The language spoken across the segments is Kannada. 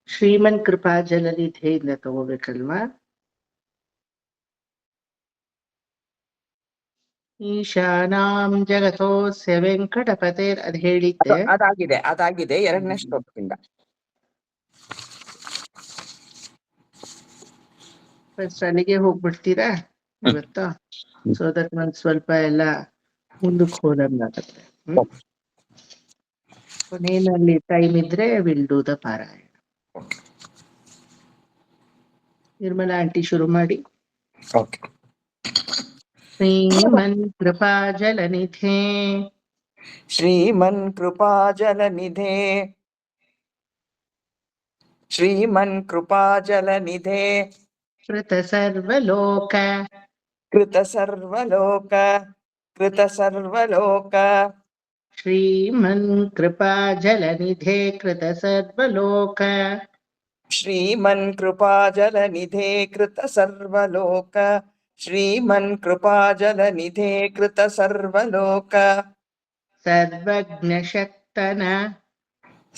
ಶ್ರೀಮನ್ ಕೃಪಾ ಜಲನಿಧಿಯಿಂದ ತಗೋಬೇಕಲ್ವಾ? ಈಶಾನಾಂ ಜಗತೋಸ್ಯ ವೆಂಕಟಪತೇರ್ ಅದ್ ಹೇಳಿದ್ದೆ. ಅದಾಗಿದೆ ಎರಡನೇ ಶ್ಲೋಕದಿಂದ. ಅಲ್ಲಿಗೆ ಹೋಗ್ಬಿಡ್ತೀರಾ ಇವತ್ತು? ಸೊ ದಟ್ ಒಂದ್ ಸ್ವಲ್ಪ ಎಲ್ಲ ಮುಂದಕ್ಕೆ ಹೋದಂಗಾಗತ್ತೆ. ಕೊನೆಯಲ್ಲಿ ಟೈಮ್ ಇದ್ರೆ ವಿಲ್ ಡೂ ದ ಪಾರಾಯಣ. ನಿರ್ಮಲಾ ಆಂಟಿ ಶುರು ಮಾಡಿ. ಶ್ರೀಮನ್ ಕೃಪಾ ಜಲನಿಧೇ ಶ್ರೀಮನ್ ಕೃಪಾ ಜಲನಿಧೇ ಶ್ರೀಮನ್ ಕೃಪಾ ಜಲನಿಧೇ ಕೃತ ಸರ್ವಲೋಕ ಕೃತ ಸರ್ವಲೋಕ ಕೃತ ಸರ್ವಲೋಕ ಶ್ರೀಮನ್ ಕೃಪಾ ಜಲನಿಧೇ ಕೃತ ಸರ್ವಲೋಕ ಶ್ರೀಮನ್ ಕೃಪಾ ಜಲನಿಧೇ ಕೃತ ಸರ್ವಲೋಕ ಶ್ರೀಮನ್ ಕೃಪಾ ಜಲನಿಧೇ ಕೃತ ಸರ್ವಲೋಕ ಸರ್ವಜ್ಞ ಶಕ್ತನ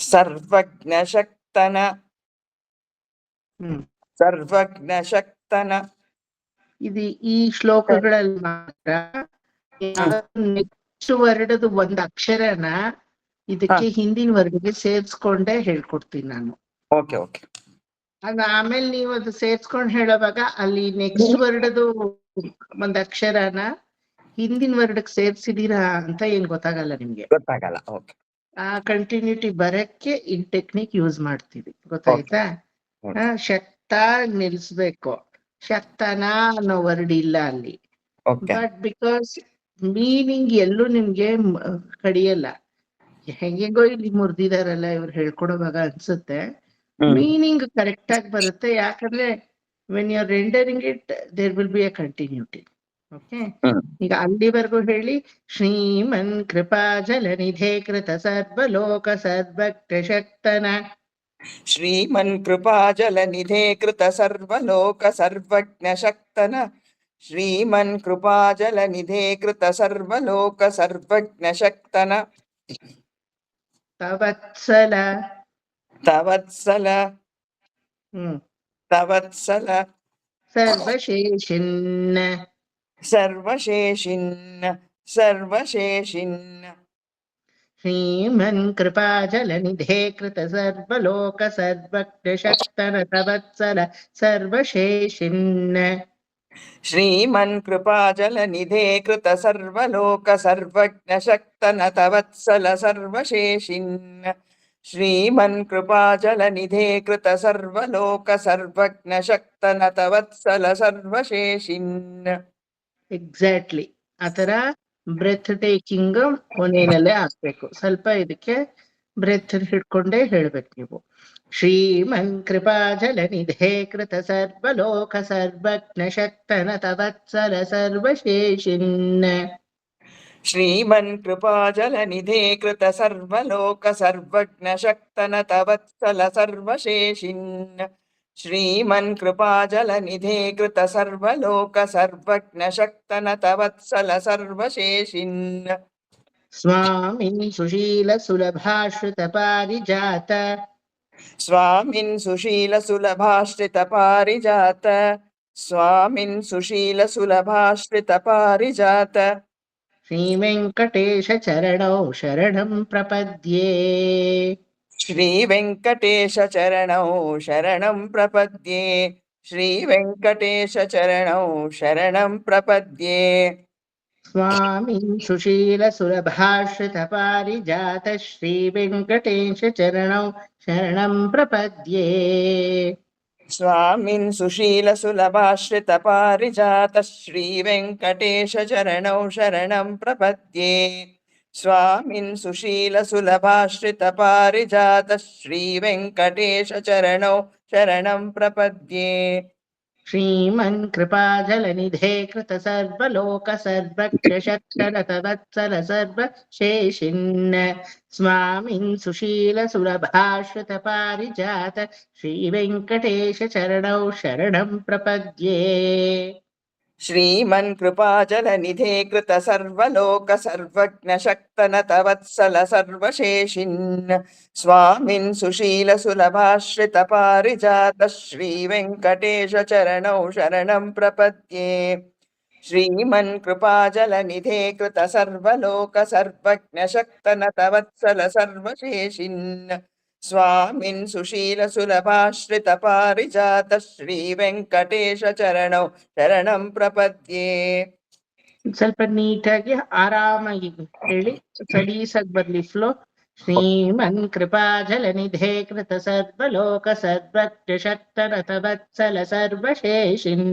ಸರ್ವಜ್ಞ ಶಕ್ತನ ಸರ್ವಜ್ಞ ಶಕ್ತನ. ಇದು ಈ ಶ್ಲೋಕಗಳಲ್ಲಿ ಮಾತ್ರ ನೆಕ್ಸ್ಟ್ ವರ್ಡದು ಒಂದ್ ಅಕ್ಷರನ ಇದಕ್ಕೆ ಹಿಂದಿನ ವರ್ಡ್ಗೆ ಸೇರ್ಸ್ಕೊಂಡೇ ಹೇಳ್ಕೊಡ್ತೀನಿ ನಾನು. Okay okay. ಆಮೇಲೆ ನೀವು ಅದು ಸೇರ್ಸ್ಕೊಂಡ್ ಹೇಳೋವಾಗ ಅಲ್ಲಿ ನೆಕ್ಸ್ಟ್ ವರ್ಡದು ಒಂದ್ ಅಕ್ಷರನ ಹಿಂದಿನ ವರ್ಡಕ್ ಸೇರ್ಸಿದೀರಾ ಅಂತ ಏನ್ ಗೊತ್ತಾಗಲ್ಲ ನಿಮ್ಗೆ. ಗೊತ್ತಾಗಲ್ಲ. ಓಕೆ. ಆ ಕಂಟಿನ್ಯೂಟಿ ಬರಕ್ಕೆ ಈ ಟೆಕ್ನಿಕ್ ಯೂಸ್ ಮಾಡ್ತೀವಿ, ಗೊತ್ತಾಯ್ತಾ? ಶಕ್ತ ನಿಲ್ಸ್ಬೇಕು, ಶಕ್ತನ ಅನ್ನೋ ವರ್ಡ್ ಇಲ್ಲ ಅಲ್ಲಿ. ಬಟ್ ಬಿಕಾಸ್ ಮೀನಿಂಗ್ ಎಲ್ಲೂ ನಿಮ್ಗೆ ಕಡಿಯಲ್ಲ. ಹೆಂಗೆಗೋ ಇಲ್ಲಿ ಮುರ್ದಿದಾರಲ್ಲ ಇವ್ರು ಹೇಳ್ಕೊಡೋವಾಗ ಅನ್ಸುತ್ತೆ, ಮೀನಿಂಗ್ ಕರೆಕ್ಟ್ ಆಗಿ ಬರುತ್ತೆ. ಯಾಕಂದ್ರೆ when you are rendering it there will be a continuity. Okay, ಈಗ ಅಲ್ಲಿವರೆಗೂ ಹೇಳಿ. ಶ್ರೀಮನ್ ಕೃಪಾ ಜಲನಿಧೇ ಕೃತ ಸರ್ವಲೋಕ ಸರ್ವಜ್ಞ ಶಕ್ತನ ಶ್ರೀಮನ್ ಕೃಪಾ ಜಲನಿಧೇ ಕೃತ ಸರ್ವಲೋಕ ಸರ್ವಜ್ಞ ಶಕ್ತನ ಶ್ರೀಮನ್ ಕೃಪಾ ಜಲನಿಧೇ ಕೃತ ಸರ್ವಲೋಕ ಸರ್ವಜ್ಞ ಶಕ್ತನ ತವತ್ಸಲ ತವತ್ಸಲ ತವತ್ಸಲ ಸರ್ವಶೇಷಿನ್ನ ಸರ್ವಶೇಷಿನ್ನ ಸರ್ವಶೇಷಿನ್ನ ಶ್ರೀಮನ್ ಕೃಪಾ ಜಲನಿಧೇ ಕೃತ ಸರ್ವಲೋಕ ಸರ್ವಜ್ಞ ಶಕ್ತನ ತವತ್ಸಲ ಸರ್ವಶೇಷಿನ್ನ ಶ್ರೀಮನ್ ಕೃಪಾ ಜಲನಿಧೇ ಕೃತ ಸರ್ವಲೋಕ ಸರ್ವಜ್ಞ ಶಕ್ತನ ತವತ್ಸಲ ಸರ್ವಶೇಷಿನ್ನ ಶ್ರೀಮನ್ ಕೃಪಾ ಜಲನಿಧೇ ಕೃತ ಸರ್ವಲೋಕ ಸರ್ವಜ್ಞ ಶಕ್ತನ ತವತ್ಸಲ ಸರ್ವಶೇಷಿನ್ನ. ಎಕ್ಸಾಕ್ಟ್ಲಿ ಆತರ ಬ್ರೆತ್ ಟೇಕಿಂಗ್ ಕೊನೆಯಲ್ಲೇ ಆಗ್ಬೇಕು. ಸ್ವಲ್ಪ ಇದಕ್ಕೆ ಬ್ರೆತ್ ಹಿಡ್ಕೊಂಡೇ ಹೇಳ್ಬೇಕು ನೀವು. ಶ್ರೀಮನ್ ಕೃಪಾ ಜಲನಿಧೇ ಕೃತ ಸರ್ವಲೋಕ ಸರ್ವಜ್ಞ ಶಕ್ತನ ತವತ್ಸಲ ಸರ್ವಶೇಷಿನ್ನ ಶ್ರೀಮನ್ ಕೃಪಾ ಜಲನಿಧೇ ಕೃತ ಸರ್ವಲೋಕ ಸರ್ವಜ್ಞ ಶಕ್ತನ ತವತ್ಸಲ ಸರ್ವಶೇಷಿನ್ನ ಶ್ರೀಮನ್ ಕೃಪಾ ಜಲನಿಧೇ ಕೃತ ಸರ್ವಲೋಕ ಸರ್ವಜ್ಞ ಶಕ್ತನ ತವತ್ಸಲ ಸರ್ವಶೇಷಿನ್ನ. ಸ್ವಾಮಿನ್ ಸುಶೀಲ ಸುಲಭಾಶ್ರಿತ ಪಾರಿಜಾತ ಸ್ವಾಮಿನ್ ಸುಶೀಲ ಸುಲಭಾಶ್ರಿತ ಪಾರಿಜಾತ ಸ್ವಾಮಿನ್ ಸುಶೀಲ ಸುಲಭಾಶ್ರಿತ ಪಾರಿಜಾತ ಶ್ರೀ ವೆಂಕಟೇಶ ಚರಣೌ ಶರಣಂ ಪ್ರಪದ್ಯೆ ಶ್ರೀ ವೆಂಕಟೇಶ ಚರಣೌ ಶರಣಂ ಪ್ರಪದ್ಯೆ ಶ್ರೀ ವೆಂಕಟೇಶ ಚರಣೌ ಶರಣಂ ಪ್ರಪದ್ಯೆ ಸ್ವಾಮಿನ್ ಸುಶೀಲ ಸುಲಭಾಶ್ರಿತ ಪಾರಿಜಾತ ಶ್ರೀ ವೆಂಕಟೇಶ ಚರಣೌ ಶರಣಂ ಪ್ರಪದ್ಯೆ ಸ್ವಾಮಿನ್ ಸುಶೀಲ ಸುಲಭಾಶ್ರಿತ ಪಾರಿಜಾತ ಶ್ರೀ ವೆಂಕಟೇಶ ಚರಣೌ ಶರಣಂ ಪ್ರಪದ್ಯೆ ಸ್ವಾಮಿನ್ ಸುಶೀಲ ಸುಲಭಾಶ್ರಿತ ಪಾರಿಜಾತ ಶ್ರೀ ವೆಂಕಟೇಶ ಚರಣೌ ಶರಣಂ ಪ್ರಪದ್ಯೆ श्रीमन् कृपाजलनिधे कृत सर्वलोक सर्वज्ञ शक्तरतवत्सल सर्वशेषिन् स्वामिन् सुशील सुलभाश्रित पारिजात श्रीवेङ्कटेश चरणौ शरणं प्रपद्ये। श्रीमन् कृपाजलनिधे कृत सर्वलोक सर्वज्ञ शक्तनतवत्सल सर्वशेषिन् स्वामिन् सुशील सुलभाश्रित पारिजात श्रीवेङ्कटेश चरणौ शरणं प्रपद्ये। श्रीमन् कृपाजलनिधे कृत सर्वलोक सर्वज्ञ शक्तनतवत्सल सर्वशेषिन् स्वामिन् सुशील सुलभाश्रित पारिजात श्रीवेङ्कटेश चरणौ ಶರಣಂ ಪ್ರಪದ್ಯೆ. ಸ್ವಲ್ಪ ನೀಟಾಗಿ ಆರಾಮಾಗಿ ಹೇಳಿ, ಸಲೀಸಾಗಿ ಬರ್ಲಿ ಫ್ಲೋ. ಶ್ರೀಮನ್ ಕೃಪಾಜಲನಿಧೇ ಕೃತ ಸರ್ವಲೋಕ ಸರ್ವಜ್ಞ ಶಕ್ತರತವತ್ಸಲ ಸರ್ವಶೇಷಿನ್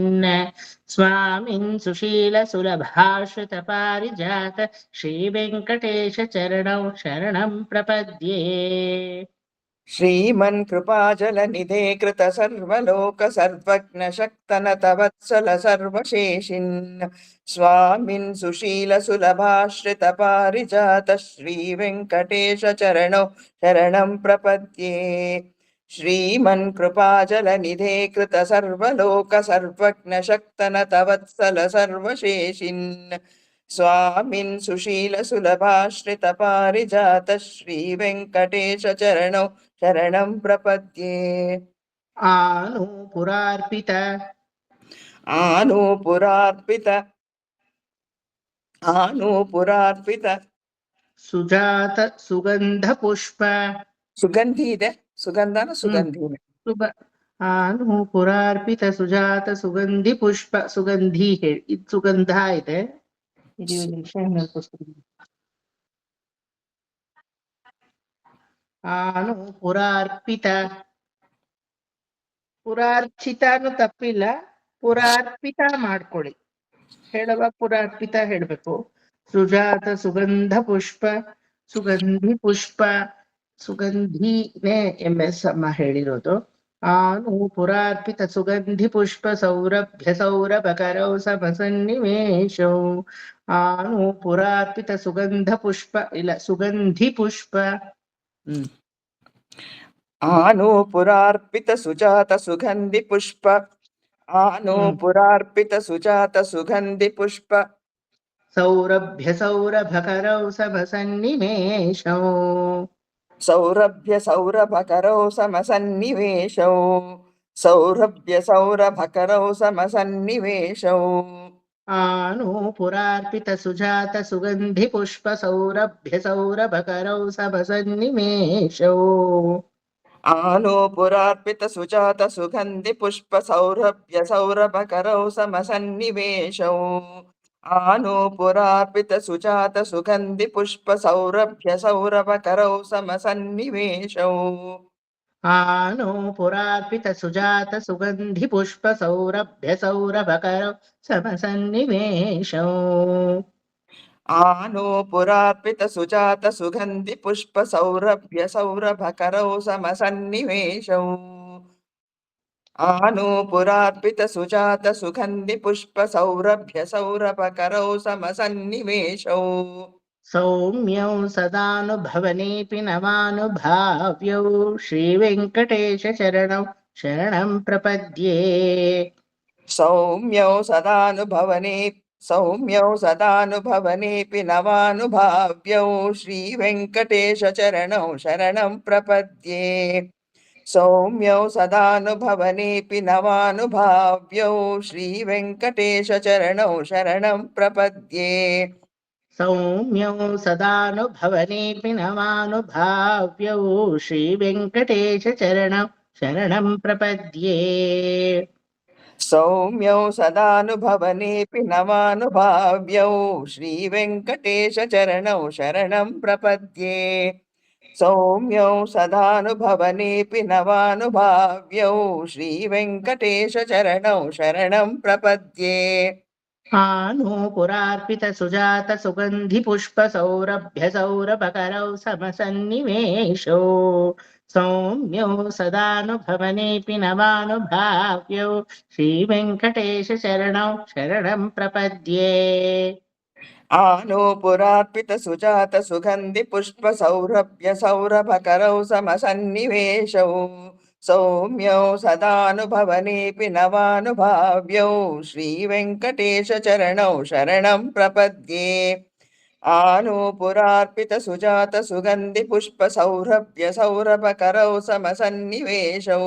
ಸ್ವಾಮಿನ್ ಸುಶೀಲ ಸುಲಭಾಶ್ರಿತ ಪಾರಿಜಾತ ಶ್ರೀ ವೆಂಕಟೇಶ ಚರಣೌ ಶರಣಂ ಪ್ರಪದ್ಯೆ. ಶ್ರೀಮನ್ ಕೃಪಾಜಲನಿಧೇ ಕೃತ ಸರ್ವಲೋಕ ಸರ್ವಜ್ಞ ಶಕ್ತನತವತ್ಸಲ ಸರ್ವಶೇಷಿನ್ ಸ್ವಾಮಿನ್ ಸುಶೀಲ ಸುಲಭಾಶ್ರಿತ ಪಾರಿಜಾತ ಶ್ರೀ ವೆಂಕಟೇಶ ಚರಣೌ ಶರಣಂ ಪ್ರಪದ್ಯೆ. ಶ್ರೀಮನ್ ಕೃಪಾಜಲನಿಧೇ ಕೃತ ಸರ್ವಲೋಕ ಸರ್ವಜ್ಞ ಶಕ್ತನತವತ್ಸಲ ಸರ್ವಶೇಷಿನ್ ಸ್ವಾಮಿನ್ ಸುಶೀಲ ಸುಲಭಾಶ್ರಿತ ಪಾರಿಜಾತ ಶ್ರೀ ವೆಂಕಟೇಶ ಚರಣೌ ಶರಣಂ ಪ್ರಪದ್ಯೆ. ಆನೂಪುರಾರ್ಪಿತ ಆನೂಪುರಾರ್ಪಿತ ಆನೂಪುರಾರ್ಪಿತ ಸುಜಾತ ಸುಗಂಧ ಪುಷ್ಪ ಸುಗಂಧಿ ಇದೆ, ಸುಗಂಧನ ಸುಗಂಧಿನ ಆನೂಪುರಾರ್ಪಿತ ಸುಜಾತ ಸುಗಂಧಿ ಪುಷ್ಪ. ಸುಗಂಧಿ ಹೇಳಿ, ಇದು ಸುಗಂಧ ಇದೆ. ಇದು ಒಂದು ನಿಮಿಷ ನೆನಪಿಸ್ಕೊಡಿ. ಆನೂಪುರಾರ್ಪಿತ, ಪುರಾರ್ಚಿತಾನು ತಪ್ಪಿಲ್ಲ, ಪುರಾರ್ಪಿತ ಮಾಡ್ಕೊಳ್ಳಿ. ಹೇಳುವಾಗ ಪುರಾರ್ಪಿತ ಹೇಳ್ಬೇಕು. ಸುಜಾತ ಸುಗಂಧ ಪುಷ್ಪ, ಸುಗಂಧಿ ಪುಷ್ಪ, ಸುಗಂಧಿನೇ MS ಅಮ್ಮ ಹೇಳಿರೋದು. ಆನೂಪುರಾರ್ಪಿತ ಸುಗಂಧಿ ಪುಷ್ಪ ಸೌರಭ್ಯ ಸೌರಭಕರೌ ಸಮಸನ್ನಿವೇಶೌ. ಆನೂಪುರಾರ್ಪಿತ ಸುಗಂಧ ಪುಷ್ಪ, ಇಲ್ಲ ಸುಗಂಧಿ ಪುಷ್ಪ. ಆನೂಪುರಾರ್ಪಿತ ಸುಜಾತ ಸುಗಂಧಿ ಪುಷ್ಪ. ಆನೂಪುರಾರ್ಪಿತ ಸುಜಾತ ಸುಗಂಧಿ ಪುಷ್ಪ ಸೌರಭ್ಯ ಸೌರಭಕರೌ ಸಮಸನ್ನಿವೇಶೌ. ಸೌರಭ್ಯ ಸೌರಭಕರೌ ಸಮಸನ್ನಿವೇಶೌ. ಸೌರಭ್ಯ ಸೌರಭಕರೌ ಸಮಸನ್ನಿವೇಶೌ. ಆನೂಪುರಾರ್ಪಿತ ಸುಜಾತ ಸುಗಂಧಿ ಪುಷ್ಪ ಸೌರಭ್ಯ ಸೌರಭಕರೌ ಸಮಸನ್ನಿವೇಶೌ. ಆನೂಪುರಾರ್ಪಿತ ಸುಜಾತ ಸುಗಂಧಿ ಪುಷ್ಪ ಸೌರಭ್ಯ ಸೌರಭಕರೌ ಸಮಸನ್ನಿವೇಶೌ. ಆನೂಪುರಾರ್ಪಿತ ಸುಜಾತ ಸುಗಂಧಿ ಪುಷ್ಪ ಸೌರಭ್ಯ ಸೌರಭಕರೌ ಸಮಸನ್ನಿವೇಶೌ. ಆನೂಪುರಾರ್ಪಿತ ಸುಜಾತ ಸುಗಂಧಿ ಪುಷ್ಪ ಸೌರಭ್ಯ ಸೌರಭಕರೌ ಸಮಸನ್ನಿವೇಶೌ. ಆನೂಪುರಾರ್ಪಿತ ಸುಜಾತ ಸುಗಂಧಿ ಪುಷ್ಪ ಸೌರಭ್ಯ ಸೌರಭಕರೌ ಸಮಸನ್ನಿವೇಶೌ. ಆನೂಪುರಾರ್ಪಿತ ಸುಜಾತ ಸುಗಂಧಿ ಪುಷ್ಪ ಸೌರಭ್ಯ ಸೌರಭಕರೌ ಸಮಸನ್ನಿವೇಶೌ. ಸೌಮ್ಯೌ ಸದಾನುಭವನೇಪಿ ನವಾನುಭಾವ್ಯೌ ಶ್ರೀ ವೆಂಕಟೇಶ ಚರಣೌ ಶರಣಂ ಪ್ರಪದ್ಯೆ. ಸೌಮ್ಯೌ ಸದಾನುಭವನೇಪಿ ನವಾನುಭಾವ್ಯೌ ಶ್ರೀ ವೆಂಕಟೇಶ ಚರಣೌ ಶರಣಂ ಪ್ರಪದ್ಯೆ. ಸೌಮ್ಯೌ ಸದಾನುಭವನೇಪಿ ನವಾನುಭಾವ್ಯೌ ಶ್ರೀ ವೆಂಕಟೇಶ ಚರಣೌ ಶರಣಂ ಪ್ರಪದ್ಯೆ. ಸೌಮ್ಯೌ ಸದಾನುಭವನೇಪಿ ನವಾನುಭಾವ್ಯೌ ಶ್ರೀ ವೆಂಕಟೇಶ ಚರಣೌ ಶರಣಂ ಪ್ರಪದ್ಯೆ. ಸೌಮ್ಯೌ ಸದಾನುಭವನೇಪಿ ನವಾನುಭಾವ್ಯೌ ಶ್ರೀ ವೆಂಕಟೇಶ ಚರಣೌ ಶರಣಂ ಪ್ರಪದ್ಯೆ. ಸೌಮ್ಯೌ ಸದಾನುಭವನೇಪಿ ನವಾನುಭಾವ್ಯೌ ಶ್ರೀ ವೆಂಕಟೇಶ ಚರಣೌ ಶರಣಂ ಪ್ರಪದ್ಯೆ. ಆನೂಪುರಾರ್ಪಿತ ಸುಜಾತ ಸುಗಂಧಿ ಪುಷ್ಪ ಸೌರಭ್ಯ ಸೌರಭಕರೌ ಸಮಸನ್ನಿವೇಶೌ. ಸೌಮ್ಯೌ ಸದಾನುಭವನೇಪಿ ನವಾನುಭಾವ್ಯೌ ಶ್ರೀವೆಂಕಟೇಶ ಚರಣೌ ಶರಣಂ ಪ್ರಪದ್ಯೆ. ಆನೂಪುರಾರ್ಪಿತ ಸುಜಾತ ಸುಗಂಧಿ ಪುಷ್ಪ ಸೌರಭ್ಯ ಸೌರಭಕರೌ ಸಮಸನ್ನಿವೇಶೌ ಸೌಮ್ಯೌ ಸದಾನುಭವನೇಪಿ ನವಾನುಭಾವ್ಯೌ ಶ್ರೀವೆಂಕಟೇಶ ಚರಣೌ ಶರಣಂ ಪ್ರಪದ್ಯೆ. ಆನೂಪುರಾರ್ಪಿತ ಸುಜಾತ ಸುಗಂಧಿ ಪುಷ್ಪ ಸೌರಭ್ಯ ಸೌರಭಕರೌ ಸಮಸನ್ನಿವೇಶೌ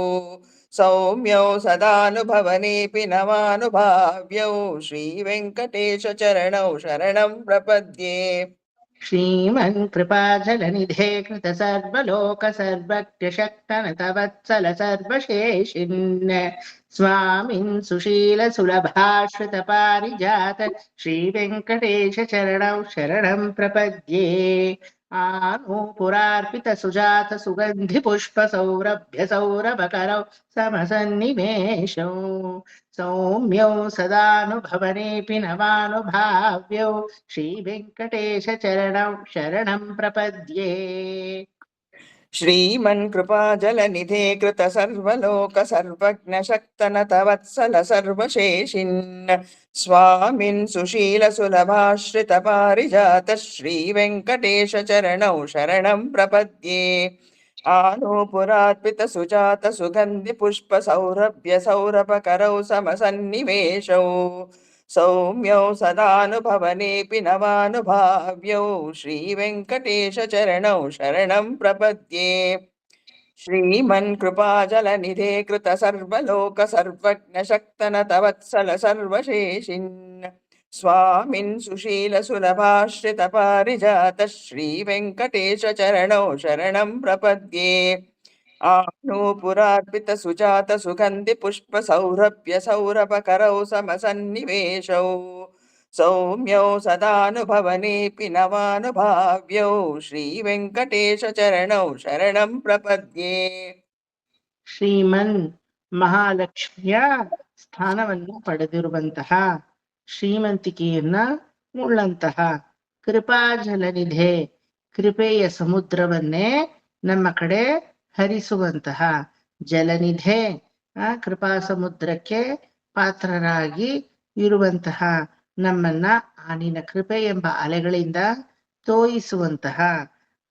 ಸೌಮ್ಯೌ ಸದಾನುಭವನೇಪಿ ನವಾನುಭಾವ್ಯೌ ಶ್ರೀವೆಂಕಟೇಶ ಚರಣೌ ಶರಣಂ ಪ್ರಪದ್ಯೆ. ಶ್ರೀಮನ್ ಕೃಪಾಜಲನಿಧೇ ಕೃತ ಸರ್ವಲೋಕ ಸರ್ವಜ್ಞ ಶಕ್ತನತವತ್ಸಲ ಸರ್ವಶೇಷಿನ್ ಸ್ವಾಮಿನ್ ಸುಶೀಲ ಸುಲಭಾಶ್ರಿತ ಪಾರಿಜಾತ ಶ್ರೀ ವೆಂಕಟೇಶ ಚರಣೌ ಶರಣಂ ಪ್ರಪದ್ಯೆ. ಆನೂಪುರಾರ್ಪಿತ ಸುಜಾತ ಸುಗಂಧಿ ಪುಷ್ಪ ಸೌರಭ್ಯ ಸೌರಭಕರೌ ಸಮಸನ್ನಿವೇಶೌ ಸೌಮ್ಯೌ ಸದಾನುಭವನೇಪಿ ನವಾನುಭಾವ್ಯೌ ಶ್ರೀ ವೆಂಕಟೇಶ ಚರಣೌ ಶರಣಂ ಪ್ರಪದ್ಯೆ. ಶ್ರೀಮನ್ ಕೃಪಾಜಲನಿಧೇ ಕೃತ ಸರ್ವಲೋಕ ಸರ್ವಜ್ಞ ಶಕ್ತನತವತ್ಸಲ ಸರ್ವಶೇಷಿನ್ ಸ್ವಾಮಿನ್ ಸುಶೀಲ ಸುಲಭಾಶ್ರಿತ ಪಾರಿಜಾತ ಶ್ರೀ ವೆಂಕಟೇಶ ಚರಣೌ ಶರಣಂ ಪ್ರಪದ್ಯೆ. ಆನೂಪುರಾರ್ಪಿತ ಸುಜಾತ ಸುಗಂಧಿ ಪುಷ್ಪ ಸೌರಭ್ಯ ಸೌರಭಕರೌ ಸಮಸನ್ನಿವೇಶೌ ಸೌಮ್ಯೌ ಸದಾನುಭವನೇಪಿ ನವಾನುಭಾವ್ಯೌ ಶ್ರೀವೆಂಕಟೇಶ ಚರಣೌ ಶರಣಂ ಪ್ರಪದ್ಯೆ. ಶ್ರೀಮನ್ ಕೃಪಾಜಲನಿಧೇ ಕೃತ ಸರ್ವಲೋಕ ಸರ್ವಜ್ಞ ಶಕ್ತನತವತ್ಸಲ ಸರ್ವಶೇಷಿನ್ ಸ್ವಾಮಿನ್ ಸುಶೀಲ ಸುಲಭಾಶ್ರಿತ ಪಾರಿಜಾತ ಶ್ರೀ ವೆಂಕಟೇಶ ಚರಣೌ ಶರಣಂ ಪ್ರಪದ್ಯೆ. ಆನೂಪುರಾರ್ಪಿತ ಸುಜಾತ ಸುಗಂಧಿ ಪುಷ್ಪ ಸೌರಭ್ಯ ಸೌರಭಕರೌ ಸಮಸನ್ನಿವೇಶೌ ಸೌಮ್ಯೌ ಸದಾನುಭವನೇಪಿ ನವಾನುಭಾವ್ಯೌ ಶ್ರೀ ವೆಂಕಟೇಶ ಚರಣೌ ಶರಣಂ ಪ್ರಪದ್ಯೆ. ಶ್ರೀಮನ್ ಮಹಾಲಕ್ಷ್ಮಿಯ ಸ್ಥಾನವನ್ನು ಪಡೆದಿರುವಂತಹ, ಶ್ರೀಮಂತಿಕೆಯನ್ನ ಉಳ್ಳಂತಹ, ಕೃಪಾಜಲನಿಧೆ ಕೃಪೆಯ ಸಮುದ್ರವನ್ನೇ ನಮ್ಮ ಕಡೆ ಹರಿಸುವಂತಹ ಜಲನಿಧೆ, ಕೃಪಾ ಸಮುದ್ರಕ್ಕೆ ಪಾತ್ರರಾಗಿ ಇರುವಂತಹ ನಮ್ಮನ್ನ ಆ ನಿನ್ನ ಕೃಪೆ ಎಂಬ ಅಲೆಗಳಿಂದ ತೋಯಿಸುವಂತಹ,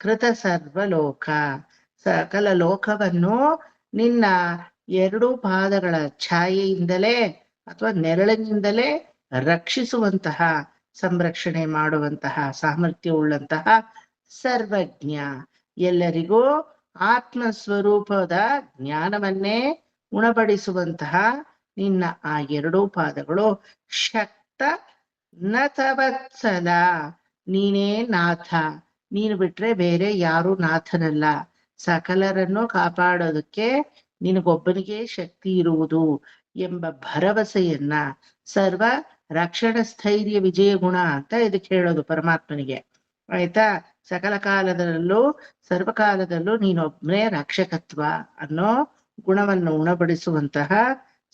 ಕೃತ ಸರ್ವಲೋಕ ಸಕಲ ಲೋಕವನ್ನು ನಿನ್ನ ಎರಡು ಪಾದಗಳ ಛಾಯೆಯಿಂದಲೇ ಅಥವಾ ನೆರಳಿನಿಂದಲೇ ರಕ್ಷಿಸುವಂತಹ, ಸಂರಕ್ಷಣೆ ಮಾಡುವಂತಹ ಸಾಮರ್ಥ್ಯವುಳ್ಳಂತಹ ಸರ್ವಜ್ಞ, ಎಲ್ಲರಿಗೂ ಆತ್ಮಸ್ವರೂಪದ ಜ್ಞಾನವನ್ನೇ ಉಣಬಡಿಸುವಂತಹ ನಿನ್ನ ಆ ಎರಡೂ ಪಾದಗಳು ಶಕ್ತ ನತವತ್ಸಲ, ನೀನೇ ನಾಥ, ನೀನು ಬಿಟ್ರೆ ಬೇರೆ ಯಾರು ನಾಥನಲ್ಲ, ಸಕಲರನ್ನು ಕಾಪಾಡೋದಕ್ಕೆ ನಿನಗೊಬ್ಬನಿಗೆ ಶಕ್ತಿ ಇರುವುದು ಎಂಬ ಭರವಸೆಯನ್ನ, ಸರ್ವ ರಕ್ಷಣ ಸ್ಥೈರ್ಯ ವಿಜಯ ಗುಣ ಅಂತ ಇದಕ್ಕೆ ಹೇಳೋದು ಪರಮಾತ್ಮನಿಗೆ. ಆಯ್ತಾ? ಸಕಲ ಕಾಲದಲ್ಲೂ ಸರ್ವಕಾಲದಲ್ಲೂ ನೀನೊಬ್ಬನೇ ರಕ್ಷಕತ್ವ ಅನ್ನೋ ಗುಣವನ್ನು ಉಣಬಡಿಸುವಂತಹ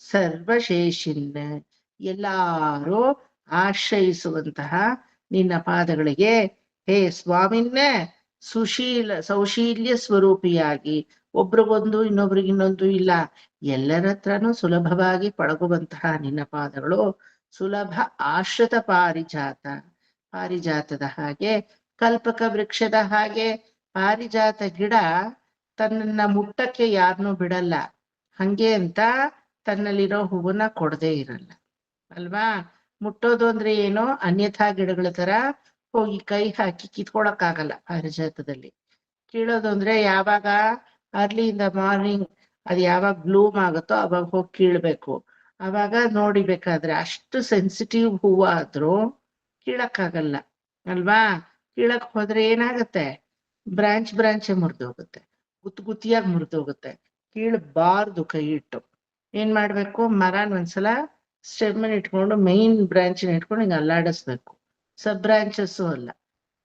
ಸರ್ವಶೇಷಿನ್, ಎಲ್ಲಾರು ಆಶ್ರಯಿಸುವಂತಹ ನಿನ್ನ ಪಾದಗಳಿಗೆ ಹೇ ಸ್ವಾಮಿನ್ನೇ ಸೌಶೀಲ್ಯ ಸ್ವರೂಪಿಯಾಗಿ, ಒಬ್ರಿಗೊಂದು ಇನ್ನೊಬ್ರಿಗಿನ್ನೊಂದು ಇಲ್ಲ, ಎಲ್ಲರ ಹತ್ರನೂ ಸುಲಭವಾಗಿ ಪಳಗುವಂತಹ ನಿನ್ನ ಪಾದಗಳು ಸುಲಭ ಆಶ್ರಿತ ಪಾರಿಜಾತ, ಪಾರಿಜಾತದ ಹಾಗೆ, ಕಲ್ಪಕ ವೃಕ್ಷದ ಹಾಗೆ. ಪಾರಿಜಾತ ಗಿಡ ತನ್ನನ್ನ ಮುಟ್ಟಕ್ಕೆ ಯಾರನ್ನೂ ಬಿಡಲ್ಲ, ಹಂಗೆ ಅಂತ ತನ್ನಲ್ಲಿರೋ ಹೂವನ್ನ ಕೊಡದೇ ಇರಲ್ಲ ಅಲ್ವಾ? ಮುಟ್ಟೋದು ಅಂದ್ರೆ ಏನೋ ಅನ್ಯಥಾ ಗಿಡಗಳ ತರ ಹೋಗಿ ಕೈ ಹಾಕಿ ಕಿತ್ಕೊಳಕ್ಕಾಗಲ್ಲ ಪಾರಿಜಾತದಲ್ಲಿ. ಕೀಳೋದು ಅಂದ್ರೆ ಯಾವಾಗ ಅರ್ಲಿ ಇನ್ ದ ಮಾರ್ನಿಂಗ್ ಅದು ಯಾವಾಗ ಬ್ಲೂಮ್ ಆಗುತ್ತೋ ಅವಾಗ ಹೋಗಿ ಕೀಳ್ಬೇಕು. ಅವಾಗ ನೋಡಿಬೇಕಾದ್ರೆ ಅಷ್ಟು ಸೆನ್ಸಿಟಿವ್ ಹೂವು ಆದ್ರೂ ಕೀಳಕ್ಕಾಗಲ್ಲ ಅಲ್ವಾ? ಕೀಳಕ್ ಹೋದ್ರೆ ಏನಾಗತ್ತೆ? ಬ್ರಾಂಚ್ ಮುರಿದೋಗುತ್ತೆ, ಗುತ್ತಿಯಾಗಿ ಮುರಿದೋಗುತ್ತೆ. ಕೀಳಬಾರ್ದು ಕೈ ಇಟ್ಟು. ಏನ್ ಮಾಡ್ಬೇಕು? ಮರನ ಒಂದ್ಸಲ ಸ್ಟೆಮ್ಮನ್ ಇಟ್ಕೊಂಡು ಮೈನ್ ಬ್ರಾಂಚಿನ ಇಟ್ಕೊಂಡು ಹಿಂಗೆ ಅಲ್ಲಾಡಿಸ್ಬೇಕು. ಸಬ್ ಬ್ರಾಂಚಸ್ಸು ಅಲ್ಲ,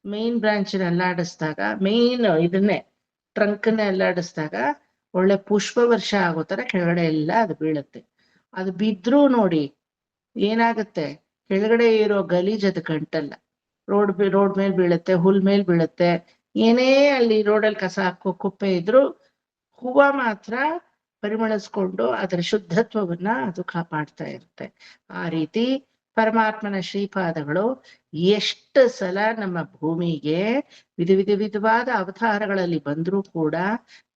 ಮೈನ್ ಬ್ರಾಂಚಿನ ಅಲ್ಲಾಡಿಸಿದಾಗ, ಮೈನ್ ಇದನ್ನೇ ಟ್ರಂಕ್ನೇ ಅಲ್ಲಾಡಿಸಿದಾಗ ಒಳ್ಳೆ ಪುಷ್ಪ ವರ್ಷ ಆಗೋ ತರ ಕೆಳಗಡೆ ಎಲ್ಲ ಅದು ಬೀಳುತ್ತೆ. ಅದು ಬಿದ್ರೂ ನೋಡಿ ಏನಾಗುತ್ತೆ? ಕೆಳಗಡೆ ಇರೋ ಗಲೀಜ್ ಅದು ಗಂಟಲ್ಲ, ರೋಡ್ ಮೇಲೆ ಬೀಳುತ್ತೆ, ಹುಲ್ ಮೇಲ್ ಬೀಳುತ್ತೆ. ಏನೇ ಅಲ್ಲಿ ರೋಡಲ್ಲಿ ಕಸ ಹಾಕೋ ಕುಪ್ಪೆ ಇದ್ರು ಹೂವ ಮಾತ್ರ ಪರಿಮಳಿಸ್ಕೊಂಡು ಅದರ ಶುದ್ಧತ್ವವನ್ನ ಅದು ಕಾಪಾಡ್ತಾ ಇರುತ್ತೆ. ಆ ರೀತಿ ಪರಮಾತ್ಮನ ಶ್ರೀಪಾದಗಳು ಎಷ್ಟು ಸಲ ನಮ್ಮ ಭೂಮಿಗೆ ವಿಧವಾದ ಅವತಾರಗಳಲ್ಲಿ ಬಂದರೂ ಕೂಡ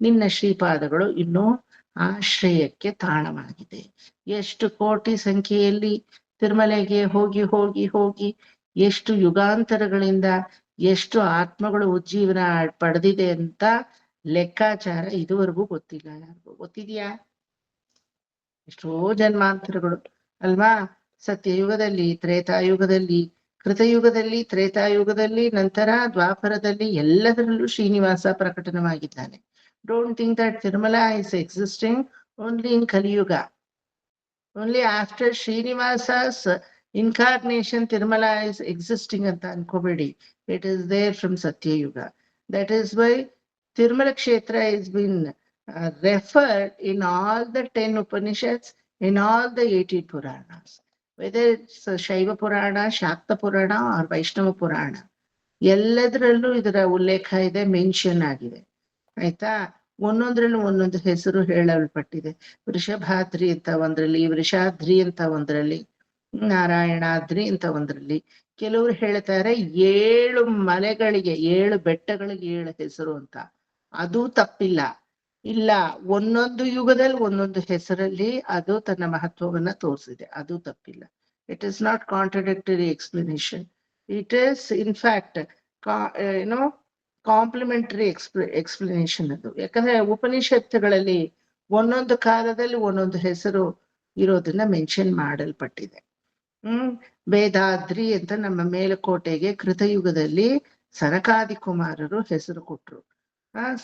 ನಿನ್ನ ಶ್ರೀಪಾದಗಳು ಇನ್ನೂ ಆಶ್ರಯಕ್ಕೆ ತಾಣವಾಗಿದೆ. ಎಷ್ಟು ಕೋಟಿ ಸಂಖ್ಯೆಯಲ್ಲಿ ತಿರುಮಲೆಗೆ ಹೋಗಿ ಹೋಗಿ ಹೋಗಿ ಎಷ್ಟು ಯುಗಾಂತರಗಳಿಂದ ಎಷ್ಟು ಆತ್ಮಗಳು ಉಜ್ಜೀವನ ಪಡೆದಿದೆ ಅಂತ ಲೆಕ್ಕಾಚಾರ ಇದುವರೆಗೂ ಗೊತ್ತಿಲ್ಲ. ಯಾರಿಗೂ ಗೊತ್ತಿದ್ಯಾ? ಎಷ್ಟೋ ಜನ್ಮಾಂತರಗಳು ಅಲ್ವಾ? ಸತ್ಯಯುಗದಲ್ಲಿ, ತ್ರೇತಾಯುಗದಲ್ಲಿ, ಕೃತಯುಗದಲ್ಲಿ, ತ್ರೇತಾಯುಗದಲ್ಲಿ, ನಂತರ ದ್ವಾಪರದಲ್ಲಿ ಎಲ್ಲದರಲ್ಲೂ ಶ್ರೀನಿವಾಸ ಪ್ರಕಟನವಾಗಿದ್ದಾನೆ. Don't think that Tirumala is existing only in Kaliyuga. Only after Srinivasa's incarnation Tirumala is existing anta ankobeedi. It is there from Satyayuga. That is why Tirumala Kshetra has been referred in all the 10 Upanishads, in all the 18 Puranas. Whether it's Shaiva Purana, Shakta Purana or Vaishnava Purana. ಎಲ್ಲದರಲ್ಲೂ ಇದರ ಉಲ್ಲೇಖ ಇದೆ, ಮೆನ್ಷನ್ ಆಗಿದೆ. ಆಯ್ತಾ? ಒಂದೊಂದ್ರಲ್ಲೂ ಒಂದೊಂದು ಹೆಸರು ಹೇಳಲ್ಪಟ್ಟಿದೆ. ವೃಷಭಾದ್ರಿ ಅಂತ ಒಂದ್ರಲ್ಲಿ, ವೃಷಾದ್ರಿ ಅಂತ ಒಂದ್ರಲ್ಲಿ, ನಾರಾಯಣಾದ್ರಿ ಅಂತ ಒಂದ್ರಲ್ಲಿ. ಕೆಲವರು ಹೇಳ್ತಾರೆ 7 ಮಲೆಗಳಿಗೆ, 7 ಬೆಟ್ಟಗಳಿಗೆ 7 ಹೆಸರು ಅಂತ. ಅದು ತಪ್ಪಿಲ್ಲ. ಇಲ್ಲ, ಒಂದೊಂದು ಯುಗದಲ್ಲಿ ಒಂದೊಂದು ಹೆಸರಲ್ಲಿ ಅದು ತನ್ನ ಮಹತ್ವವನ್ನ ತೋರಿಸಿದೆ. ಅದು ತಪ್ಪಿಲ್ಲ. It is not contradictory explanation. It is in fact complementary explanation ಅದು. ಯಾಕಂದ್ರೆ ಉಪನಿಷತ್ತುಗಳಲ್ಲಿ ಒಂದೊಂದು ಕಾಲದಲ್ಲಿ ಒಂದೊಂದು ಹೆಸರು ಇರೋದನ್ನ ಮೆನ್ಷನ್ ಮಾಡಲ್ಪಟ್ಟಿದೆ. ವೇದಾದ್ರಿ ಅಂತ ನಮ್ಮ ಮೇಲುಕೋಟೆಗೆ ಕೃತಯುಗದಲ್ಲಿ ಸನಕಾದಿ ಕುಮಾರರು ಹೆಸರು ಕೊಟ್ರು.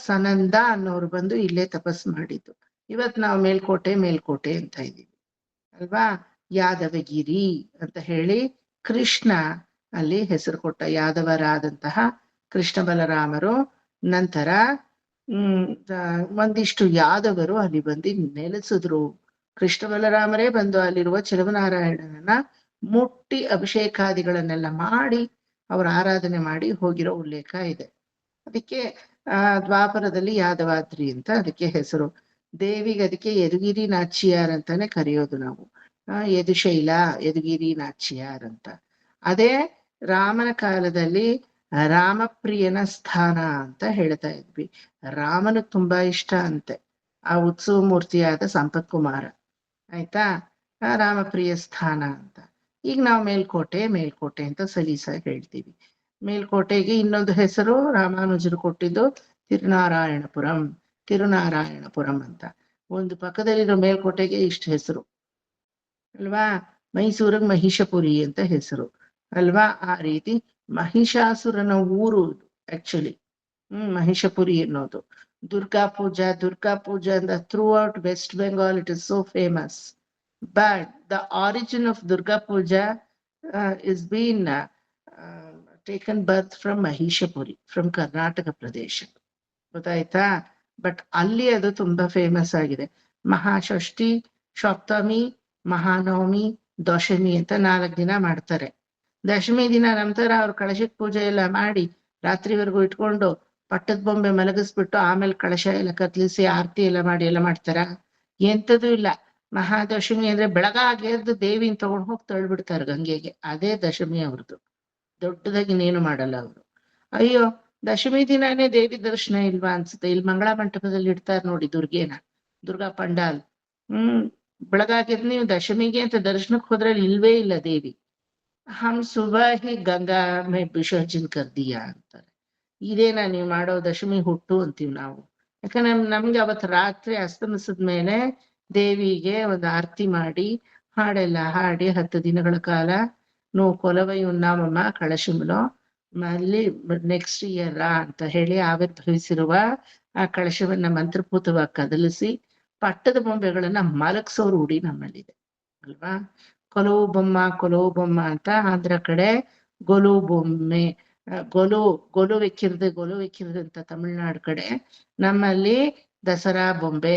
ಸನಂದ ಅನ್ನೋರು ಬಂದು ಇಲ್ಲೇ ತಪಸ್ ಮಾಡಿದ್ದು. ಇವತ್ ನಾವು ಮೇಲ್ಕೋಟೆ ಅಂತ ಇದೀವಿ ಅಲ್ವಾ? ಯಾದವಗಿರಿ ಅಂತ ಹೇಳಿ ಕೃಷ್ಣ ಅಲ್ಲಿ ಹೆಸರು ಕೊಟ್ಟ. ಯಾದವರಾದಂತಹ ಕೃಷ್ಣ ಬಲರಾಮರು, ನಂತರ ಒಂದಿಷ್ಟು ಯಾದವರು ಅಲ್ಲಿ ಬಂದು ನೆಲೆಸಿದ್ರು. ಕೃಷ್ಣ ಬಲರಾಮರೇ ಬಂದು ಅಲ್ಲಿರುವ ಚೆಲುವನಾರಾಯಣನನ್ನ ಮುಟ್ಟಿ ಅಭಿಷೇಕಾದಿಗಳನ್ನೆಲ್ಲ ಮಾಡಿ ಅವ್ರ ಆರಾಧನೆ ಮಾಡಿ ಹೋಗಿರೋ ಉಲ್ಲೇಖ ಇದೆ. ಅದಕ್ಕೆ ದ್ವಾಪರದಲ್ಲಿ ಯಾದವಾದ್ರಿ ಅಂತ ಅದಕ್ಕೆ ಹೆಸರು. ದೇವಿಗೆ ಅದಕ್ಕೆ ಯದುಗಿರಿ ನಾಚಿಯಾರ್ ಅಂತಾನೆ ಕರೆಯೋದು ನಾವು. ಯದುಶೈಲ, ಯದುಗಿರಿ ನಾಚಿಯಾರ್ ಅಂತ. ಅದೇ ರಾಮನ ಕಾಲದಲ್ಲಿ ರಾಮಪ್ರಿಯನ ಸ್ಥಾನ ಅಂತ ಹೇಳ್ತಾ ಇದ್ವಿ. ರಾಮನು ತುಂಬಾ ಇಷ್ಟ ಅಂತೆ ಆ ಉತ್ಸವ ಮೂರ್ತಿಯಾದ ಸಂಪತ್ ಕುಮಾರ. ಆಯ್ತಾ? ರಾಮಪ್ರಿಯ ಸ್ಥಾನ ಅಂತ. ಈಗ ನಾವು ಮೇಲ್ಕೋಟೆ ಅಂತ ಸಲೀಸಾಗಿ ಹೇಳ್ತೀವಿ. ಮೇಲ್ಕೋಟೆಗೆ ಇನ್ನೊಂದು ಹೆಸರು ರಾಮಾನುಜರು ಕೊಟ್ಟಿದ್ದು ತಿರುನಾರಾಯಣಪುರಂ ಅಂತ. ಒಂದು ಪಕ್ಕದಲ್ಲಿರೋ ಮೇಲ್ಕೋಟೆಗೆ ಇಷ್ಟು ಹೆಸರು ಅಲ್ವಾ? ಮೈಸೂರಿಗೆ ಮಹಿಷಪುರಿ ಅಂತ ಹೆಸರು ಅಲ್ವಾ? ಆ ರೀತಿ ಮಹಿಷಾಸುರನ ಊರು ಆಕ್ಚುಲಿ ಮಹಿಷಪುರಿ ಅನ್ನೋದು. ದುರ್ಗಾ ಪೂಜಾ and throughout West Bengal it is so famous. But the origin of Durga Puja is been taken birth from Mahishapuri, from Karnataka Pradesh. ಗೊತ್ತಾಯ್ತಾ? ಬಟ್ ಅಲ್ಲಿ ಅದು ತುಂಬಾ ಫೇಮಸ್ ಆಗಿದೆ. ಮಹಾಷಷ್ಠಿ, ಸಪ್ತಮಿ, ಮಹಾನವಮಿ, ದಶಮಿ ಅಂತ 4 ದಿನ ಮಾಡ್ತಾರೆ. ದಶಮಿ ದಿನ ನಂತರ ಅವ್ರು ಕಳಶಕ್ಕೆ ಪೂಜೆ ಎಲ್ಲ ಮಾಡಿ ರಾತ್ರಿವರೆಗೂ ಇಟ್ಕೊಂಡು ಪಟ್ಟದ ಬೊಂಬೆ ಮಲಗಿಸ್ಬಿಟ್ಟು ಆಮೇಲೆ ಕಳಶ ಎಲ್ಲ ಕತ್ಲಿಸಿ ಆರತಿ ಎಲ್ಲ ಮಾಡಿ ಎಲ್ಲ ಮಾಡ್ತಾರ? ಎಂಥದೂ ಇಲ್ಲ. ಮಹಾದಶಮಿ ಅಂದ್ರೆ ಬೆಳಗಾಗಿ ಎದ್ದು ದೇವಿನ ತಗೊಂಡು ಹೋಗಿ ತಳ್ಬಿಡ್ತಾರೆ ಗಂಗೆಗೆ. ಅದೇ ದಶಮಿ ಅವ್ರದ್ದು. ದೊಡ್ಡದಾಗಿ ಇನ್ನೇನು ಮಾಡಲ್ಲ ಅವರು. ಅಯ್ಯೋ, ದಶಮಿ ದಿನಾನೇ ದೇವಿ ದರ್ಶನ ಇಲ್ವಾ ಅನ್ಸುತ್ತೆ. ಇಲ್ಲಿ ಮಂಗಳ ಮಂಟಪದಲ್ಲಿ ಇಡ್ತಾರೆ ನೋಡಿ ದುರ್ಗಾ ಪಂಡಾಲ್. ಬೆಳಗಾಗಿದ್ ನೀವು ದಶಮಿಗೆ ಅಂತ ದರ್ಶನಕ್ಕೆ ಹೋದ್ರೆ ಇಲ್ವೇ ಇಲ್ಲ ದೇವಿ. ಹಮ್ ಸುಬಹಿ ಗಂಗಾ ಮೇ ವಿಸರ್ಜನ್ ಕರ್ದಿಯಾ ಅಂತಾರೆ. ಇದೇನಾ ನೀವು ಮಾಡೋ ದಶಮಿ ಹುಟ್ಟು ಅಂತೀವಿ ನಾವು. ಯಾಕಂದ್ರೆ ನಮ್ಗೆ ಅವತ್ತು ರಾತ್ರಿ ಅಸ್ತಮಿಸಿದ ಮೇಲೆ ದೇವಿಗೆ ಒಂದು ಆರತಿ ಮಾಡಿ ಹಾಡೆಲ್ಲ ಹಾಡಿ 10 ದಿನಗಳ ಕಾಲ నువ్వు కొలవై ఉన్నామಮ್ಮ ಕಳಶಂలో ಅಲ್ಲಿ ನೆಕ್ಸ್ಟ್ ಇಯರ್ ಅಂತ ಹೇಳಿ ಆವಿರ್ಭವಿಸಿರುವ ಆ ಕಳಶವನ್ನ ಮಂತ್ರಪೂತವಾಗಿ ಕದಲಿಸಿ ಪಟ್ಟದ ಬೊಂಬೆಗಳನ್ನ ಮಲಗಿಸೋರು ರೂಢಿ ನಮ್ಮಲ್ಲಿದೆ ಅಲ್ವಾ? ಕೊಲವು ಬೊಮ್ಮ ಅಂತ ಆಂಧ್ರ ಕಡೆ ಗೊಲು ಬೊಮ್ಮೆ, ಗೊಲು ವೆಕ್ಕಿರದು ಅಂತ ತಮಿಳ್ನಾಡು ಕಡೆ. ನಮ್ಮಲ್ಲಿ ದಸರಾ ಬೊಂಬೆ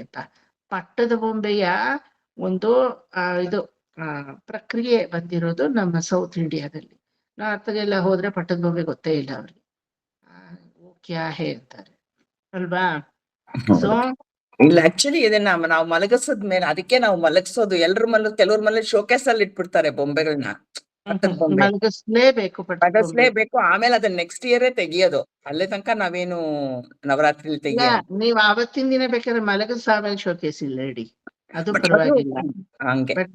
ಅಂತ. ಪಟ್ಟದ ಬೊಂಬೆಯ ಒಂದು ಇದು ಪ್ರಕ್ರಿಯೆ ಬಂದಿರೋದು ನಮ್ಮ ಸೌತ್ ಇಂಡಿಯಾದಲ್ಲಿ. ನಾರ್ತ್ಗೆಲ್ಲ ಹೋದ್ರೆ ಪಟ್ಟದ ಬೊಂಬೆ ಗೊತ್ತೇ ಇಲ್ಲ ಅವ್ರಿಗೆ. ಕ್ಯಾ ಹೇ ಅಂತಾರೆ ಅಲ್ವಾ? ಸೊ ಇಲ್ಲ ಆಕ್ಚುಲಿ ಇದನ್ನ ನಾವು ಮಲಗಿಸದ್ಮೇಲೆ ಅದಕ್ಕೆ ನಾವು ಮಲಗಿಸೋದು ಕೆಲವ್ರ ಮನೆ ಶೋಕೇಸ್ ಅಲ್ಲಿ ಇಟ್ಬಿಡ್ತಾರೆ ಬೊಂಬೆಗಳನ್ನ, ಪಟ್ಟದ ಬೊಂಬೆ ಮಲಗಿಸ್ಲೇಬೇಕು ಪಟ್ಟದ ಬೊಂಬೆ. ಮಲಗಿಸ್ಲೇಬೇಕು. ಆಮೇಲೆ ಅದನ್ನ ನೆಕ್ಸ್ಟ್ ಇಯರೇ ತೆಗಿಯೋದು. ಅಲ್ಲೇ ತನಕ ನಾವೇನು ನವರಾತ್ರಿ ತೆಗಿಯ. ನೀವ್ ಆವತ್ತಿನ ದಿನ ಬೇಕಾದ್ರೆ ಮಲಗಿಸ್ ಆಮೇಲೆ ಶೋಕೇಸ್ ಇಲ್ಲ ಇಡಿ, ಅದು But ಪರವಾಗಿಲ್ಲ. ಹಂಗೆ ಬಟ್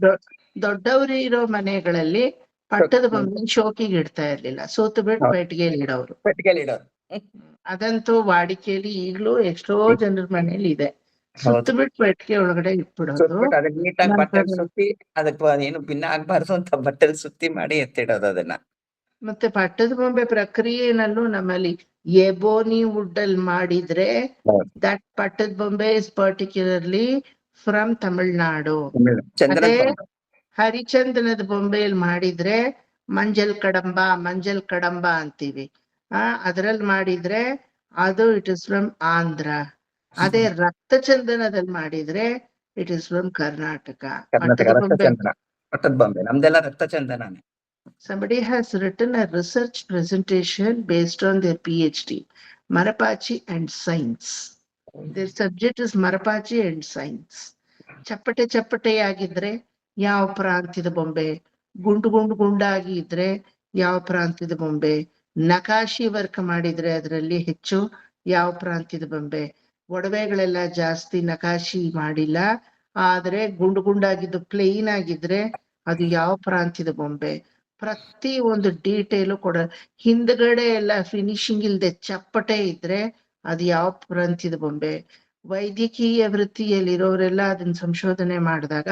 ದೊಡ್ಡವರು ಇರೋ ಮನೆಗಳಲ್ಲಿ ಪಟ್ಟದ ಬೊಂಬೆ ಶೋಕಿಗೆ ಇಡ್ತಾ ಇರ್ಲಿಲ್ಲ, ಸೋತು ಬಿಟ್ಟು ಹೌದು. ಪೆಟ್ಟಿಗೆಯಲ್ಲಿ ಇಡೋರು. ಪೆಟ್ಟಿಗೆಲಿಡೋದು. ಅದಂತೂ ವಾಡಿಕೆಯಲ್ಲಿ ಈಗ್ಲೂ ಎಷ್ಟೋ ಜನರ ಮನೇಲಿ ಇದೆ. ಹೌದು. ಸುತ್ತ ಬಿಟ್ಟು ಪೆಟ್ಟಿಗೆ ಒಳಗಡೆ ಇಟ್ಬಿಡೋದು. ಸುತ್ಬಿಟ್ಟು ಅದಕ್ಕೆ ನೀಟಾಗಿ ಬಟ್ಟೆ ನಂತರ ಸುತ್ತಿ ಅದಕ್ಕೆ ಏನು ಭಿನ್ನ ಆಗ್ಬಾರ್ದು ಅಂತ ಬಟ್ಟೆಲ್ ಸುತ್ತಿ ಮಾಡಿ ಎತ್ತಿಡೋದು ಅದನ್ನ. ಮತ್ತೆ ಪಟ್ಟದ ಬೊಂಬೆ ಪ್ರಕ್ರಿಯೆನಲ್ಲೂ ನಮ್ಮಲ್ಲಿ ಎಬೋನಿ ವುಡ್ ಅಲ್ಲಿ ಮಾಡಿದ್ರೆ ದಟ್ ಪಟ್ಟದ ಬೊಂಬೆ ಇಸ್ ಪರ್ಟಿಕ್ಯುಲರ್ಲಿ ಫ್ರಮ್ ತಮಿಳ್ನಾಡು. ಚಂದ್ರನ ಅದೇ ಬೊಂಬೆ. ಹರಿಚಂದನದ ಬೊಂಬೆಯಲ್ಲಿ ಮಾಡಿದ್ರೆ ಮಂಜಲ್ ಕಡಂಬ ಅಂತೀವಿ. ಅದ್ರಲ್ಲಿ ಮಾಡಿದ್ರೆ ಅದು ಇಟ್ ಇಸ್ ಫ್ರಮ್ ಆಂಧ್ರ. ಅದೇ ರಕ್ತಚಂದನದಲ್ಲಿ ಮಾಡಿದ್ರೆ it is from Karnataka. Karnataka ರಕ್ತಚಂದನ ಪಟ್ಟದ ಬೊಂಬೆ, ನಮ್ದೆಲ್ಲ ರಕ್ತಚಂದನನೇ. Somebody has written a research presentation based on their PhD, Marapachi and Science. Their subject is Marapachi and Science. ಚಪ್ಪಟೆ ಆಗಿದ್ರೆ ಯಾವ ಪ್ರಾಂತ್ಯದ ಬೊಂಬೆ, ಗುಂಡಾಗಿ ಇದ್ರೆ ಯಾವ ಪ್ರಾಂತ್ಯದ ಬೊಂಬೆ, ನಕಾಶಿ ವರ್ಕ್ ಮಾಡಿದ್ರೆ ಅದರಲ್ಲಿ ಹೆಚ್ಚು ಯಾವ ಪ್ರಾಂತ್ಯದ ಬೊಂಬೆ, ಒಡವೆಗಳೆಲ್ಲ ಜಾಸ್ತಿ ನಕಾಶಿ ಮಾಡಿಲ್ಲ ಆದ್ರೆ ಗುಂಡಾಗಿದ್ದು ಪ್ಲೇನ್ ಆಗಿದ್ರೆ ಅದು ಯಾವ ಪ್ರಾಂತ್ಯದ ಬೊಂಬೆ, ಪ್ರತಿ ಒಂದು ಡೀಟೇಲು ಹಿಂದ್ಗಡೆ ಎಲ್ಲ ಫಿನಿಶಿಂಗ್ ಇಲ್ದೆ ಚಪ್ಪಟೆ ಇದ್ರೆ ಅದು ಯಾವ ಪ್ರಾಂತ್ಯದ ಬೊಂಬೆ. ವೈದ್ಯಕೀಯ ವೃತ್ತಿಯಲ್ಲಿರೋರೆಲ್ಲ ಅದನ್ನ ಸಂಶೋಧನೆ ಮಾಡಿದಾಗ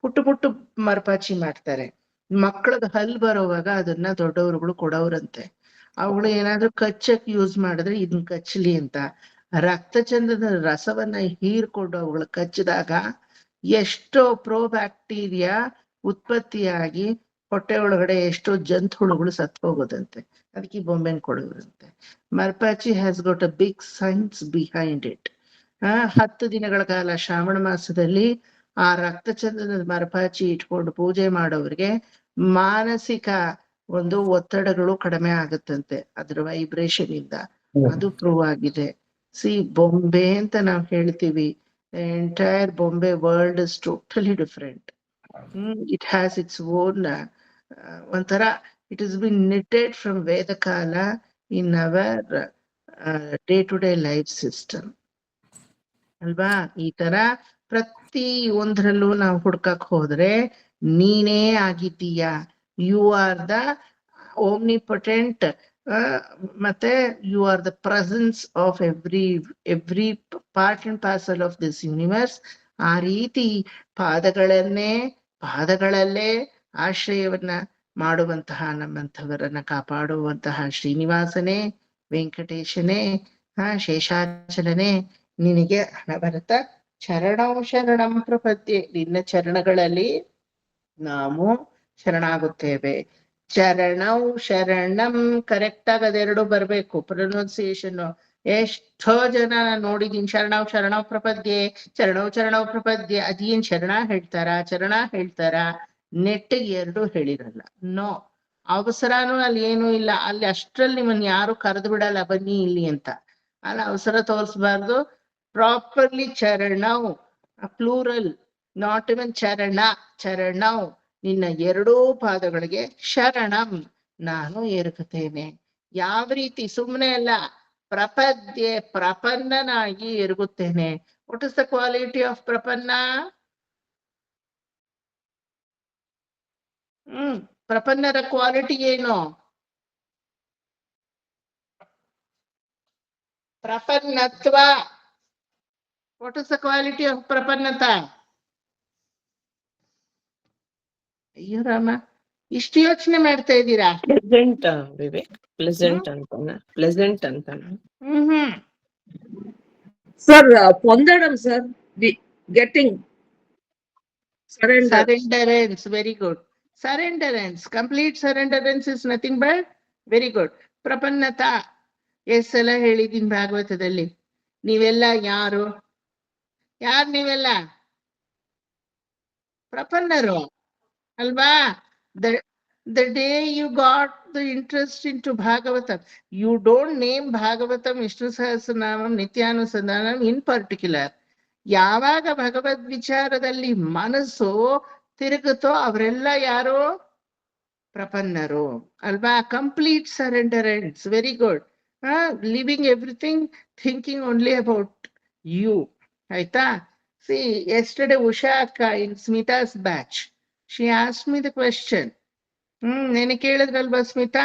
ಪುಟ್ಟು ಮರಪಾಚಿ ಮಾಡ್ತಾರೆ. ಮಕ್ಕಳದ ಹಲ್ ಬರೋವಾಗ ಅದನ್ನ ದೊಡ್ಡವರುಗಳು ಕೊಡೋರಂತೆ. ಅವುಗಳು ಏನಾದ್ರು ಕಚ್ಚಕ್ ಯೂಸ್ ಮಾಡಿದ್ರೆ ಇದನ್ ಕಚ್ಚಲಿ ಅಂತ. ರಕ್ತಚಂದದ ರಸವನ್ನ ಹೀರ್ಕೊಂಡು ಅವುಗಳು ಕಚ್ಚಿದಾಗ ಎಷ್ಟೋ ಪ್ರೋಬ್ಯಾಕ್ಟೀರಿಯಾ ಉತ್ಪತ್ತಿಯಾಗಿ ಹೊಟ್ಟೆ ಒಳಗಡೆ ಎಷ್ಟೋ ಜಂತುಹುಳುಗಳು ಸತ್ತು ಹೋಗೋದಂತೆ. ಅದಕ್ಕೆ ಈ ಬೊಂಬೆನ ಕೊಡೋದಂತೆ. Marapachi has got a big science behind it. 10 ದಿನಗಳ ಕಾಲ ಶ್ರಾವಣ ಮಾಸದಲ್ಲಿ ಆ ರಕ್ತಚಂದನದ ಮರಪಾಚಿ ಇಟ್ಕೊಂಡು ಪೂಜೆ ಮಾಡೋರಿಗೆ ಮಾನಸಿಕ ಒಂದು ಒತ್ತಡಗಳು ಕಡಿಮೆ ಆಗುತ್ತಂತೆ ಅದ್ರ ವೈಬ್ರೇಷನ್ ಇಂದ. ಅದು ಪ್ರೂವ್ ಆಗಿದೆ. ಬೊಂಬೆ ಅಂತ ನಾವು ಹೇಳ್ತೀವಿ, entire Bombay world is totally different. It has its own ಒಂಥರ it has been knitted from Vedakala in our day-to-day life system. ಅಲ್ವಾ? ಈ ತರ ಪ್ರತಿ ಒಂದ್ರಲ್ಲೂ ನಾವು ಹುಡ್ಕಕ್ ಹೋದ್ರೆ ನೀನೇ ಆಗಿದ್ದೀಯಾ, ಯು ಆರ್ ದ ಓಮ್ನಿಪೊಟೆಂಟ್, ಮತ್ತೆ you are the presence of every part and parcel of this universe. ಆ ರೀತಿ ಪಾದಗಳಲ್ಲೇ ಆಶ್ರಯವನ್ನ ಮಾಡುವಂತಹ ನಮ್ಮಂಥವರನ್ನ ಕಾಪಾಡುವಂತಹ ಶ್ರೀನಿವಾಸನೇ, ವೆಂಕಟೇಶನೇ, ಶೇಷಾಚಲನೇ, ನಿನಗೆ ಅನವರತ ಶರಣಂ ಪ್ರಪದ್ಯೆ. ನಿನ್ನ ಚರಣಗಳಲ್ಲಿ ನಾವು ಶರಣಾಗುತ್ತೇವೆ. ಶರಣಂ ಕರೆಕ್ಟ್ ಆಗಿ ಅದೆರಡು ಬರ್ಬೇಕು ಪ್ರೊನೌನ್ಸಿಯೇಷನ್. ಎಷ್ಟೋ ಜನ ನೋಡಿದೀನಿ ಶರಣವ್ ಪ್ರಪದ್ಯೆ ಅದೇನ್ ಚರಣ ಹೇಳ್ತಾರ ನೆಟ್ಟಿಗೆ ಎರಡು ಹೇಳಿರಲ್ಲ. ನೋ, ಅವಸರನೂ ಅಲ್ಲಿ ಏನೂ ಇಲ್ಲ. ಅಲ್ಲಿ ಅಷ್ಟ್ರಲ್ಲಿ ನಿಮ್ಮನ್ನ ಯಾರು ಕರೆದು ಬಿಡಲ್ಲ ಬನ್ನಿ ಇಲ್ಲಿ ಅಂತ. ಅಲ್ಲಿ ಅವಸರ ತೋರಿಸ್ಬಾರ್ದು. ಪ್ರಾಪರ್ಲಿ ಚರಣವ್, ಪ್ಲೂರಲ್, ನಾಟ್ ಇವನ್ ಚರಣವ್. ನಿನ್ನ ಎರಡೂ ಪಾದಗಳಿಗೆ ಶರಣಂ ನಾನು ಎರಗುತ್ತೇನೆ. ಯಾವ ರೀತಿ? ಸುಮ್ಮನೆ ಅಲ್ಲ, ಪ್ರಪನ್ನನಾಗಿ ಎರಗುತ್ತೇನೆ. What is the quality of ಪ್ರಪನ್ನ? ಪ್ರಪನ್ನರ ಕ್ವಾಲಿಟಿ ಏನು? ಪ್ರಪನ್ನತ್ವ. What is the quality of ಪ್ರಪನ್ನತ? ಅಯ್ಯೋ ರಾಮ, ಇಷ್ಟು ಯೋಚನೆ ಮಾಡ್ತಾ ಇದ್ದೀರಾ? ಪ್ಲೆಸೆಂಟ್ ವಿವೇಕ್, ಪ್ಲೆಸೆಂಟ್ ಅಂತಾನೆ. Sir, Pondaram, sir, getting surrender. Surrenderance, very good. Surrenderance, complete surrenderance is nothing but very good. ಪ್ರಪನ್ನತಾ ಎಷ್ಟು ಸಲ ಹೇಳಿದೀನಿ ಭಾಗವತದಲ್ಲಿ. ನೀವೆಲ್ಲ ಯಾರು ನೀವೆಲ್ಲ? ಪ್ರಪನ್ನರು ಅಲ್ವಾ? the day you got the interest into Bhagavatam. You don't name Bhagavatam, Vishnu Sahasranamam, Nityanusandhanam in particular. ಯಾವಾಗ ಭಗವದ್ ವಿಚಾರದಲ್ಲಿ ಮನಸ್ಸು ತಿರುಗುತ್ತೋ ಅವರೆಲ್ಲ ಯಾರು? ಪ್ರಪನ್ನರು ಅಲ್ವಾ? Complete surrenderance. Very good. Leaving everything, thinking only about you. ಆಯ್ತಾ? See, yesterday Usha Akka in Smita's batch, she asked me the question. ನೆನೆ ಕೇಳಿದ್ರಲ್ವಾ ಸ್ಮಿತಾ,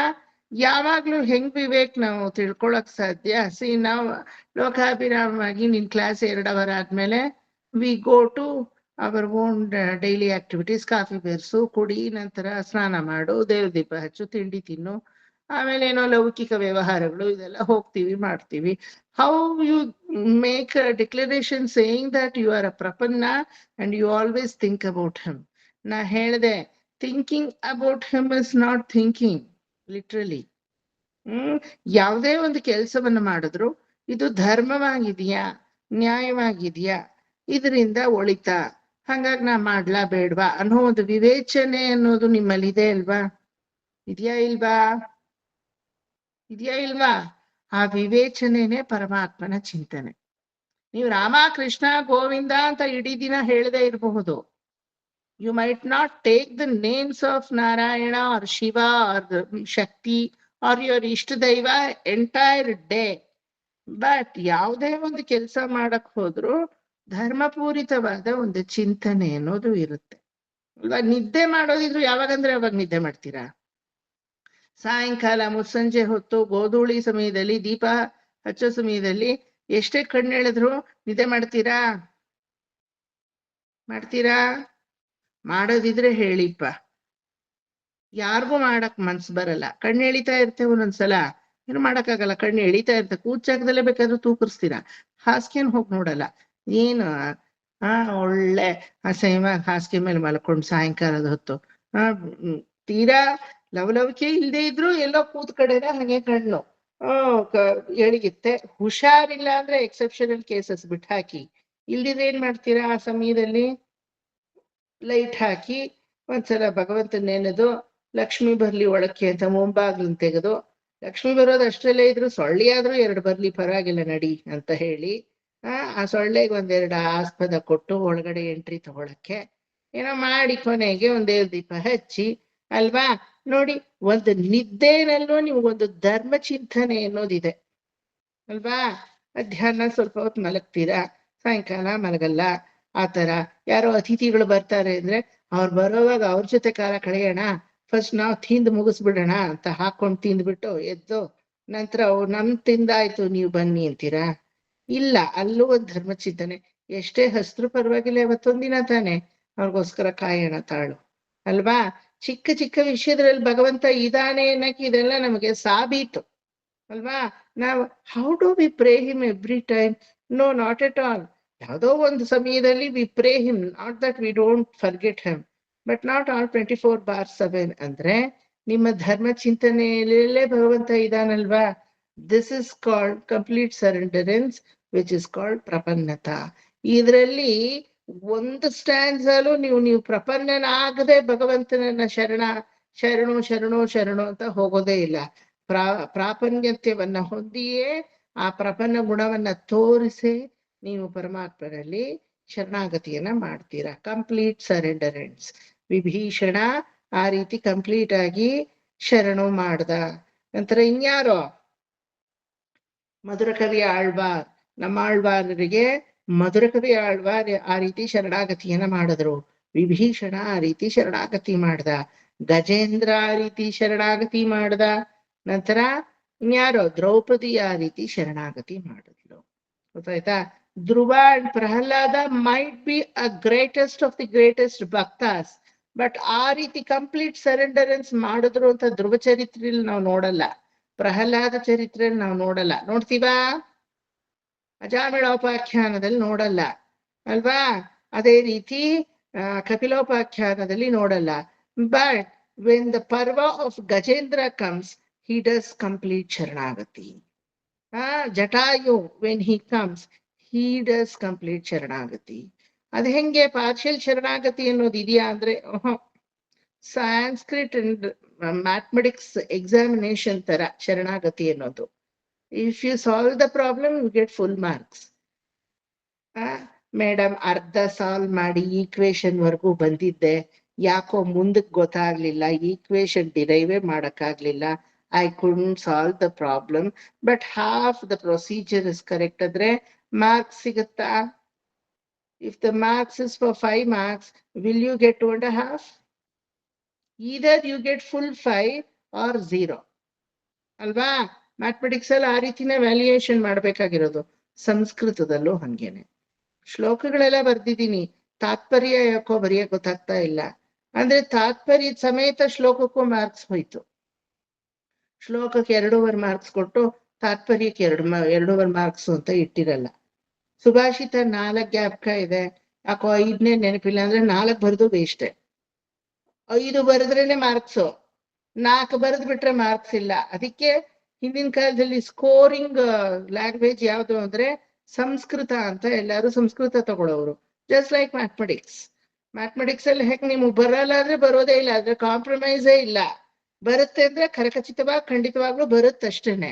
ಯಾವಾಗ್ಲೂ ಹೆಂಗ್ ವಿವೇಕ್ ನಾವು ತಿಳ್ಕೊಳಕ್ ಸಾಧ್ಯ? ಸಿ, ನಾವು ಲೋಕಾಭಿರಾಮವಾಗಿ ನಿನ್ ಕ್ಲಾಸ್ 2 ಅವರ್ ಆದ್ಮೇಲೆ we go to our own daily activities. Coffee ಬೆರ್ಸು, ಕುಡಿ, ನಂತರ ಸ್ನಾನ ಮಾಡು, ದೇವ್ರ ದೀಪ ಹಚ್ಚು, ತಿಂಡಿ ತಿನ್ನು, ಆಮೇಲೆ ಏನೋ ಲೌಕಿಕ ವ್ಯವಹಾರಗಳು ಇದೆಲ್ಲ ಹೋಗ್ತೀವಿ ಮಾಡ್ತೀವಿ. How you make a declaration saying that you are a ಪ್ರಪನ್ನ and you always think about him. ನಾ ಹೇಳ್ದೆ, thinking about him is not thinking, literally. ಯಾವುದೇ ಒಂದು ಕೆಲಸವನ್ನ ಮಾಡಿದ್ರು ಇದು ಧರ್ಮವಾಗಿದೆಯಾ, ನ್ಯಾಯವಾಗಿದೆಯಾ, ಇದರಿಂದ ಒಳಿತಾ, ಹಂಗಾಗಿ ನಾ ಮಾಡ್ಲಾ ಬೇಡ್ವಾ ಅನ್ನೋ ಒಂದು ವಿವೇಚನೆ ಅನ್ನೋದು ನಿಮ್ಮಲ್ಲಿ ಇದೆ ಅಲ್ವಾ? ಇದೆಯಾ ಇಲ್ವಾ? ಇದೆಯಾ ಇಲ್ವಾ? ಆ ವಿವೇಚನೆನೇ ಪರಮಾತ್ಮನ ಚಿಂತನೆ. ನೀವು ರಾಮ, ಕೃಷ್ಣ, ಗೋವಿಂದ ಅಂತ ಇಡೀ ದಿನ ಹೇಳದೇ ಇರಬಹುದು. You might not take the names of Narayana or Shiva or the Shakti or your Ishtadaiva entire day. But ಯಾವುದೇ ಒಂದು ಕೆಲಸ ಮಾಡಕ್ ಹೋದ್ರು ಧರ್ಮಪೂರಿತವಾದ ಒಂದು ಚಿಂತನೆ ಅನ್ನೋದು ಇರುತ್ತೆ. ಇವಾಗ ನಿದ್ದೆ ಮಾಡೋದಿದ್ರು ಯಾವಾಗಂದ್ರೆ ಅವಾಗ ನಿದ್ದೆ ಮಾಡ್ತೀರಾ? ಸಾಯಂಕಾಲ ಮುಸ್ಸಂಜೆ ಹೊತ್ತು ಗೋಧೂಳಿ ಸಮಯದಲ್ಲಿ ದೀಪ ಹಚ್ಚೋ ಸಮಯದಲ್ಲಿ ಎಷ್ಟೇ ಕಣ್ಣೆಳೆದ್ರು ನಿದ್ದೆ ಮಾಡ್ತೀರಾ? ಮಾಡ್ತೀರಾ? ಮಾಡೋದಿದ್ರೆ ಹೇಳಿಪ್ಪ. ಯಾರಿಗೂ ಮಾಡಕ್ ಮನ್ಸ್ ಬರಲ್ಲ. ಕಣ್ಣು ಎಳಿತಾ ಇರ್ತೇವೆ ಒಂದೊಂದ್ಸಲ, ಏನು ಮಾಡಕ್ಕಾಗಲ್ಲ, ಕಣ್ಣು ಎಳಿತಾ ಇರ್ತೇವೆ. ಕೂಚಾಕದಲ್ಲೇ ಬೇಕಾದ್ರೂ ತೂಕರ್ಸ್ತೀರಾ, ಹಾಸಿಗೆನ್ ಹೋಗಿ ನೋಡಲ್ಲ. ಏನು ಒಳ್ಳೆ ಅಸಹ್ಯವಾಗಿ ಹಾಸಿಗೆ ಮೇಲೆ ಮಲ್ಕೊಂಡು ಸಾಯಂಕಾಲದ ಹೊತ್ತು ತೀರಾ ಲವಲವಿಕೆ ಇಲ್ಲದೆ ಇದ್ರು ಎಲ್ಲೋ ಕೂತ್ ಕಡೆನ ಹಾಗೆ ಕಣ್ಣು ಎಳಿಗುತ್ತೆ. ಹುಷಾರಿಲ್ಲ ಅಂದ್ರೆ ಎಕ್ಸೆಪ್ಷನಲ್ ಕೇಸಸ್ ಬಿಟ್ಟು ಹಾಕಿ, ಇಲ್ದಿದ್ರೆ ಏನ್ ಮಾಡ್ತೀರಾ? ಆ ಸಮಯದಲ್ಲಿ ಲೈಟ್ ಹಾಕಿ ಒಂದ್ಸಲ ಭಗವಂತನ ನೆನೆದು ಲಕ್ಷ್ಮಿ ಬರ್ಲಿ ಒಳಕ್ಕೆ ಅಂತ ಮುಂಬಾಗ್ಲನ್ ತೆಗೆದು, ಲಕ್ಷ್ಮಿ ಬರೋದು ಅಷ್ಟರಲ್ಲೇ ಇದ್ರು ಸೊಳ್ಳೆ ಆದ್ರೂ 2 ಬರ್ಲಿ ಪರವಾಗಿಲ್ಲ ನಡಿ ಅಂತ ಹೇಳಿ ಆ ಸೊಳ್ಳೆಗೆ 1-2 ಆಸ್ಪದ ಕೊಟ್ಟು ಒಳಗಡೆ ಎಂಟ್ರಿ ತಗೊಳಕ್ಕೆ ಏನೋ ಮಾಡಿ ಕೊನೆಗೆ ಒಂದೇ ದೀಪ ಹಚ್ಚಿ ಅಲ್ವಾ? ನೋಡಿ, ಒಂದು ನಿದ್ದೆನಲ್ಲೂ ನಿಮ್ಗೊಂದು ಧರ್ಮ ಚಿಂತನೆ ಅನ್ನೋದಿದೆ ಅಲ್ವಾ? ಮಧ್ಯಾಹ್ನ ಸ್ವಲ್ಪ ಹೊತ್ತು ಮಲಗ್ತೀರಾ, ಸಾಯಂಕಾಲ ಮಲಗಲ್ಲ. ಆತರ ಯಾರೋ ಅತಿಥಿಗಳು ಬರ್ತಾರೆ ಅಂದ್ರೆ ಅವ್ರು ಬರೋವಾಗ ಅವ್ರ ಜೊತೆ ಕಾಲ ಕಳೆಯೋಣ, ಫಸ್ಟ್ ನಾವು ತಿಂದು ಮುಗಿಸ್ಬಿಡೋಣ ಅಂತ ಹಾಕೊಂಡು ತಿಂದ್ಬಿಟ್ಟು ಎದ್ದು ನಂತರ ನಮ್ ತಿಂದಾಯ್ತು ನೀವು ಬನ್ನಿ ಅಂತೀರಾ? ಇಲ್ಲ, ಅಲ್ಲೂ ಒಂದು ಧರ್ಮ ಚಿಂತನೆ. ಎಷ್ಟೇ ಹಸ್ರು ಪರವಾಗಿಲ್ಲ, ಇವತ್ತೊಂದಿನ ತಾನೆ, ಅವ್ರಿಗೋಸ್ಕರ ಕಾಯೋಣ ತಾಳು ಅಲ್ವಾ? ಚಿಕ್ಕ ಚಿಕ್ಕ ವಿಷಯದ್ರಲ್ಲಿ ಭಗವಂತ ಇದಾನೆ ಅನ್ನಕ್ಕೆ ಇದೆಲ್ಲ ನಮಗೆ ಸಾಬೀತು ಅಲ್ವಾ? ನಾವು how do we pray him every time? No, not at all. ಯಾವುದೋ ಒಂದು ಸಮಯದಲ್ಲಿ we pray him, not that we don't forget him, but not all 24/7. ಅಂದ್ರೆ ನಿಮ್ಮ ಧರ್ಮ ಚಿಂತನೆಯಲ್ಲೇ ಭಗವಂತ ಇದಾನಲ್ವಾ? This is called complete surrenderance, which is called ಪ್ರಪನ್ನತಾ. ಇದರಲ್ಲಿ ಒಂದು ಸ್ಟ್ಯಾನ್ಸಲ್ಲೂ ನೀವು ಪ್ರಪನ್ನನಾಗದೆ ಭಗವಂತನನ್ನ ಶರಣು ಶರಣು ಶರಣು ಅಂತ ಹೋಗೋದೇ ಇಲ್ಲ. ಪ್ರಾಪನ್ಯತ್ಯವನ್ನ ಹೊಂದಿಯೇ ಆ ಪ್ರಪನ್ನ ಗುಣವನ್ನ ತೋರಿಸಿ ನೀವು ಪರಮಾತ್ಮನಲ್ಲಿ ಶರಣಾಗತಿಯನ್ನ ಮಾಡ್ತೀರಾ. ಕಂಪ್ಲೀಟ್ ಸರೆಂಡರೆನ್ಸ್. ವಿಭೀಷಣ ಆ ರೀತಿ ಕಂಪ್ಲೀಟ್ ಆಗಿ ಶರಣು ಮಾಡ್ದ. ನಂತರ ಇನ್ಯಾರೋ ಮಧುರಕವಿ ಆಳ್ವಾರ್, ನಮ್ಮ ಆಳ್ವಾರರಿಗೆ ಮಧುರಕವಿ ಆಳ್ವಾರ್ ಆ ರೀತಿ ಶರಣಾಗತಿಯನ್ನ ಮಾಡಿದ್ರು. ವಿಭೀಷಣ ಆ ರೀತಿ ಶರಣಾಗತಿ ಮಾಡ್ದ. ಗಜೇಂದ್ರ ಆ ರೀತಿ ಶರಣಾಗತಿ ಮಾಡ್ದ. ನಂತರ ಇನ್ಯಾರೋ ದ್ರೌಪದಿ ಆ ರೀತಿ ಶರಣಾಗತಿ ಮಾಡಿದ್ಲು. ಗೊತ್ತಾಯ್ತಾ? Dhruva and Prahlada might be a greatest of the greatest ಭಕ್ತಾಸ್, ಬಟ್ ಆ ರೀತಿ ಕಂಪ್ಲೀಟ್ ಸರೆಂಡರೆನ್ಸ್ ಮಾಡಿದ್ರು ಅಂತ ಧ್ರುವ ಚರಿತ್ರೆಯಲ್ಲಿ ನಾವು ನೋಡಲ್ಲ, ಪ್ರಹ್ಲಾದ ಚರಿತ್ರೆಯಲ್ಲಿ ನಾವು ನೋಡಲ್ಲ. ನೋಡ್ತೀವಾ? ಅಜಾಮಿಳೋಪಾಖ್ಯಾನದಲ್ಲಿ ನೋಡಲ್ಲ ಅಲ್ವಾ? ಅದೇ ರೀತಿ ಕಪಿಲೋಪಾಖ್ಯಾನದಲ್ಲಿ ನೋಡಲ್ಲ. ಬಟ್ ವೆನ್ ದ ಪರ್ವ of Gajendra comes, he does complete sharanagati. Jatayu, when he comes, he does complete sharanagati. ಅದು ಹೆಂಗೆ ಪಾರ್ಷಿಯಲ್ ಶರಣಾಗತಿ ಅನ್ನೋದು ಇದೆಯಾ ಅಂದ್ರೆ, ಸಾಂಸ್ಕ್ರಿಟ್ ಅಂಡ್ ಮ್ಯಾಥಮೆಟಿಕ್ಸ್ ಎಕ್ಸಾಮಿನೇಷನ್ ತರ ಶರಣಾಗತಿ ಅನ್ನೋದು. If you solve the problem you get full marks. Madam ಅರ್ಧ ಸಾಲ್ವ್ ಮಾಡಿ ಈಕ್ವೇಶನ್ ವರ್ಗೂ ಬಂದಿದ್ದೆ, ಯಾಕೋ ಮುಂದಕ್ಕೆ ಗೊತ್ತಾಗ್ಲಿಲ್ಲ, ಈಕ್ವೇಶನ್ ಡಿರೈವೇ ಮಾಡಕ್ಕಾಗ್ಲಿಲ್ಲ, I couldn't solve the problem but half the procedure is correct ಅಂದ್ರೆ ಮಾರ್ಕ್ಸ್ ಸಿಗುತ್ತಾ? If the marks is for 5 marks, will you get 2.5? Either you get full 5 or 0 ಅಲ್ವಾ? ಮ್ಯಾಥಮೆಟಿಕ್ಸ್ ಅಲ್ಲಿ ಆ ರೀತಿನೇ ವ್ಯಾಲ್ಯೂಯೇಷನ್ ಮಾಡ್ಬೇಕಾಗಿರೋದು. ಸಂಸ್ಕೃತದಲ್ಲೂ ಹಂಗೇನೆ. ಶ್ಲೋಕಗಳೆಲ್ಲ ಬರ್ದಿದ್ದೀನಿ, ತಾತ್ಪರ್ಯ ಯಾಕೋ ಬರೆಯಕ್ ಗೊತ್ತಾಗ್ತಾ ಇಲ್ಲ. ಅಂದ್ರೆ ತಾತ್ಪರ್ಯ ಸಮೇತ ಶ್ಲೋಕಕ್ಕೂ ಮಾರ್ಕ್ಸ್ ಹೋಯ್ತು. ಶ್ಲೋಕಕ್ಕೆ 2.5 marks ಕೊಟ್ಟು ತಾತ್ಪರ್ಯಕ್ಕೆ 2.5 marks ಅಂತ ಇಟ್ಟಿರಲ್ಲ. ಸುಭಾಷಿತ 4 ಜ್ಞಾಪಕ ಇದೆ, ಯಾಕೋ 5ನೇ ನೆನಪಿಲ್ಲ ಅಂದ್ರೆ 4 ಬರೆದು ವೇಸ್ಟೆ. 5 ಬರೆದ್ರೇನೆ ಮಾರ್ಕ್ಸು, 4 ಬರೆದ್ ಬಿಟ್ರೆ ಮಾರ್ಕ್ಸ್ ಇಲ್ಲ. ಅದಕ್ಕೆ ಹಿಂದಿನ ಕಾಲದಲ್ಲಿ ಸ್ಕೋರಿಂಗ್ ಲ್ಯಾಂಗ್ವೇಜ್ ಯಾವುದು ಅಂದ್ರೆ ಸಂಸ್ಕೃತ ಅಂತ ಎಲ್ಲಾರು ಸಂಸ್ಕೃತ ತಗೊಳ್ಳೋರು. Just like mathematics. ಮ್ಯಾಥಮೆಟಿಕ್ಸ್ ಅಲ್ಲಿ ಹೇಗೆ ನಿಮ್ಗೆ ಬರಲ್ಲ ಅಂದ್ರೆ ಬರೋದೇ ಇಲ್ಲ, ಆದ್ರೆ ಕಾಂಪ್ರಮೈಸೇ ಇಲ್ಲ. ಬರುತ್ತೆ ಅಂದ್ರೆ ಖಚಿತವಾಗಿ ಖಂಡಿತವಾಗ್ಲೂ ಬರುತ್ತಷ್ಟೇನೆ.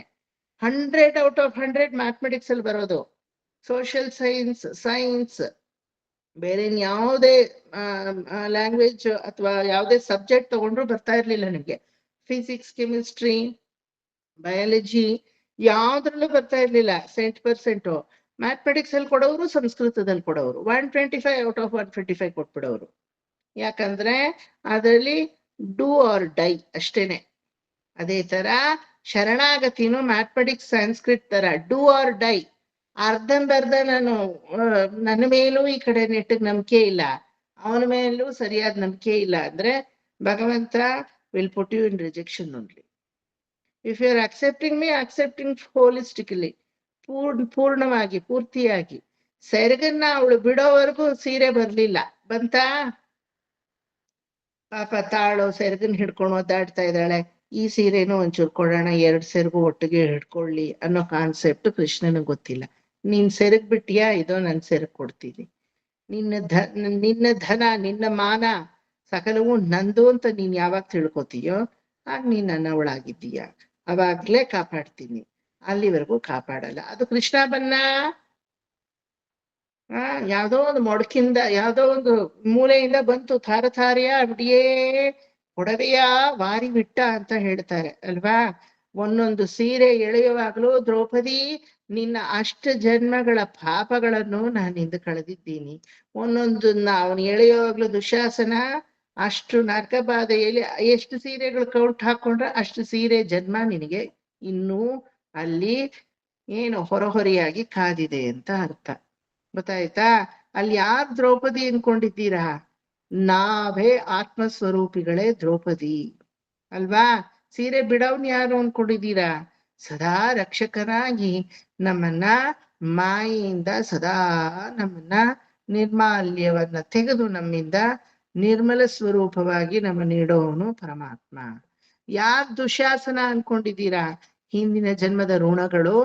100 out of 100 ಮ್ಯಾಥಮೆಟಿಕ್ಸ್ ಅಲ್ಲಿ ಬರೋದು. ಸೋಷಿಯಲ್ ಸೈನ್ಸ್ ಬೇರೆ ಯಾವುದೇ ಲ್ಯಾಂಗ್ವೇಜ್ ಅಥವಾ ಯಾವುದೇ ಸಬ್ಜೆಕ್ಟ್ ತಗೊಂಡ್ರು ಬರ್ತಾ ಇರ್ಲಿಲ್ಲ ನಿಮ್ಗೆ. ಫಿಸಿಕ್ಸ್, ಕೆಮಿಸ್ಟ್ರಿ, ಬಯಾಲಜಿ ಯಾವ್ದ್ರಲ್ಲೂ ಬರ್ತಾ ಇರ್ಲಿಲ್ಲ 70%. ಮ್ಯಾಥಮೆಟಿಕ್ಸ್ ಅಲ್ಲಿ ಕೊಡೋರು ಸಂಸ್ಕೃತದಲ್ಲಿ ಕೊಡೋರು 125 out of 125 ಕೊಟ್ಬಿಡೋರು. ಯಾಕಂದ್ರೆ ಅದರಲ್ಲಿ ಡೂ ಆರ್ ಡೈ ಅಷ್ಟೇನೆ. ಅದೇ ತರ ಶರಣಾಗತಿನೂ ಮ್ಯಾಥಮೆಟಿಕ್ಸ್ ಸಂಸ್ಕೃತ್ ತರ ಡೂ ಆರ್ ಡೈ. ಅರ್ಧಂಬರ್ಧ ನಾನು ನನ್ನ ಮೇಲೂ ಈ ಕಡೆ ನೆಟ್ಟಿಗೆ ನಂಬಿಕೆ ಇಲ್ಲ, ಅವನ ಮೇಲೂ ಸರಿಯಾದ ನಂಬಿಕೆ ಇಲ್ಲ ಅಂದ್ರೆ ಭಗವಂತ will put you in rejection only. If you are accepting me, accepting holistically, ಪೂರ್ಣವಾಗಿ ಪೂರ್ತಿಯಾಗಿ. ಸೆರಗನ್ನ ಅವಳು ಬಿಡೋವರೆಗೂ ಸೀರೆ ಬರ್ಲಿಲ್ಲ, ಬಂತಾ? ಪಾಪ ತಾಳು ಸೆರಗನ್ ಹಿಡ್ಕೊಂಡು ಒದ್ದಾಡ್ತಾ ಇದ್ದಾಳೆ. ಈ ಸೀರೆನೂ ಒಂಚೂರು ಕೊಡೋಣ, 2 ಸೆರಗು ಒಟ್ಟಿಗೆ ಹಿಡ್ಕೊಳ್ಳಿ ಅನ್ನೋ ಕಾನ್ಸೆಪ್ಟ್ ಕೃಷ್ಣನಿಗೆ ಗೊತ್ತಿಲ್ಲ. ನೀನ್ ಸೆರಗ್ ಬಿಟ್ಟಿಯಾ, ಇದೋ ನನ್ ಸೆರಗ್ ಕೊಡ್ತೀನಿ. ನಿನ್ನ ಧನ ನಿನ್ನ ಮಾನ ಸಕಲವೂ ನಂದು ಅಂತ ನೀನ್ ಯಾವಾಗ ತಿಳ್ಕೊತೀಯೋ ಆಗ ನೀನ್ ನನ್ನವಳಾಗಿದ್ದೀಯ, ಅವಾಗ್ಲೇ ಕಾಪಾಡ್ತೀನಿ, ಅಲ್ಲಿವರೆಗೂ ಕಾಪಾಡಲ್ಲ. ಅದು ಕೃಷ್ಣ ಬನ್ನ ಯಾವ್ದೋ ಒಂದು ಮೊಡಕಿಂದ ಯಾವ್ದೋ ಒಂದು ಮೂಲೆಯಿಂದ ಬಂತು, ಥಾರಥಾರಿಯ ಅಡಿಯೇ ಒಡವೆಯ ವಾರಿ ಬಿಟ್ಟ ಅಂತ ಹೇಳ್ತಾರೆ ಅಲ್ವಾ? ಒಂದೊಂದು ಸೀರೆ ಎಳೆಯುವಾಗ್ಲೂ ದ್ರೌಪದಿ ನಿನ್ನ 8 ಜನ್ಮಗಳ ಪಾಪಗಳನ್ನು ನಾನಿಂದ ಕಳೆದಿದ್ದೀನಿ. ಒಂದೊಂದನ್ನ ಅವನು ಎಳೆಯುವಾಗ್ಲೂ ದುಶಾಸನ ಅಷ್ಟು ನರಕ ಬಾಧೆಯಲ್ಲಿ ಎಷ್ಟು ಸೀರೆಗಳು ಕೌಂಟ್ ಹಾಕೊಂಡ್ರೆ ಅಷ್ಟು ಸೀರೆ ಜನ್ಮ ನಿನಗೆ ಇನ್ನೂ ಅಲ್ಲಿ ಏನು ಹೊರಹೊರೆಯಾಗಿ ಕಾದಿದೆ ಅಂತ ಅರ್ಥ. ಗೊತ್ತಾಯ್ತಾ? ಅಲ್ಲಿ ಯಾರ್ ದ್ರೌಪದಿ ಅನ್ಕೊಂಡಿದ್ದೀರಾ? ನಾವೇ ಆತ್ಮಸ್ವರೂಪಿಗಳೇ ದ್ರೌಪದಿ ಅಲ್ವಾ? ಸೀರೆ ಬಿಡವ್ನ್ ಯಾರು ಅನ್ಕೊಂಡಿದ್ದೀರಾ? ಸದಾ ರಕ್ಷಕನಾಗಿ ನಮ್ಮನ್ನ ಮಾಯೆಯಿಂದ ಸದಾ ನಮ್ಮನ್ನ ನಿರ್ಮಾಲ್ಯವನ್ನ ತೆಗೆದು ನಮ್ಮಿಂದ ನಿರ್ಮಲ ಸ್ವರೂಪವಾಗಿ ನಮ್ಮ ನೀಡೋವನು ಪರಮಾತ್ಮ. ಯಾರ್ ದುಶಾಸನ ಅನ್ಕೊಂಡಿದ್ದೀರಾ? ಹಿಂದಿನ ಜನ್ಮದ ಋಣಗಳು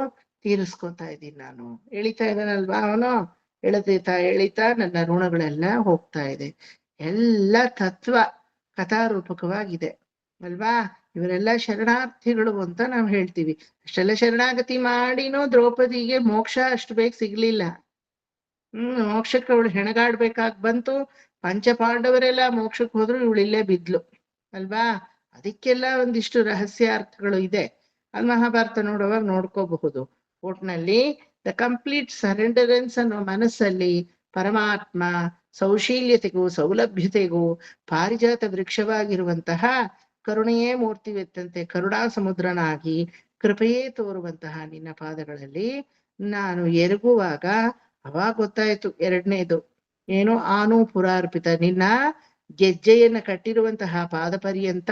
ತೀರಿಸ್ಕೊತಾ ಇದ್ದೀನಿ ನಾನು. ಎಳಿತಾ ಇದ್ದಾನಲ್ವಾ ಅವನು, ಎಳಿತಾ ನನ್ನ ಋಣಗಳೆಲ್ಲ ಹೋಗ್ತಾ ಇದೆ. ಎಲ್ಲ ತತ್ವ ಕಥಾರೂಪಕವಾಗಿದೆ ಅಲ್ವಾ? ಇವರೆಲ್ಲ ಶರಣಾರ್ಥಿಗಳು ಅಂತ ನಾವು ಹೇಳ್ತೀವಿ. ಅಷ್ಟೆಲ್ಲ ಶರಣಾಗತಿ ಮಾಡಿನೂ ದ್ರೌಪದಿಗೆ ಮೋಕ್ಷ ಅಷ್ಟು ಬೇಗ ಸಿಗ್ಲಿಲ್ಲ. ಮೋಕ್ಷಕ್ಕೆ ಅವಳು ಹೆಣಗಾಡ್ಬೇಕಾಗ್ ಬಂತು. ಪಂಚಪಾಂಡವರೆಲ್ಲ ಮೋಕ್ಷಕ್ಕೆ ಹೋದ್ರು, ಇವಳು ಇಲ್ಲೇ ಬಿದ್ಲು ಅಲ್ವಾ? ಅದಕ್ಕೆಲ್ಲ ಒಂದಿಷ್ಟು ರಹಸ್ಯಾರ್ಥಗಳು ಇದೆ. ಅಲ್ಲಿ ಮಹಾಭಾರತ ನೋಡುವಾಗ ನೋಡ್ಕೋಬಹುದು. ಒಟ್ನಲ್ಲಿ ದ ಕಂಪ್ಲೀಟ್ ಸರೆಂಡರೆನ್ಸ್ ಅನ್ನೋ ಮನಸ್ಸಲ್ಲಿ ಪರಮಾತ್ಮ ಸೌಶೀಲ್ಯತೆಗೂ ಸೌಲಭ್ಯತೆಗೂ ಪಾರಿಜಾತ ವೃಕ್ಷವಾಗಿರುವಂತಹ ಕರುಣೆಯೇ ಮೂರ್ತಿವೆತ್ತಂತೆ ಕರುಣಾ ಸಮುದ್ರನಾಗಿ ಕೃಪೆಯೇ ತೋರುವಂತಹ ನಿನ್ನ ಪಾದಗಳಲ್ಲಿ ನಾನು ಎರಗುವಾಗ ಅವಾಗ ಗೊತ್ತಾಯ್ತು. ಎರಡನೇದು ಏನು, ಆನು ಪುರಾರ್ಪಿತ, ನಿನ್ನ ಗೆಜ್ಜೆಯನ್ನ ಕಟ್ಟಿರುವಂತಹ ಪಾದ ಪರ್ಯಂತ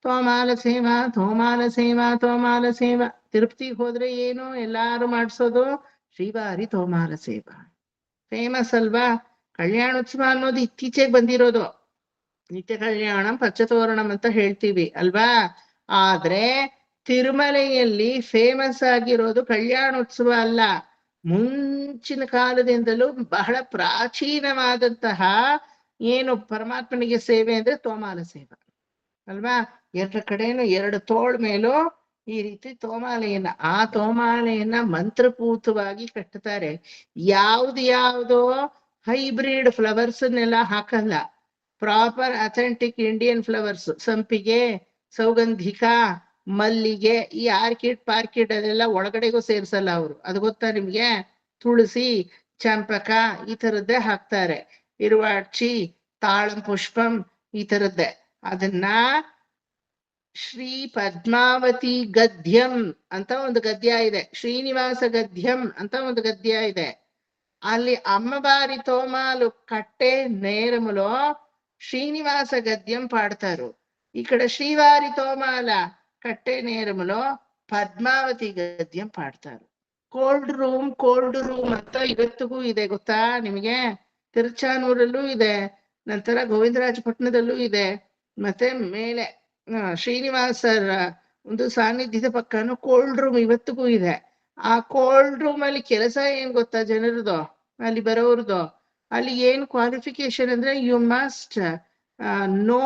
ತೋಮಾಲ ಸೇವಾ ತೋಮಾಲ ಸೇವಾ ತೋಮಾಲ ಸೇವಾ. ತಿರುಪತಿಗೆ ಹೋದ್ರೆ ಏನು ಎಲ್ಲಾರು ಮಾಡ್ಸೋದು ಶ್ರೀವಾರಿ ತೋಮಾಲ ಸೇವಾ. ಫೇಮಸ್ ಅಲ್ವಾ? ಕಲ್ಯಾಣೋತ್ಸವ ಅನ್ನೋದು ಇತ್ತೀಚೆಗೆ ಬಂದಿರೋದು. ನಿತ್ಯ ಕಲ್ಯಾಣಂ ಪಚ್ಚತೋರಣಂ ಅಂತ ಹೇಳ್ತೀವಿ ಅಲ್ವಾ? ಆದ್ರೆ ತಿರುಮಲೆಯಲ್ಲಿ ಫೇಮಸ್ ಆಗಿರೋದು ಕಲ್ಯಾಣೋತ್ಸವ ಅಲ್ಲ. ಮುಂಚಿನ ಕಾಲದಿಂದಲೂ ಬಹಳ ಪ್ರಾಚೀನವಾದಂತಹ ಏನು ಪರಮಾತ್ಮನಿಗೆ ಸೇವೆ ಅಂದ್ರೆ ತೋಮಾಲ ಸೇವಾ. ಅಲ್ವಾ? ಎರಡು ಕಡೆನೂ ಎರಡು ತೋಳ್ ಮೇಲೂ ಈ ರೀತಿ ತೋಮಾಲೆಯನ್ನ, ಆ ತೋಮಾಲೆಯನ್ನ ಮಂತ್ರಪೂತವಾಗಿ ಕಟ್ಟುತ್ತಾರೆ. ಯಾವ್ದೋ ಹೈಬ್ರಿಡ್ ಫ್ಲವರ್ಸ್ ಹಾಕಲ್ಲ. ಪ್ರಾಪರ್ ಅಥೆಂಟಿಕ್ ಇಂಡಿಯನ್ ಫ್ಲವರ್ಸ್, ಸಂಪಿಗೆ, ಸೌಗಂಧಿಕ, ಮಲ್ಲಿಗೆ, ಈ ಆರ್ಕಿಡ್ ಪಾರ್ಕಿಡ್ ಅದೆಲ್ಲ ಒಳಗಡೆಗೂ ಸೇರ್ಸಲ್ಲ ಅವರು. ಅದು ಗೊತ್ತಾ ನಿಮ್ಗೆ? ತುಳಸಿ, ಚಂಪಕ ಈ ತರದ್ದೇ ಹಾಕ್ತಾರೆ. ಇರುವಾಡ್ಚಿ, ತಾಳಂ ಪುಷ್ಪಂ ಈ ತರದ್ದೇ. ಅದನ್ನ ಶ್ರೀ ಪದ್ಮಾವತಿ ಗದ್ಯಂ ಅಂತ ಒಂದು ಗದ್ಯ ಇದೆ, ಶ್ರೀನಿವಾಸ ಗದ್ಯಂ ಅಂತ ಒಂದು ಗದ್ಯ ಇದೆ. ಅಲ್ಲಿ అమ్మవారి తోమాలు కట్టే నేరములో శ్రీనివాస గద్యం పాడతారు. ఇక్కడ శ్రీవారి తోమాల కట్టే నేరములో పద్మావతి గద్యం పాడతారు. ಕೋಲ್ಡ್ ರೂಮ್ ಅಂತ ಇವತ್ತಿಗೂ ಇದೆ, ಗೊತ್ತಾ ನಿಮಗೆ? ತಿರುಚಾನೂರಲ್ಲೂ ಇದೆ, ನಂತರ ಗೋವಿಂದರಾಜಪಟ್ಟಣದಲ್ಲೂ ಇದೆ, ಮತ್ತೆ ಮೇಲೆ ಶ್ರೀನಿವಾಸರ ಒಂದು ಸಾನ್ನಿಧ್ಯದ ಪಕ್ಕನೂ ಕೋಲ್ಡ್ ರೂಮ್ ಇವತ್ತಿಗೂ ಇದೆ. ಆ ಕೋಲ್ಡ್ ರೂಮ್ ಅಲ್ಲಿ ಕೆಲಸ ಏನ್ ಗೊತ್ತಾ ಜನರದು, ಅಲ್ಲಿ ಬರೋರ್ದು? ಅಲ್ಲಿ ಏನ್ ಕ್ವಾಲಿಫಿಕೇಶನ್ ಅಂದ್ರೆ ಯು ಮಸ್ಟ್ ನೋ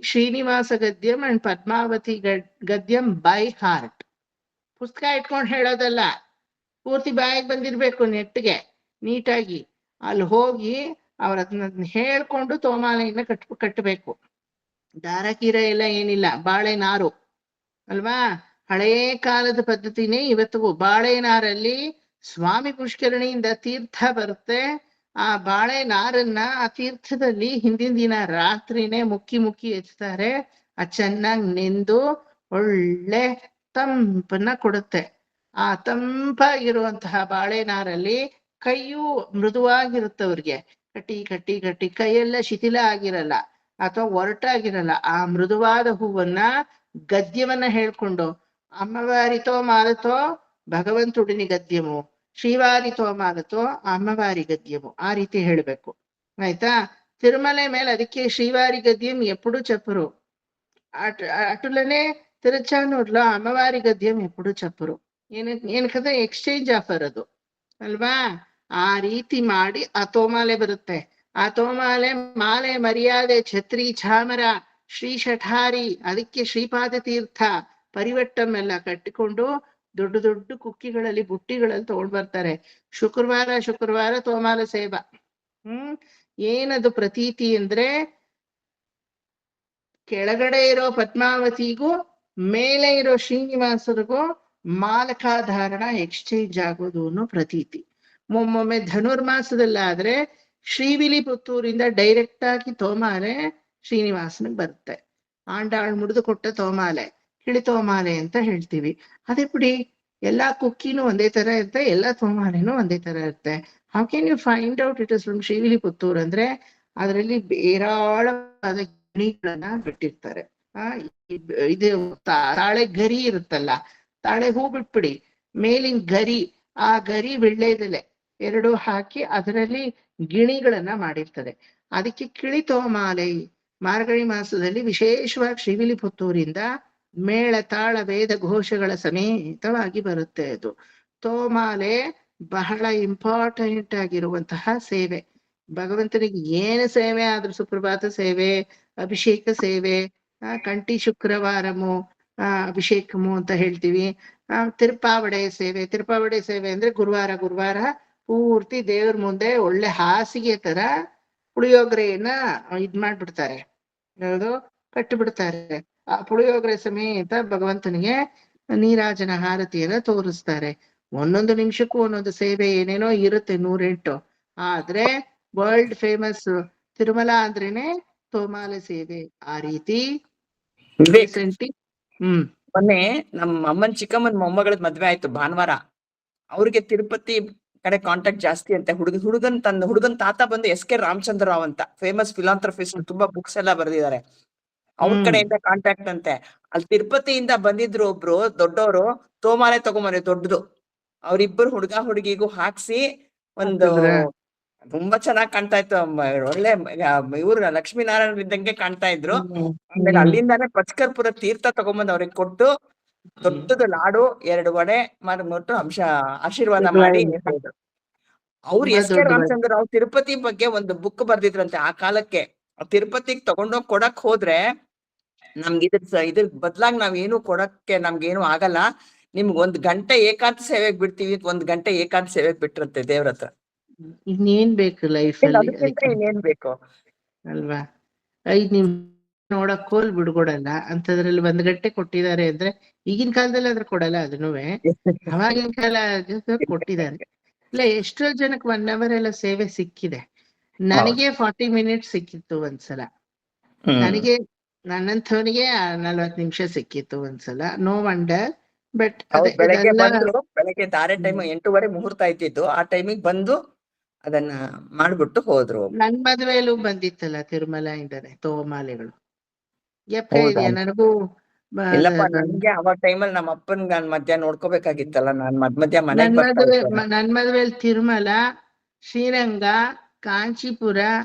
ಶ್ರೀನಿವಾಸ ಗದ್ಯಂ ಅಂಡ್ ಪದ್ಮಾವತಿ ಗದ್ಯಂ ಬೈ ಹಾರ್ಟ್. ಪುಸ್ತಕ ಇಟ್ಕೊಂಡು ಹೇಳೋದಲ್ಲ, ಪೂರ್ತಿ ಬಾಯಿಗೆ ಬಂದಿರ್ಬೇಕು ನೆಟ್ಟಿಗೆ ನೀಟಾಗಿ. ಅಲ್ಲಿ ಹೋಗಿ ಅವ್ರ ಅದನ್ನ ಹೇಳ್ಕೊಂಡು ತೋಮಾಲೆಯನ್ನ ಕಟ್ಟಬೇಕು. ದಾರ ಕೀರ ಎಲ್ಲ ಏನಿಲ್ಲ, ಬಾಳೆ ನಾರು ಅಲ್ವಾ? ಹಳೇ ಕಾಲದ ಪದ್ಧತಿನೇ ಇವತ್ತಿಗೂ. ಬಾಳೆ ನಾರಲ್ಲಿ ಸ್ವಾಮಿ ಪುಷ್ಕರಣಿಯಿಂದ ತೀರ್ಥ ಬರುತ್ತೆ. ಆ ಬಾಳೆ ನಾರನ್ನ ಆ ತೀರ್ಥದಲ್ಲಿ ಹಿಂದಿನ ದಿನ ರಾತ್ರಿನೇ ಮುಕ್ಕಿ ಎತ್ತಾರೆ. ಚೆನ್ನಾಗಿ ನೆಂದು ಒಳ್ಳೆ ತಂಪನ್ನ ಕೊಡುತ್ತೆ. ಆ ತಂಪಾಗಿರುವಂತಹ ಬಾಳೆ ನಾರಲ್ಲಿ ಕೈಯೂ ಮೃದುವಾಗಿರುತ್ತೆ ಅವ್ರಿಗೆ. ಕಟ್ಟಿ ಕೈಯೆಲ್ಲ ಶಿಥಿಲ ಆಗಿರಲ್ಲ ಅಥವಾ ಒರಟಾಗಿರಲ್ಲ. ಆ ಮೃದುವಾದ ಹೂವನ್ನ ಗದ್ಯವನ್ನ ಹೇಳ್ಕೊಂಡು అమ్మవారితో మాలతో భగవంతుడిని గద్యము, ಶ್ರೀವಾರಿತೋ ಮಾಲತೋ ಅಮ್ಮವಾರಿ ಗದ್ಯము, ಆ ರೀತಿ ಹೇಳ್ಬೇಕು. ಆಯ್ತಾ? తిరుమల ಮೇಲೆ ಅದಕ್ಕೆ ಶ್ರೀವಾರಿ గద్యం ఎప్పుడు చెప్పరు. అటులనే తిరుచానూరులో అమ్మవారి గద్యం ఎప్పుడు చెప్పరు. ಏನಕ್ಕಂದ್ರೆ ಎಕ್ಸ್ಚೇಂಜ್ ಆಫರ್ ಅದು ಅಲ್ವಾ? ಆ ರೀತಿ ಮಾಡಿ ಆ ತೋಮಾಲೆ ಬರುತ್ತೆ. ಆ ತೋಮಾಲೆ ಮಾಲೆ ಮರ್ಯಾದೆ ಛತ್ರಿ ಚಾಮರ ಶ್ರೀ ಶಠಾರಿ, ಅದಕ್ಕೆ ಶ್ರೀಪಾದ ತೀರ್ಥ ಪರಿವಟ್ಟಂ ಎಲ್ಲ ಕಟ್ಟಿಕೊಂಡು ದೊಡ್ಡ ದೊಡ್ಡ ಕುಕ್ಕಿಗಳಲ್ಲಿ ಬುಟ್ಟಿಗಳಲ್ಲಿ ತಗೊಂಡ್ ಬರ್ತಾರೆ. ಶುಕ್ರವಾರ ತೋಮಾಲ ಸೇವಾ. ಏನದು ಪ್ರತೀತಿ ಅಂದ್ರೆ ಕೆಳಗಡೆ ಇರೋ ಪದ್ಮಾವತಿಗೂ ಮೇಲೆ ಇರೋ ಶ್ರೀನಿವಾಸರಿಗೂ ಮಾಲಕಾಧಾರಣ ಎಕ್ಸ್ಚೇಂಜ್ ಆಗೋದು ಅನ್ನೋ ಪ್ರತೀತಿ. ಒಮ್ಮೊಮ್ಮೆ ಧನುರ್ಮಾಸದಲ್ಲಾದ್ರೆ ಶ್ರೀವಿಲಿಪುತ್ತೂರಿಂದ ಡೈರೆಕ್ಟ್ ಆಗಿ ತೋಮಾಲೆ ಶ್ರೀನಿವಾಸನಿಗೆ ಬರುತ್ತೆ. ಆಂಡಾಳ್ ಮುಡಿದು ಕೊಟ್ಟ ತೋಮಾಲೆ, ಕಿಳಿ ತೋಮಾಲೆ ಅಂತ ಹೇಳ್ತೀವಿ. ಅದೇ ಬಿಡಿ, ಎಲ್ಲಾ ಕುಕ್ಕಿನೂ ಒಂದೇ ತರ ಇರುತ್ತೆ, ಎಲ್ಲಾ ತೋಮಾಲೆನೂ ಒಂದೇ ತರ ಇರುತ್ತೆ. How can you find out it is from Srivilliputhur ಅಂದ್ರೆ ಅದರಲ್ಲಿ ಏರಾಳವಾದ ಗಿಣಿಗಳನ್ನ ಬಿಟ್ಟಿರ್ತಾರೆ. ಇದು ತಾಳೆ ಗರಿ ಇರುತ್ತಲ್ಲ, ತಾಳೆ ಹೂ ಬಿಟ್ಬಿಡಿ, ಮೇಲಿನ ಗರಿ, ಆ ಗರಿ ವಿಳ್ಳೆದೆಲೆ ಎರಡು ಹಾಕಿ ಅದರಲ್ಲಿ ಗಿಣಿಗಳನ್ನ ಮಾಡಿರ್ತದೆ. ಅದಕ್ಕೆ ಕಿಳಿ ತೋಮಾಲೆ ಮಾರ್ಗಳಿ ಮಾಸದಲ್ಲಿ ವಿಶೇಷವಾಗಿ ಶ್ರೀವಿಲಿಪುತ್ತೂರಿಂದ ಮೇಳ ತಾಳ ವೇದ ಘೋಷಗಳ ಸಮೇತವಾಗಿ ಬರುತ್ತೆ. ಅದು ತೋಮಾಲೆ ಬಹಳ ಇಂಪಾರ್ಟೆಂಟ್ ಆಗಿರುವಂತಹ ಸೇವೆ. ಭಗವಂತನಿಗೆ ಏನು ಸೇವೆ ಆದ್ರೂ, ಸುಪ್ರಭಾತ ಸೇವೆ, ಅಭಿಷೇಕ ಸೇವೆ, ಕಂಠಿ ಶುಕ್ರವಾರಮು ಅಭಿಷೇಕಮು ಅಂತ ಹೇಳ್ತೀವಿ. ತಿರುಪಾವಡೆ ಸೇವೆ ಅಂದ್ರೆ ಗುರುವಾರ ಪೂರ್ತಿ ದೇವ್ರ ಮುಂದೆ ಒಳ್ಳೆ ಹಾಸಿಗೆ ತರ ಪುಳಿಯೋಗರೆಯನ್ನ ಮಾಡ್ಬಿಡ್ತಾರೆ, ಯಾವುದು ಕಟ್ಟಿಬಿಡ್ತಾರೆ. ಆ ಪುಳಿಯೋಗರೆ ಸಮೇತ ಭಗವಂತನಿಗೆ ನೀರಾಜನ ಹಾರತಿಯನ್ನ ತೋರಿಸ್ತಾರೆ. ಒಂದೊಂದು ನಿಮಿಷಕ್ಕೂ ಒಂದೊಂದು ಸೇವೆ ಏನೇನೋ ಇರುತ್ತೆ, 108. ಆದ್ರೆ ವರ್ಲ್ಡ್ ಫೇಮಸ್ ತಿರುಮಲ ಅಂದ್ರೇನೆ ತೋಮಾಲೆ ಸೇವೆ. ಆ ರೀತಿ ಮೊನ್ನೆ ನಮ್ಮ ಅಮ್ಮನ್ ಚಿಕ್ಕಮ್ಮನ್ ಮೊಮ್ಮಗಳದ್ ಮದ್ವೆ ಆಯ್ತು ಭಾನುವಾರ. ಅವ್ರಿಗೆ ತಿರುಪತಿ ಕಡೆ ಕಾಂಟ್ಯಾಕ್ಟ್ ಜಾಸ್ತಿ ಅಂತೆ. ಹುಡುಗನ್ ತಾತ ಬಂದು S.K. ರಾಮಚಂದ್ರ ರಾವ್ ಅಂತ ಫೇಮಸ್ ಫಿಲಾಂಥ್ರಫಿಸ್ಟ್, ತುಂಬಾ ಬುಕ್ಸ್ ಎಲ್ಲ ಬರೆದಿದ್ದಾರೆ. ಅವ್ರ ಕಡೆಯಿಂದ ಕಾಂಟ್ಯಾಕ್ಟ್ ಅಂತೆ. ಅಲ್ಲಿ ತಿರುಪತಿಯಿಂದ ಬಂದಿದ್ರು ಒಬ್ರು ದೊಡ್ಡವರು, ತೋಮಾಲೆ ತಗೊಂಬಂದ್ರೆ ದೊಡ್ಡದು. ಅವ್ರಿಬ್ಬರು ಹುಡುಗಿಗೂ ಹಾಕ್ಸಿ ಒಂದು ತುಂಬಾ ಚೆನ್ನಾಗ್ ಕಾಣ್ತಾ ಇತ್ತು. ಒಳ್ಳೆ ಇವ್ರು ಲಕ್ಷ್ಮೀನಾರಾಯಣ ಇದ್ದಂಗೆ ಕಾಣ್ತಾ ಇದ್ರು. ಆಮೇಲೆ ಅಲ್ಲಿಂದಾನೆ ಪಚ್ಕರ್ಪುರ ತೀರ್ಥ ತಗೊಂಬಂದ್ ಅವ್ರಿಗೆ ಕೊಟ್ಟು ದೊಡ್ಡದು ಲಾಡು 2 ವಡೆ ಮಾಡ್ಬಿಟ್ಟು ಆಶೀರ್ವಾದ ಮಾಡಿ. ಅವ್ರು S.K. ರಾಮಚಂದ್ರ ರಾವ್ ತಿರುಪತಿ ಬಗ್ಗೆ ಒಂದು ಬುಕ್ ಬರ್ದಿದ್ರಂತೆ ಆ ಕಾಲಕ್ಕೆ. ತಿರುಪತಿಗ್ ತಗೊಂಡೋಗ್ ಕೊಡಕ್ ಹೋದ್ರೆ ನಮ್ಗೆ ಇದ್ರ ಬದ್ಲಾಗ್ ನಾವೇನು ಕೊಡಕ್ಕೆ ನಮ್ಗೇನು ಆಗಲ್ಲ, ನಿಮ್ಗ್ 1 ಗಂಟೆ ಏಕಾಂತ ಸೇವೆಗ್ ಬಿಡ್ತೀವಿ, 1 ಗಂಟೆ ಏಕಾಂತ ಸೇವೆಗ್ ಬಿಟ್ರಂತೆ ದೇವ್ರ ಹತ್ರ. ಇನ್ನೇನ್ ಬೇಕು ಲೈಫ್ ಅಲ್ಲಿ ಅದಕ್ಕಿಂತ ಅದಕ್ಕೆ ಇನ್ನೇನ್ ಬೇಕು? ಅಲ್ವಾ? 5 ನಿಮಿಷ ನೋಡಕ್ ಹೋಲ್ ಬಿಡ್ಕೊಡಲ್ಲ ಅಂತದ್ರಲ್ಲಿ 1 ಗಂಟೆ ಕೊಟ್ಟಿದ್ದಾರೆ ಅಂದ್ರೆ ಈಗಿನ ಕಾಲದಲ್ಲಿ ಆದ್ರೆ ಕೊಡಲ್ಲ ಅದನ್ನುವೆ, ಅವಾಗಿನ ಕಾಲ ಕೊಟ್ಟಿದ್ದಾರೆ. ಇಲ್ಲ ಎಷ್ಟೋ ಜನಕ್ಕೆ 1 ಅವರ್ ಎಲ್ಲ ಸೇವೆ ಸಿಕ್ಕಿದೆ. ನನಗೆ 40 ಮಿನಿಟ್ಸ್ ಸಿಕ್ಕಿತ್ತು ಒಂದ್ಸಲ. ನನಗೆ ನನ್ನಂಥವನಿಗೆ 40 ನಿಮಿಷ ಸಿಕ್ಕಿತ್ತು ಒಂದ್ಸಲ. No wonder. ಬಟ್ ಅದೇ ಬೆಳಗ್ಗೆ ಇದೆಲ್ಲ ಬಂದ್ರು, ಬೆಳಗ್ಗೆ ಧಾರೆ ಟೈಮ್ 8:30 ಮುಹೂರ್ತ ಇದ್ದಿದ್ದು, ಆ ಟೈಮಿಗೆ ಬಂದು ಅದನ್ನ ಮಾಡ್ಬಿಟ್ಟು ಹೋದ್ರು. ನನ್ ಮದ್ವೆಲೂ ಬಂದಿತ್ತಲ್ಲ ತಿರುಮಲದಿಂದನೇ ತೋಮಾಲೆಗಳು. ಜ್ಞಾಪಕ ಹೌದಾ? ಇದೆಯಾ? ನನಗೂ ಇಲ್ಲಪ್ಪ, ನನ್ಗೆ ಅವಾಗ ಟೈಮಲ್ಲಿ ನಮ್ಮ ಅಪ್ಪನ್ ನಾನ್ ಮಧ್ಯ ನೋಡ್ಕೋಬೇಕಾಗಿತ್ತಲ್ಲ, ನಾನ್ ಮಧ್ಯ ಮನೆಗ್ ಬರ್ತಾ ಇದ್ದೆ. ನನ್ ಮದ್ವೆಲ್ ತಿರುಮಲ, ಶ್ರೀರಂಗ, ಕಾಂಚೀಪುರ,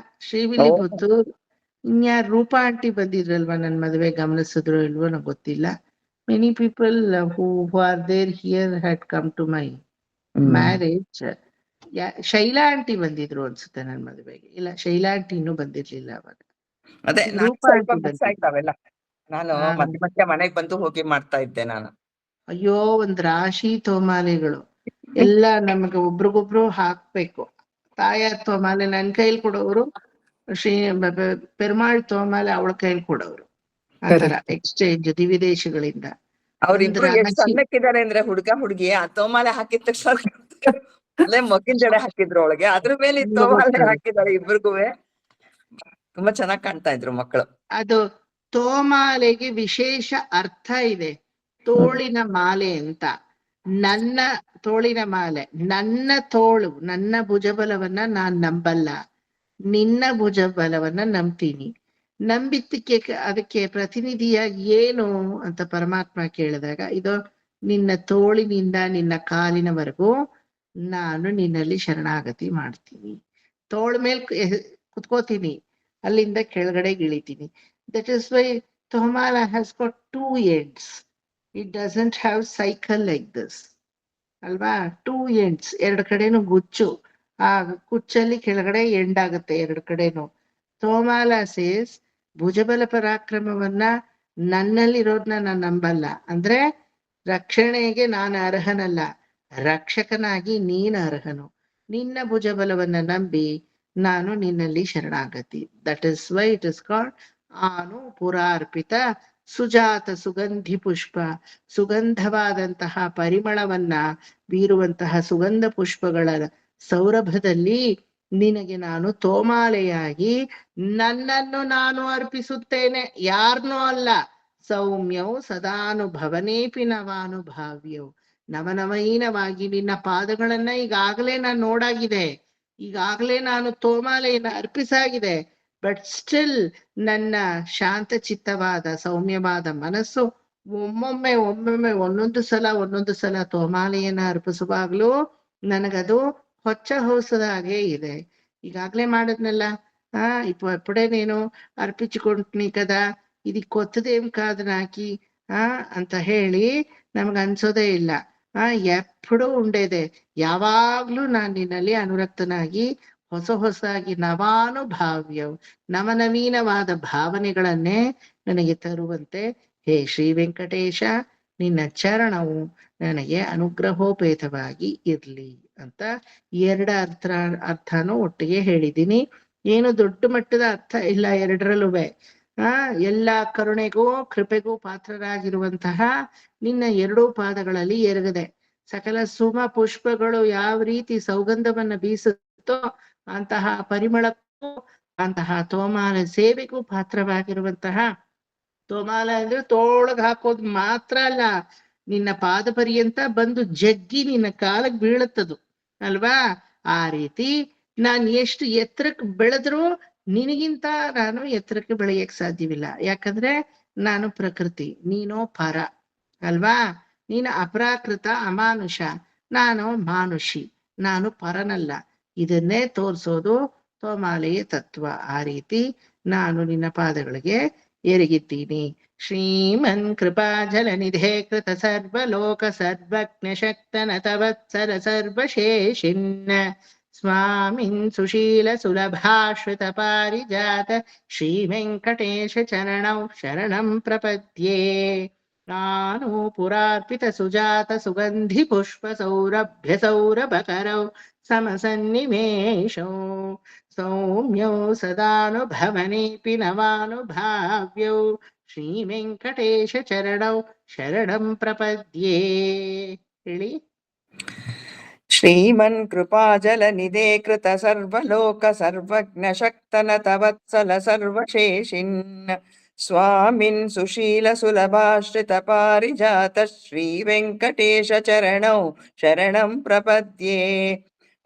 ಶ್ರೀವಿಲ್ಲಿಪುತ್ತೂರ್, ಇನ್ಯಾರ ರೂಪಾ ಆಂಟಿ ಬಂದಿದ್ರಲ್ವಾ ನನ್ ಮದ್ವೆ, ಗಮನಿಸಿದ್ರು ಇಲ್ವೋ ನಂಗೆ ಗೊತ್ತಿಲ್ಲ. Many people who are there here had come to my marriage. Shaila aunty ಬಂದಿದ್ರು ಅನ್ಸುತ್ತೆ ನನ್ ಮದ್ವೆಗೆ. ಇಲ್ಲ, ಶೈಲಾ ಆಂಟಿ ಇನ್ನೂ ಬಂದಿರ್ಲಿಲ್ಲ ಅವಾಗ. ಅದೇ ರೂಪಾ ಸ್ವಲ್ಪ ಆಂಟಿ ಮಿಸ್ ಆಯ್ತು ಅವೆಲ್ಲ. ನಾನು ಮಧ್ಯ ಮನೆಗ್ ಬಂದು ಹೋಗಿ ಮಾಡ್ತಾ ಇದ್ದೆ ನಾನು. ಅಯ್ಯೋ, ಒಂದ್ ರಾಶಿ ತೋಮಾಲೆಗಳು ಎಲ್ಲ ನಮ್ಗೆ ಒಬ್ರಿಗೊಬ್ರು ಹಾಕ್ಬೇಕು. ತಾಯಾರ್ ತೋಮಾಲೆ ನನ್ ಕೈಲಿ ಕೊಡೋರು, ಪೆರುಮಾಳ್ ತೋಮಾಲೆ ಅವಳ ಕೈಲಿ ಕೊಡೋರು. ಆತರ ಎಕ್ಸ್ಚೇಂಜ್ ವಿದೇಶಗಳಿಂದ. ಅವ್ರಿಬ್ರು ಎಷ್ಟ್ ಸಣ್ಣಕ್ಕಿದ್ದಾರೆ ಅಂದ್ರೆ ಹುಡ್ಗ ಹುಡ್ಗಿ, ಆ ತೋಮಾಲೆ ಹಾಕಿದ ತಕ್ಷಣ ಅಲ್ಲೇ ಮಗಿನ ಜಡೆ ಹಾಕಿದ್ರು ಒಳಗೆ, ಅದ್ರ ಮೇಲೆ ಈ ತೋಮಾಲೆ ಹಾಕಿದ್ದಾರೆ ಇಬ್ರಿಗೂವೆ. ತುಂಬಾ ಚೆನ್ನಾಗ್ ಕಾಣ್ತಾ ಇದ್ರು ಮಕ್ಕಳು. ಅದು ತೋಮಾಲೆಗೆ ವಿಶೇಷ ಅರ್ಥ ಇದೆ. ತೋಳಿನ ಮಾಲೆ ಅಂತ. ನನ್ನ ತೋಳಿನ ಮಾಲೆ, ನನ್ನ ತೋಳು, ನನ್ನ ಭುಜಬಲವನ್ನ ನಾನ್ ನಂಬಲ್ಲ, ನಿನ್ನ ಭುಜಬಲವನ್ನ ನಂಬ್ತೀನಿ. ನಂಬಿದ್ದಕ್ಕೆ ಅದಕ್ಕೆ ಪ್ರತಿನಿಧಿಯಾಗಿ ಏನು ಅಂತ ಪರಮಾತ್ಮ ಕೇಳಿದಾಗ, ಇದು ನಿನ್ನ ತೋಳಿನಿಂದ ನಿನ್ನ ಕಾಲಿನವರೆಗೂ ನಾನು ನಿನ್ನಲ್ಲಿ ಶರಣಾಗತಿ ಮಾಡ್ತೀನಿ. ತೋಳ ಮೇಲ್ ಕುತ್ಕೋತೀನಿ, ಅಲ್ಲಿಂದ ಕೆಳಗಡೆ ಇಳಿತೀನಿ. ದಟ್ ಇಸ್ ವೈ ತೋಮಾಲ has got 2 ends. It doesn't have cycle like this. ಅಲ್ವಾ? 2 ends, 2 ಕಡೆನೂ ಗುಚ್ಚು. ಆ ಕುಚ್ಚಲ್ಲಿ ಕೆಳಗಡೆ ಎಂಡ್ ಆಗುತ್ತೆ 2 ಕಡೆನೂ. ತೋಮಾಲ ಸೇಸ್, ಭುಜಬಲ ಪರಾಕ್ರಮವನ್ನ ನನ್ನಲ್ಲಿರೋದ್ನ ನಾನು ನಂಬಲ್ಲ. ಅಂದ್ರೆ ರಕ್ಷಣೆಗೆ ನಾನು ಅರ್ಹನಲ್ಲ, ರಕ್ಷಕನಾಗಿ ನೀನು ಅರ್ಹನು. ನಿನ್ನ ಭುಜಬಲವನ್ನ ನಂಬಿ ನಾನು ನಿನ್ನಲ್ಲಿ ಶರಣಾಗತಿ. That is why it is called ಆನು ಪುರಾರ್ಪಿತ ಸುಜಾತ ಸುಗಂಧಿ ಪುಷ್ಪ. ಸುಗಂಧವಾದಂತಹ ಪರಿಮಳವನ್ನ ಬೀರುವಂತಹ ಸುಗಂಧ ಪುಷ್ಪಗಳ ಸೌರಭದಲ್ಲಿ ನಿನಗೆ ನಾನು ತೋಮಾಲೆಯಾಗಿ ನನ್ನನ್ನು ನಾನು ಅರ್ಪಿಸುತ್ತೇನೆ, ಯಾರನ್ನೂ ಅಲ್ಲ. ಸೌಮ್ಯವು ಸದಾನುಭವನೇಪಿ ನವಾನುಭಾವ್ಯವು. ನವನವೀನವಾಗಿ ನಿನ್ನ ಪಾದಗಳನ್ನ ಈಗಾಗಲೇ ನಾನು ನೋಡಾಗಿದೆ, ಈಗಾಗಲೇ ನಾನು ತೋಮಾಲೆಯನ್ನು ಅರ್ಪಿಸಾಗಿದೆ. ಬಟ್ ಸ್ಟಿಲ್ ನನ್ನ ಶಾಂತ ಚಿತ್ತವಾದ ಸೌಮ್ಯವಾದ ಮನಸ್ಸು ಒಮ್ಮೊಮ್ಮೆ ಒಂದೊಂದು ಸಲ ತೋಮಾಲೆಯನ್ನ ಅರ್ಪಿಸುವಾಗ್ಲೂ ನನಗದು ಹೊಚ್ಚ ಹೊಸದ ಹಾಗೆ ಇದೆ. ಈಗಾಗ್ಲೇ ಮಾಡಿದ್ನಲ್ಲ, ಇప్పుడే నేను అర్పించుకుంటుని కదా, ఇది కొత్తదేం కాదు నాకి ಅಂತ ಹೇಳಿ ನಮ್ಗೆ ಅನ್ಸೋದೇ ಇಲ್ಲ. ಎప్పుಡೂ ಉಂಡೇದೆ, ಯಾವಾಗ್ಲೂ ನಾನ್ ನಿನ್ನಲ್ಲಿ ಅನುರಕ್ತನಾಗಿ ಹೊಸದಾಗಿ ನವಾನುಭಾವ್ಯವು, ನವನವೀನವಾದ ಭಾವನೆಗಳನ್ನೇ ನನಗೆ ತರುವಂತೆ ಹೇ ಶ್ರೀ ವೆಂಕಟೇಶ, ನಿನ್ನ ಚರಣವು ನನಗೆ ಅನುಗ್ರಹೋಪೇತವಾಗಿ ಇರ್ಲಿ ಅಂತ 2 ಅರ್ಥನೂ ಒಟ್ಟಿಗೆ ಹೇಳಿದ್ದೀನಿ. ಏನು ದೊಡ್ಡ ಮಟ್ಟದ ಅರ್ಥ ಇಲ್ಲ ಎರಡರಲ್ಲೂ. ಎಲ್ಲ ಕರುಣೆಗೂ ಕೃಪೆಗೂ ಪಾತ್ರರಾಗಿರುವಂತಹ ನಿನ್ನ 2 ಪಾದಗಳಲ್ಲಿ ಎರಗದೆ ಸಕಲ ಸುಮ ಪುಷ್ಪಗಳು ಯಾವ ರೀತಿ ಸೌಗಂಧವನ್ನ ಬೀಸುತ್ತೋ ಅಂತಹ ಪರಿಮಳಕ್ಕೂ, ಅಂತಹ ತೋಮಾಲ ಸೇವೆಗೂ ಪಾತ್ರವಾಗಿರುವಂತಹ, ತೋಮಾಲ ಅಂದ್ರೆ ತೋಳಗ್ ಹಾಕೋದ್ ಮಾತ್ರ ಅಲ್ಲ, ನಿನ್ನ ಪಾದ ಪರ್ಯಂತ ಬಂದು ಜಗ್ಗಿ ನಿನ್ನ ಕಾಲಕ್ಕೆ ಬೀಳುತ್ತದು ಅಲ್ವಾ? ಆ ರೀತಿ ನಾನ್ ಎಷ್ಟು ಎತ್ತರಕ್ಕೆ ಬೆಳೆದ್ರೂ ನಿನಗಿಂತ ನಾನು ಎತ್ತರಕ್ಕೆ ಬೆಳೆಯಕ್ ಸಾಧ್ಯವಿಲ್ಲ. ಯಾಕಂದ್ರೆ ನಾನು ಪ್ರಕೃತಿ, ನೀನೋ ಪರ ಅಲ್ವಾ? ನೀನು ಅಪ್ರಾಕೃತ ಅಮಾನುಷ, ನಾನು ಮಾನುಷಿ, ನಾನು ಪರನಲ್ಲ. ಇದನ್ನೇ ತೋರ್ಸೋದು ತೋಮಾಲೆಯ ತತ್ವ. ಆ ರೀತಿ ನಾನು ನಿನ್ನ ಪಾದಗಳಿಗೆ ಎರಗಿದ್ದೀನಿ. ಶ್ರೀಮನ್ ಕೃಪಾ ಜಲನಿಧೇ ಕೃತ ಸರ್ವಲೋಕ ಸರ್ವಜ್ಞ ಶಕ್ತನ ತವತ್ಸರ ಸರ್ವಶೇಷಿನ್ನ स्वामिन् सुशील सुलभाश्रित पारिजात श्रीवेङ्कटेश चरणौ शरणं प्रपद्ये नानूपुरार्पित सुजात सुगन्धि पुष्प सौरभ्य सौरभकरौ समसन्निवेशौ सौम्यौ सदानुभवनेऽपि नवानुभाव्यौ श्रीवेङ्कटेश चरणौ शरणं प्रपद्ये ಹೇಳಿ. ಶ್ರೀಮನ್ ಕೃಪಾಜಲನಿಧೇ ಕೃತ ಸರ್ವಲೋಕ ಸರ್ವಜ್ಞ ಶಕ್ತನ ತವತ್ಸಲ ಸರ್ವಶೇಷಿನ್ ಸ್ವಾಮಿನ್ ಸುಶೀಲ ಸುಲಭಾಶ್ರಿತ ಪಾರಿಜಾತ ಶ್ರೀ ವೆಂಕಟೇಶ ಚರಣೌ ಶರಣಂ ಪ್ರಪದ್ಯೆ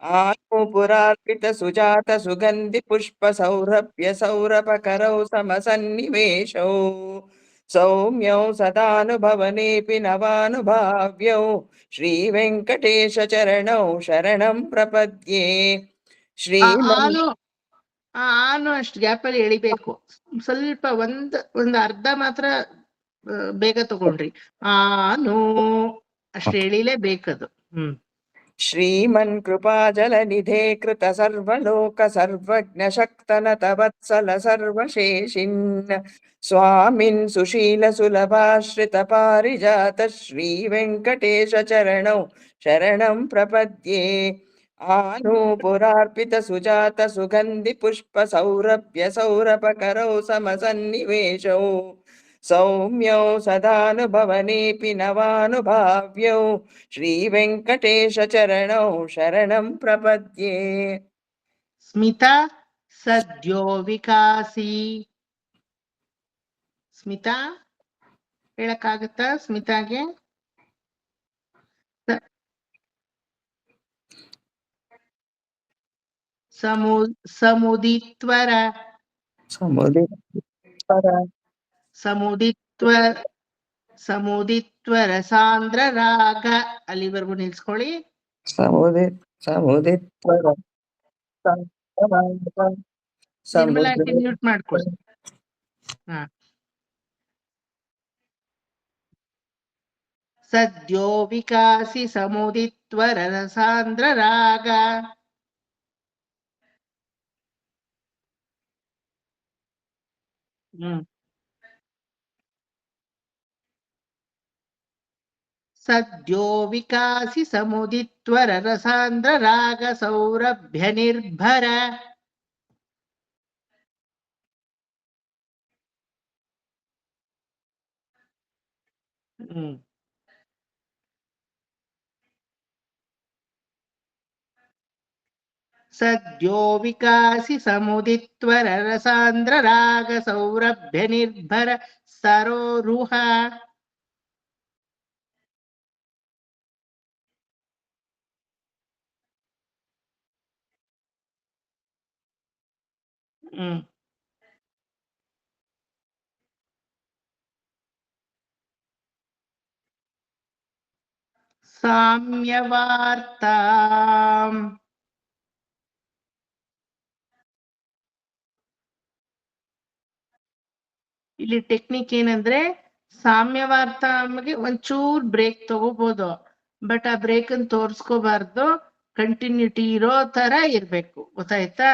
ಆನೂಪುರಾರ್ಪಿತ ಸುಜಾತ ಸುಗಂಧಿ ಪುಷ್ಪ ಸೌರಭ್ಯ ಸೌರಭಕರೌ ಸಮಸನ್ನಿವೇಶೌ ಸೌಮ್ಯೌ ಸದಾನುಭವನೇಪಿ ನವಾನುಭಾವ್ಯೌ ಶ್ರೀ ವೆಂಕಟೇಶ ಚರಣೌ ಶರಣಂ ಪ್ರಪದ್ಯೆ ಶ್ರೀಮನ್ ಆನು ಅಷ್ಟು ಗ್ಯಾಪಲ್ಲಿ ಎಳಿಬೇಕು. ಸ್ವಲ್ಪ ಒಂದ್ ಅರ್ಧ ಮಾತ್ರ ಬೇಗ ತಗೊಂಡ್ರಿ. ಆನು ಅಷ್ಟು ಎಳಿಲೇಬೇಕದು. ಶ್ರೀಮನ್ ಕೃಪಾಜಲನಿಧೇ ಕೃತ ಸರ್ವಲೋಕ ಸರ್ವಜ್ಞ ಶಕ್ತನ ತವತ್ಸಲ ಸರ್ವಶೇಷಿನ್ ಸ್ವಾಮಿನ್ ಸುಶೀಲ ಸುಲಭಾಶ್ರಿತ ಪಾರಿಜಾತ ಶ್ರೀ ವೆಂಕಟೇಶ ಚರಣೌ ಶರಣಂ ಪ್ರಪದ್ಯೆ ಆನೂಪುರಾರ್ಪಿತ ಸುಜಾತ ಸುಗಂಧಿ ಪುಷ್ಪ ಸೌರಭ್ಯ ಸೌರಭಕರೌ ಸಮಸನ್ನಿವೇಶೌ ಸೌಮ್ಯೌ ಸದಾನುಭವನೇಪಿ ನವಾನುಭಾವ್ಯೌ ಶ್ರೀ ವೆಂಕಟೇಶ ಚರಣೌ ಶರಣಂ ಪ್ರಪದ್ಯೆ. ಸ್ಮಿತಾ ಸದ್ಯೋ ವಿಕಾಸಿ. ಸ್ಮಿತಾ ಹೇಳಕ್ಕಾಗತ್ತಾ ಸ್ಮಿತಾಗೆ? ಸಮುದಿತ್ವರ ಸಮುದಿತ್ವರ ಸಾಂದ್ರ ರಾಗ ಅಲ್ಲಿವರೆಗೂ ನಿಲ್ಸ್ಕೊಳ್ಳಿ. ನಿರ್ಮಲಾ ಮ್ಯೂಟ್ ಮಾಡ್ಕೊಳ್ಳಿ. ಸದ್ಯೋ ವಿಕಾಸಿ ಸಮುದಿತ್ವರ ಸಾಂದ್ರ ರಾಗ ಸದ್ಯೋ ವಿಕಾಸಿ ಸಮುದಿತ್ವರ ರಸಾಂದ್ರ ರಾಗ ಸೌರಭ್ಯ ನಿರ್ಭರ ಸದ್ಯೋ ವಿಕಾಸಿ ಸಮುದಿತ್ವರ ರಸಾಂದ್ರ ರಾಗ ಸೌರಭ್ಯ ನಿರ್ಭರ ಸರೋರುಹ ಸಾಮ್ಯವಾರ್ತಾ ಇಲ್ಲಿ ಟೆಕ್ನಿಕ್ ಏನಂದ್ರೆ ಸಾಮ್ಯವಾರ್ತಾಗೆ ಒಂಚೂರ್ ಬ್ರೇಕ್ ತಗೋಬಹುದು, ಬಟ್ ಆ ಬ್ರೇಕ್ ಅನ್ನು ತೋರ್ಸ್ಕೋಬಾರ್ದು, ಕಂಟಿನ್ಯೂಟಿ ಇರೋ ತರ ಇರ್ಬೇಕು. ಗೊತ್ತಾಯ್ತಾ?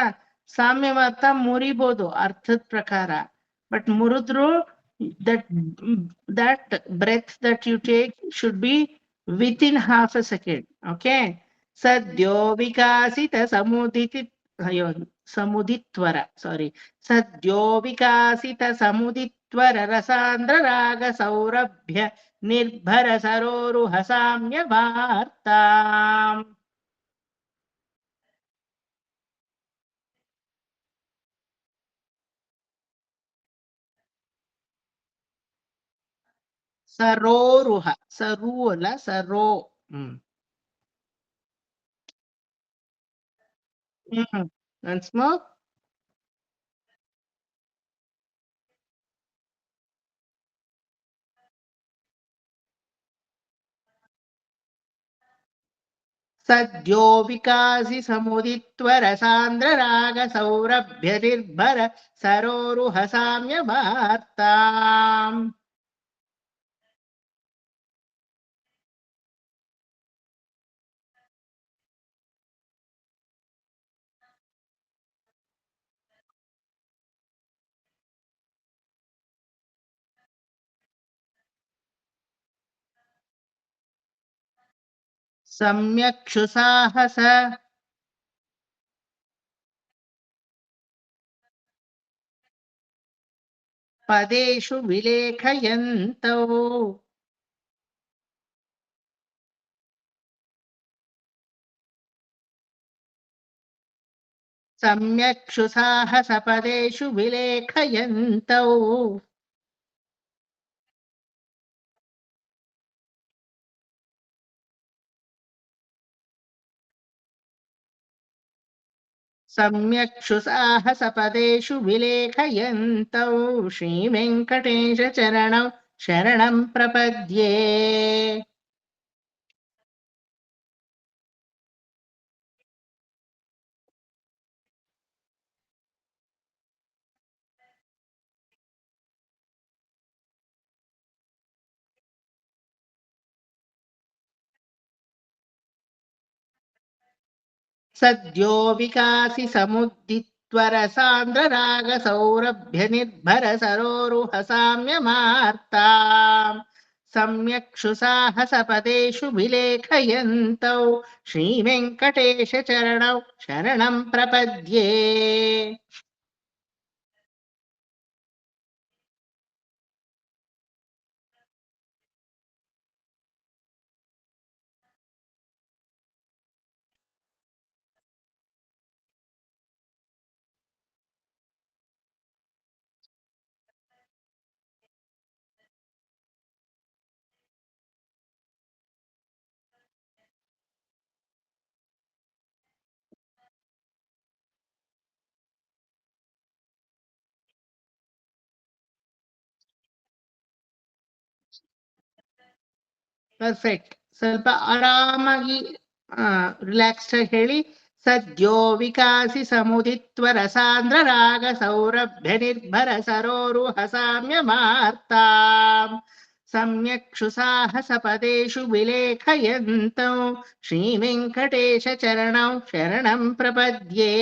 ಸಾಮ್ಯವಾರ್ತ ಮುರಿಬಹುದು ಅರ್ಥದ ಪ್ರಕಾರ, but ಮುರಿದ್ರು that breath that you take should be within half a second. Okay? ಸದ್ಯೋ ವಿಕಾಸಿತ ಸಮುದಿತ್ವರ ಸದ್ಯೋ ವಿಕಾಸಿತ ಸಮುದಿತ್ವರ ರಸಾಂದ್ರ ರಾಗ ಸೌರಭ್ಯ ನಿರ್ಭರ ಸರೋರುಹ ಸಾಮ್ಯ ವಾರ್ತಾ. ಸರೋರುಹ ಸರು ಅಲ್ಲ ಸರೋ. once more. ಸದ್ಯೋ ವಿಕಾಸಿ ಸಮುದಿತ್ವರ ಸಾಂದ್ರ ರಾಗ ಸೌರಭ್ಯ ನಿರ್ಭರ ಸರೋರುಹ ಸಾಮ್ಯ ವಾರ್ತಾ. सम्यक्षु साहस पदेषु विलेखयन्तौ सम्यक्षु साहसपदेषु विलेखयन्तौ सम्यक्षु साहसपदेषु विलेखयन्तौ श्रीवेङ्कटेशचरणौ शरणं प्रपद्ये। सद्यो विकासि समुद्दित्वरसान्द्ररागसौरभ्यनिर्भरसरोरुहसाम्यमार्ताम् सम्यक्षु साहसपदेषु विलेखयन्तौ श्रीवेङ्कटेशचरणौ शरणं प्रपद्ये। ಪರ್ಫೆಕ್ಟ್. ಸ್ವಲ್ಪ ಆರಾಮಾಗಿ ರಿಲ್ಯಾಕ್ಸ್ಡ್ ಆಗಿ ಹೇಳಿ. ಸದ್ಯೋ ವಿಕಾಸಿ ಸಮುದಿತ್ವ ರಸಾಂದ್ರ ರಾಗ ಸೌರಭ್ಯ ನಿರ್ಭರ ಸರೋರುಹ ಸಾಮ್ಯಮಾರ್ತಾಂ ಸಮ್ಯಕ್ಷು ಸಾಹಸ ಪದೇಷು ವಿಲೇಖಯಂತಂ ಶ್ರೀ ವೆಂಕಟೇಶ ಚರಣಂ ಶರಣಂ ಪ್ರಪದ್ಯೆ.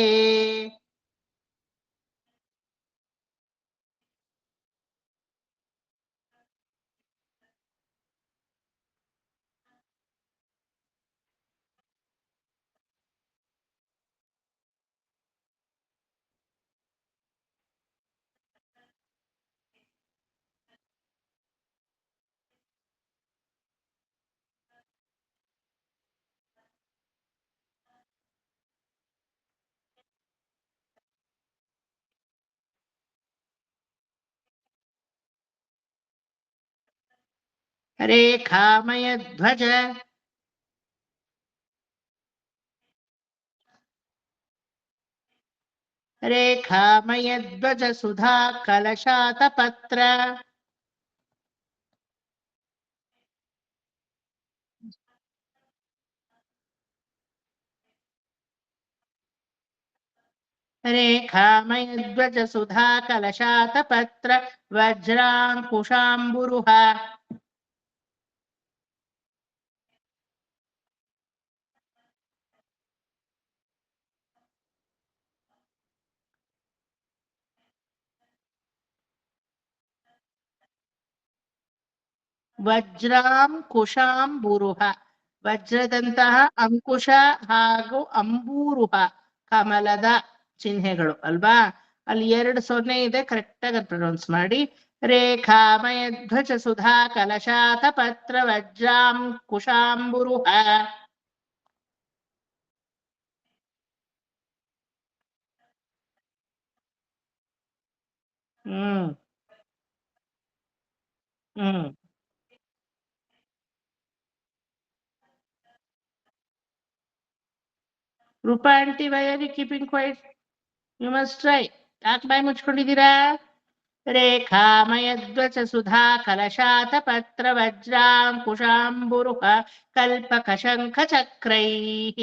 ರೇಖಾಮಯ ಧ್ವಜ ರೇಖಾಮಯ ಧ್ವಜ ಸುಧಾ ಕಲಶಾತ ಪತ್ರ ರೇಖಾಮಯ ಧ್ವಜ ಸುಧಾ ಕಲಶಾತ ಪತ್ರ ವಜ್ರಾಂಕುಶಾಂಬುರುಹ ವಜ್ರಾಂಕುಶಾಂಬುರುಹ ವಜ್ರದಂತಹ ಅಂಕುಶ ಹಾಗೂ ಅಂಬೂರುಹ ಕಮಲದ ಚಿಹ್ನೆಗಳು ಅಲ್ವಾ? ಅಲ್ಲಿ 2 ಸೊನ್ನೆ ಇದೆ, ಕರೆಕ್ಟ್ ಆಗಿ ಪ್ರೊನೌನ್ಸ್ ಮಾಡಿ. ರೇಖಾಮಯ ಧ್ವಜ ಸುಧಾ ಕಲಶಾತ ಪತ್ರ ವಜ್ರಾಂಕುಶಾಂಬುರುಹ. Hmm hmm Roopa aunty, why are you keeping quiet? You must try. ಯಾಕೆ ಬಾಯಿ ಮುಚ್ಕೊಂಡಿದ್ದೀರಾ? ರೇಖಾಮಯ ಧ್ವಜ ಸುಧಾ ಕಲಶಾತ ಪತ್ರ ವಜ್ರಾಂಕುಶಾಂಬುರುಹ ಕಲ್ಪಕ ಶಂಖ ಚಕ್ರೈಃ.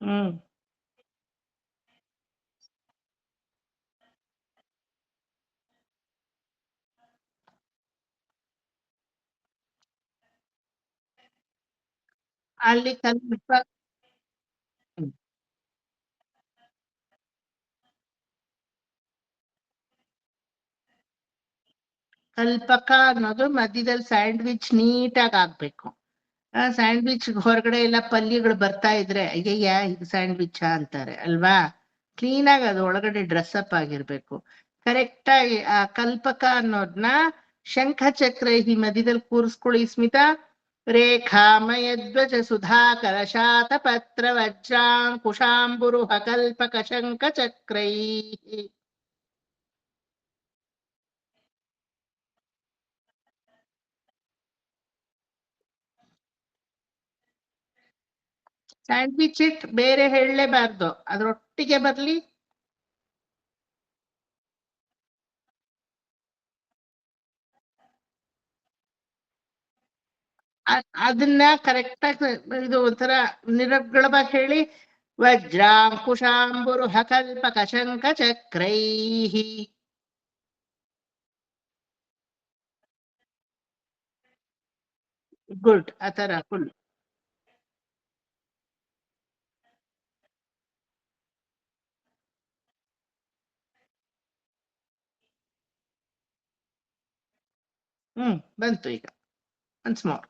ಹ್ಮ್ ಅಲ್ಲಿ ಕಲ್ಪ ಕಲ್ಪಕ ಅನ್ನೋದು ಮಧ್ಯದಲ್ಲಿ ಸ್ಯಾಂಡ್ವಿಚ್ ನೀಟಾಗಿ ಆಗ್ಬೇಕು. ಸ್ಯಾಂಡ್ವಿಚ್ ಹೊರಗಡೆ ಎಲ್ಲ ಪಲ್ಯಗಳು ಬರ್ತಾ ಇದ್ರೆ ಅಯ್ಯಯ್ಯ ಇದು ಸ್ಯಾಂಡ್ವಿಚ್ ಅಂತಾರೆ ಅಲ್ವಾ. ಕ್ಲೀನ್ ಆಗಿ ಅದು ಒಳಗಡೆ ಡ್ರೆಸ್ ಅಪ್ ಆಗಿರ್ಬೇಕು. ಕರೆಕ್ಟ್ ಆಗಿ ಆ ಕಲ್ಪಕ ಅನ್ನೋದ್ನ ಶಂಖ ಚಕ್ರ ಈ ಮಧ್ಯದಲ್ಲಿ ಕೂರಿಸ್ಕೊಳ್ಳಿ ಸ್ಮಿತಾ. ರೇಖಾಮಯ ಧ್ವಜ ಸುಧಾಕರ ಶಾತ ಪತ್ರ ವಜ್ರಾಂಕುಶಾಂಬುರುಹ ಕಲ್ಪಕ ಶಂಖ ಚಕ್ರೈ. ಸ್ಯಾಂಡ್ವಿಚ್ ಇಟ್ ಬೇರೆ ಹೇಳಲೇಬಾರ್ದು, ಅದ್ರೊಟ್ಟಿಗೆ ಬರ್ಲಿ. ಅದನ್ನ ಕರೆಕ್ಟ್ ಆಗಿ ಇದು ಒಂಥರ ನಿರರ್ಗಳವಾಗಿ ಹೇಳಿ. ವಜ್ರಾಂಕುಶಾಂಬುರುಹ ಕಲ್ಪಕ ಶಂಖ ಚಕ್ರೈ. ಗುಡ್, ಆತರ ಫುಲ್. ಬಂತು ಈಗ. Once more.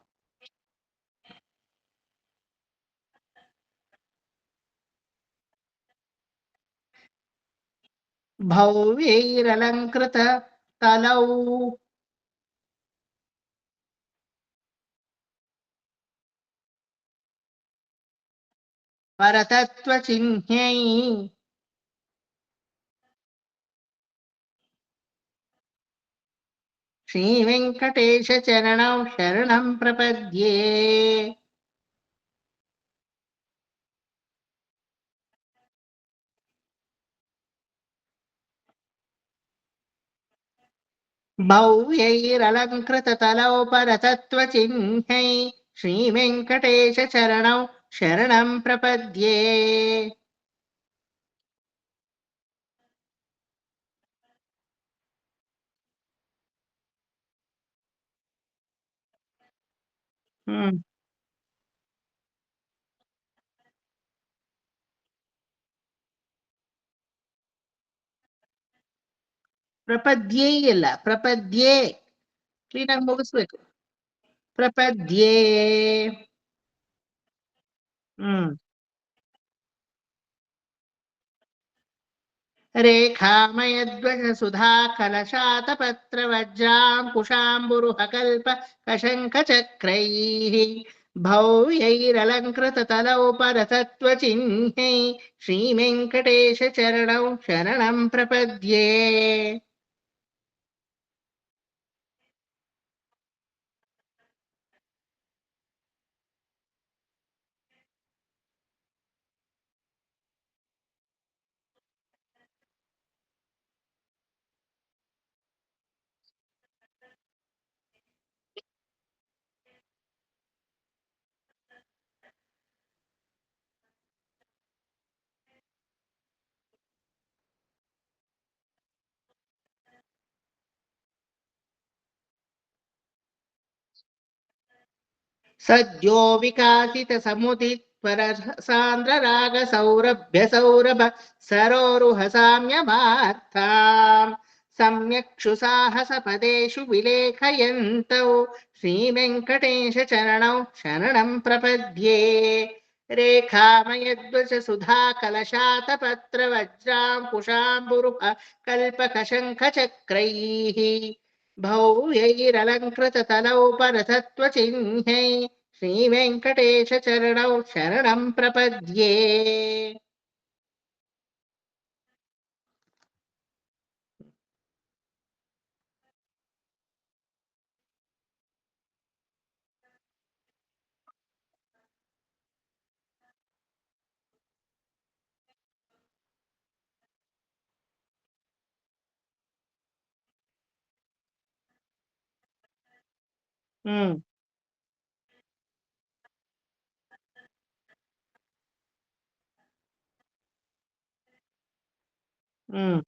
ಭವ್ಯೈರಲಂಕೃತ ತಲೌ ಪರತತ್ವ ಚಿಹ್ನೈ ಶ್ರೀ ವೆಂಕಟೇಶ ಚರಣೌ ಶರಣಂ ಪ್ರಪದ್ಯೆ. ಭವ್ಯೈರಲಂಕೃತ ತಲೌ ಪರತತ್ವ ಚಿಹ್ನೈ ಶ್ರೀ ವೆಂಕಟೇಶ ಚರಣೌ ಶರಣಂ ಪ್ರಪದ್ಯೆ. ಪ್ರಪದ್ಯೆ ಇಲ್ಲ, ಪ್ರಪದ್ಯೆ. ಕ್ಲೀನಾಗಿ ಮುಗಿಸ್ಬೇಕು. ಪ್ರಪದ್ಯೆ. ರೇಖಾಮಯ ಧ್ವಜ ಸುಧಾ ಕಲಶಾತ ಪತ್ರ ವಜ್ರಾಂಕುಶಾಂಬುರುಹ ಕಲ್ಪ ಕಶಂಕ ಚಕ್ರೈ ಭವ್ಯೈರಲಂಕೃತ ತಲೌ ಪರತತ್ವ ಚಿಹ್ನೈ ಶ್ರೀ ವೆಂಕಟೇಶ ಚರಣೌ ಶರಣಂ ಪ್ರಪದ್ಯೆ. ಸದ್ಯೋ ವಿಕಾಸಿತ ಸಮುದಿತ್ವರ ಸಾಂದ್ರ ರಾಗ ಸೌರಭ್ಯ ಸೌರಭ ಸರೋರುಹ ಸಾಮ್ಯಮಾರ್ಥಾಂ ಸಮ್ಯಕ್ಷು ಸಾಹಸ ಪದೇಶು ವಿಲೇಖಯಂತೌ ಶ್ರೀ ವೆಂಕಟೇಶ ಚರಣೌ ಶರಣಂ ಪ್ರಪದ್ಯೆ. ರೇಖಾಮಯ ಧ್ವಜ ಸುಧಾ ಕಲಶಾತ ಪತ್ರ ವಜ್ರಾಂಕುಶಾಂಬುರುಹ ಕಲ್ಪಕ ಶಂಖ ಚಕ್ರೈ ಭವ್ಯೈರಲಂಕೃತ ತಲೌ ಪರತತ್ವ ಚಿಹ್ನೈ ಶ್ರೀ ವೆಂಕಟೇಶ ಚರಣೌ ಶರಣಂ ಪ್ರಪದ್ಯೆ. ಹ್ಮ್ ಹ್ಮ್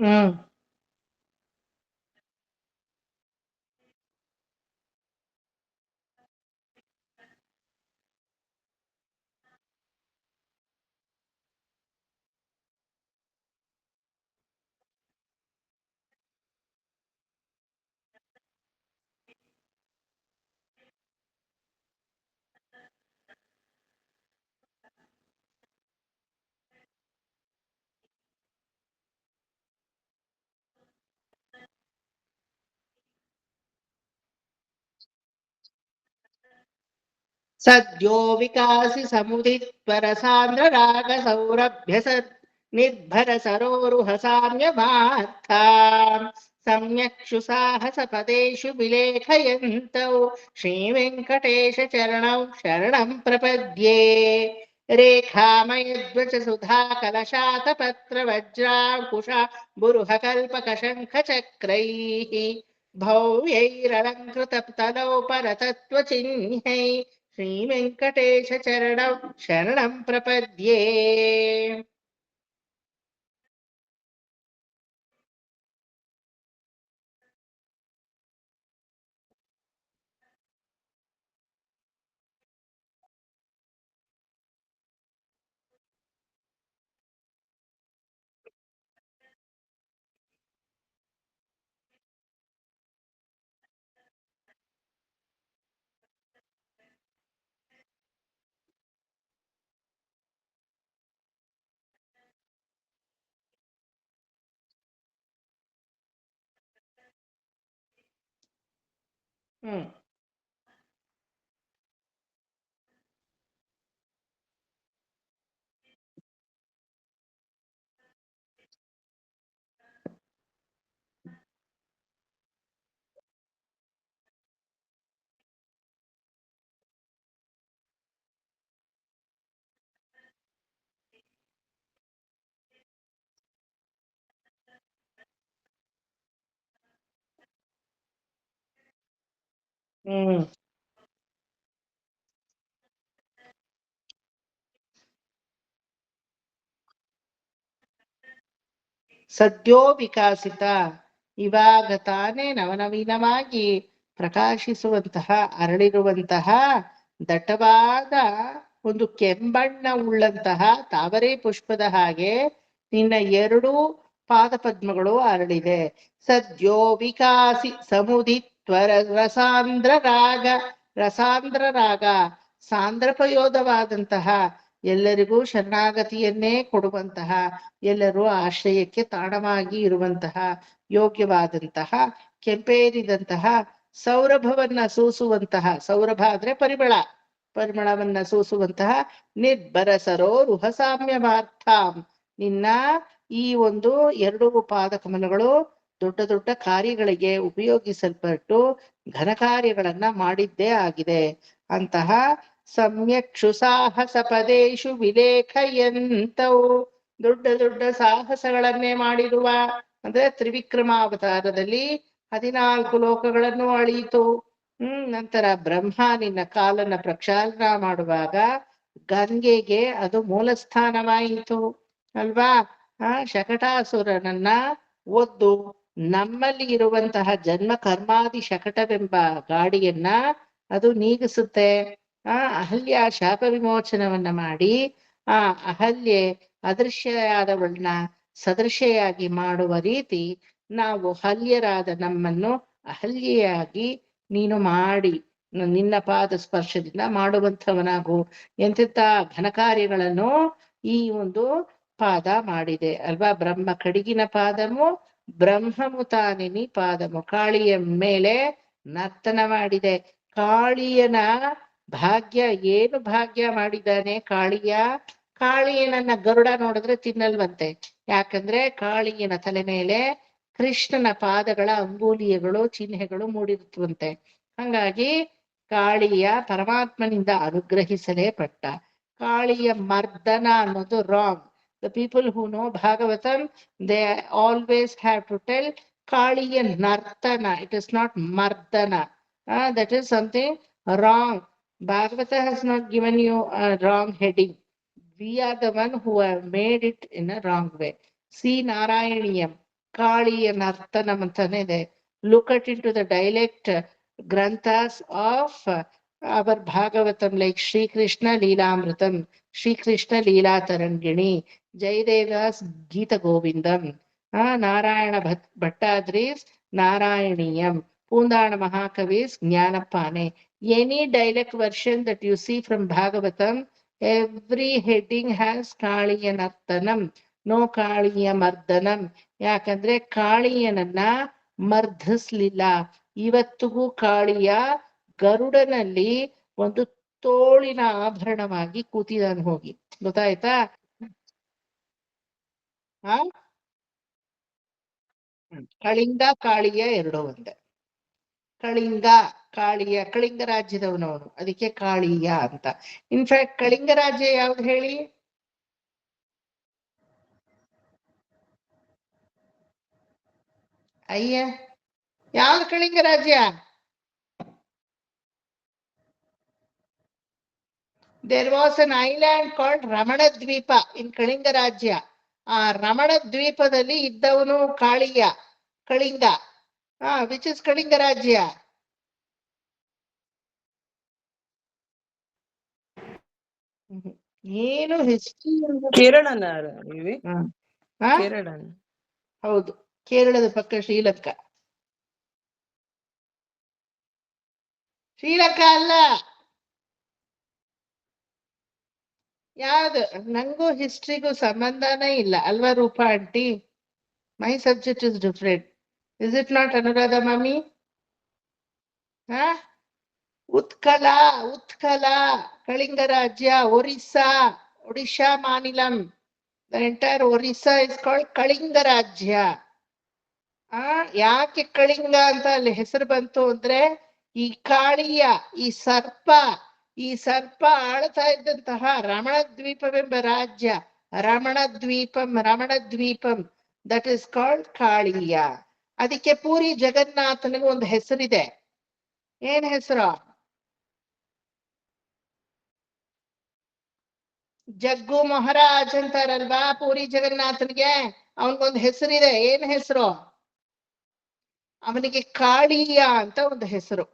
ಹ್ಮ್ ಸದ್ಯೋ ವಿಕಾಸಿ ಸಮುದಿತ್ವರ ಸಾಂದ್ರ ರಾಗ ಸೌರಭ್ಯ ನಿರ್ಭರ ಸರೋರುಹ ಸಾಮ್ಯಮಾರ್ಥ ಸಮ್ಯಕ್ಷು ಸಾಹಸ ಪದೇಶು ವಿಲೇಖಯಂತೌ ಶ್ರೀ ವೆಂಕಟೇಶ ಚರಣೌ ಶರಣಂ ಪ್ರಪದ್ಯೆ ರೇಖಾಮಯಧ್ವಜ ಸುಧಾ ಕಲಶಾತ ಪತ್ರ ವಜ್ರಾಂಕುಶ ಬುರುಹ ಕಲ್ಪಕ ಶಂಖ ಚಕ್ರೈಃ ಭವ್ಯೈರಲಂಕೃತ ತಲೌ ಪರತತ್ವ ಚಿಹ್ನೈ ಶ್ರೀ ವೆಂಕಟೇಶ ಚರಣಂ ಶರಣಂ ಪ್ರಪದ್ಯೆ. ಸದ್ಯೋ ವಿಕಾಸಿತ, ಇವಾಗ ತಾನೇ ನವನವೀನವಾಗಿ ಪ್ರಕಾಶಿಸುವಂತಹ ಅರಳಿರುವಂತಹ ದಟ್ಟವಾದ ಒಂದು ಕೆಂಬಣ್ಣ ಉಳ್ಳಂತಹ ತಾವರೆ ಪುಷ್ಪದ ಹಾಗೆ ನಿನ್ನ ಎರಡೂ ಪಾದ ಪದ್ಮಗಳು ಅರಳಿದೆ. ಸದ್ಯೋ ವಿಕಾಸಿ ಸಮುದಿತ್ವರ ರಸಾಂದ್ರ ರಾಗ, ರಸಾಂದ್ರ ರಾಗ ಸಾಂದ್ರಪಯೋಧವಾದಂತಹ, ಎಲ್ಲರಿಗೂ ಶರಣಾಗತಿಯನ್ನೇ ಕೊಡುವಂತಹ, ಎಲ್ಲರೂ ಆಶ್ರಯಕ್ಕೆ ತಾಣವಾಗಿ ಇರುವಂತಹ, ಯೋಗ್ಯವಾದಂತಹ, ಕೆಂಪೇರಿದಂತಹ, ಸೌರಭವನ್ನ ಸೂಸುವಂತಹ, ಸೌರಭ ಅಂದ್ರೆ ಪರಿಮಳ, ಪರಿಮಳವನ್ನ ಸೂಸುವಂತಹ ನಿರ್ಭರ ಸರೋರುಹ ಸಾಮ್ಯಮಾರ್ಥಾಂ, ನಿನ್ನ ಈ ಒಂದು ಎರಡು ಪಾದ ಕಮಲಗಳು ದೊಡ್ಡ ದೊಡ್ಡ ಕಾರ್ಯಗಳಿಗೆ ಉಪಯೋಗಿಸಲ್ಪಟ್ಟು ಘನ ಕಾರ್ಯಗಳನ್ನ ಮಾಡಿದ್ದೇ ಆಗಿದೆ. ಅಂತಹ ಸಮ್ಯಕ್ಷು ಸಾಹಸ ಪದೇಶು ವಿಲೇಖಯಂತೌ, ದೊಡ್ಡ ದೊಡ್ಡ ಸಾಹಸಗಳನ್ನೇ ಮಾಡಿರುವ, ಅಂದ್ರೆ ತ್ರಿವಿಕ್ರಮಾವತಾರದಲ್ಲಿ 14 ಲೋಕಗಳನ್ನು ಅಳೀತು. ನಂತರ ಬ್ರಹ್ಮ ನಿನ್ನ ಕಾಲನ್ನ ಪ್ರಕ್ಷಾಳನ ಮಾಡುವಾಗ ಗಂಗೆಗೆ ಅದು ಮೂಲ ಸ್ಥಾನವಾಯಿತು ಅಲ್ವಾ. ಶಕಟಾಸುರನನ್ನ ಒದ್ದು ನಮ್ಮಲ್ಲಿ ಇರುವಂತಹ ಜನ್ಮ ಕರ್ಮಾದಿ ಶಕಟವೆಂಬ ಗಾಡಿಯನ್ನ ಅದು ನೀಗಿಸುತ್ತೆ. ಅಹಲ್ಯ ಶಾಪ ವಿಮೋಚನವನ್ನ ಮಾಡಿ ಆ ಅಹಲ್ಯೆ ಅದೃಶ್ಯಯಾದವಳನ್ನ ಸದೃಶ್ಯೆಯಾಗಿ ಮಾಡುವ ರೀತಿ ನಾವು ಹಲ್ಯರಾದ ನಮ್ಮನ್ನು ಅಹಲ್ಯೆಯಾಗಿ ನೀನು ಮಾಡಿ ನಿನ್ನ ಪಾದ ಸ್ಪರ್ಶದಿಂದ ಮಾಡುವಂಥವನಾಗು. ಎಂತೆಂಥ ಘನ ಕಾರ್ಯಗಳನ್ನು ಈ ಒಂದು ಪಾದ ಮಾಡಿದೆ ಅಲ್ವಾ. ಬ್ರಹ್ಮ ಕಡಿಗಿನ ಪಾದಮು ಬ್ರಹ್ಮಮು ತಾನಿನಿ ಪಾದಮು, ಕಾಳಿಯ ಮೇಲೆ ನರ್ತನ ಮಾಡಿದೆ. ಕಾಳಿಯನ ಭಾಗ್ಯ ಏನು ಭಾಗ್ಯ ಮಾಡಿದ್ದಾನೆ ಕಾಳಿಯ. ಕಾಳಿಯನನ್ನ ಗರುಡ ನೋಡಿದ್ರೆ ತಿನ್ನಲ್ವಂತೆ, ಯಾಕಂದ್ರೆ ಕಾಳಿಯನ ತಲೆ ಮೇಲೆ ಕೃಷ್ಣನ ಪಾದಗಳ ಅಂಗುಲಿಯಗಳು ಚಿಹ್ನೆಗಳು ಮೂಡಿರುತ್ತವಂತೆ. ಹಂಗಾಗಿ ಕಾಳಿಯ ಪರಮಾತ್ಮನಿಂದ ಅನುಗ್ರಹಿಸಲೇಪಟ್ಟ. ಕಾಳಿಯ ಮರ್ದನ ಅನ್ನೋದು wrong. The people who know Bhagavatam, they always have to tell ಕಾಳಿಯ ನರ್ತನ, it is not mardana. That is something wrong. Bhagavata has not given you a wrong heading. We are the one who have made it in a wrong way. See Narayaniyam, ಕಾಳಿಯ ನರ್ತನಂ ಅಂತಾನೆ ಇದೆ. Look at into the dialect granthas of our Bhagavatam, like Shri Krishna Leelamritam, Shri Krishna Leela Tarangini, Jayadeva's Geeta Govindam, Narayana Bhattadri's Narayaniyam, Pundana Mahakavi's Jnanapane. Any dialect version that you see from Bhagavatam, every heading has Kaliya Nartanam, no Kaliya Mardanam. ಯಾಕಂದ್ರೆ ಕಾಳಿಯನನ್ನ ಮರ್ಧಿಸ್ಲಿಲ್ಲ. ಇವತ್ತಿಗೂ ಕಾಳಿಯ ಗರುಡನಲ್ಲಿ ಒಂದು ತೋಳಿನ ಆಭರಣವಾಗಿ ಕೂತಿದಾನೆ ಹೋಗಿ. ಗೊತ್ತಾಯ್ತಾ? ಹ ಕಳಿಂಗ ಕಾಳಿಯ ಎರಡು ಒಂದೇ. ಕಳಿಂಗ ಕಾಳಿಯ, ಕಳಿಂಗ ರಾಜ್ಯದವನವನು, ಅದಕ್ಕೆ ಕಾಳಿಯ ಅಂತ. ಇನ್ಫ್ಯಾಕ್ಟ್ ಕಳಿಂಗ ರಾಜ್ಯ ಯಾವ್ದು ಹೇಳಿ? ಅಯ್ಯ, ಯಾವ್ದು ಕಳಿಂಗ ರಾಜ್ಯ? There was an island called Ramana ದ್ವೀಪ ಇನ್ ಕಳಿಂಗ ರಾಜ್ಯ. ಆ ರಮಣ ದ್ವೀಪದಲ್ಲಿ ಇದ್ದವನು ಕಾಳಿಯ, ಕಳಿಂಗ. ವಿಚ್ ಇಸ್ ಕಳಿಂಗ ರಾಜ್ಯ? ಏನು ಹಿಸ್ಟ್ರಿ? ಕೇರಳನ ವಿವೇಕ್, ಹಾ, ಕೇರಳನ. ಹೌದು, ಕೇರಳದ ಪಕ್ಕ ಶ್ರೀಲಂಕಾ. ಶ್ರೀಲಂಕಾ ಅಲ್ಲ. ಯಾವ್ದು? ನಂಗೂ ಹಿಸ್ಟ್ರಿಗೂ ಸಂಬಂಧನೇ ಇಲ್ಲ ಅಲ್ವಾ Roopa aunty? My subject is different. Is it not Anuradha ಮಾಮಿ? ಉತ್ಕಲ, ಉತ್ಕಲ ಕಳಿಂಗ ರಾಜ್ಯ, Orissa, Odisha ಮಾನಿಲಂ. The entire Orissa is called Kalinga ರಾಜ್ಯ. ಯಾಕೆ ಕಳಿಂಗ ಅಂತ ಅಲ್ಲಿ ಹೆಸರು ಬಂತು ಅಂದ್ರೆ, ಈ ಕಾಳಿಯ, ಈ ಸರ್ಪ ಆಳ್ತಾ ಇದ್ದಂತಹ ರಮಣ ದ್ವೀಪವೆಂಬ ರಾಜ್ಯ, ರಮಣ ದ್ವೀಪಂ, ದಟ್ ಇಸ್ ಕಾಲ್ಡ್ ಕಾಳಿಯ. ಅದಕ್ಕೆ ಪೂರಿ ಜಗನ್ನಾಥನಿಗೆ ಒಂದು ಹೆಸರಿದೆ. ಏನ್ ಹೆಸರು? ಜಗ್ಗು ಮಹಾರಾಜ್ ಅಂತಾರಲ್ವಾ ಪೂರಿ ಜಗನ್ನಾಥನ್ಗೆ. ಅವನಿಗೊಂದು ಹೆಸರಿದೆ. ಏನ್ ಹೆಸರು? ಅವನಿಗೆ ಕಾಳಿಯ ಅಂತ ಒಂದು ಹೆಸರು.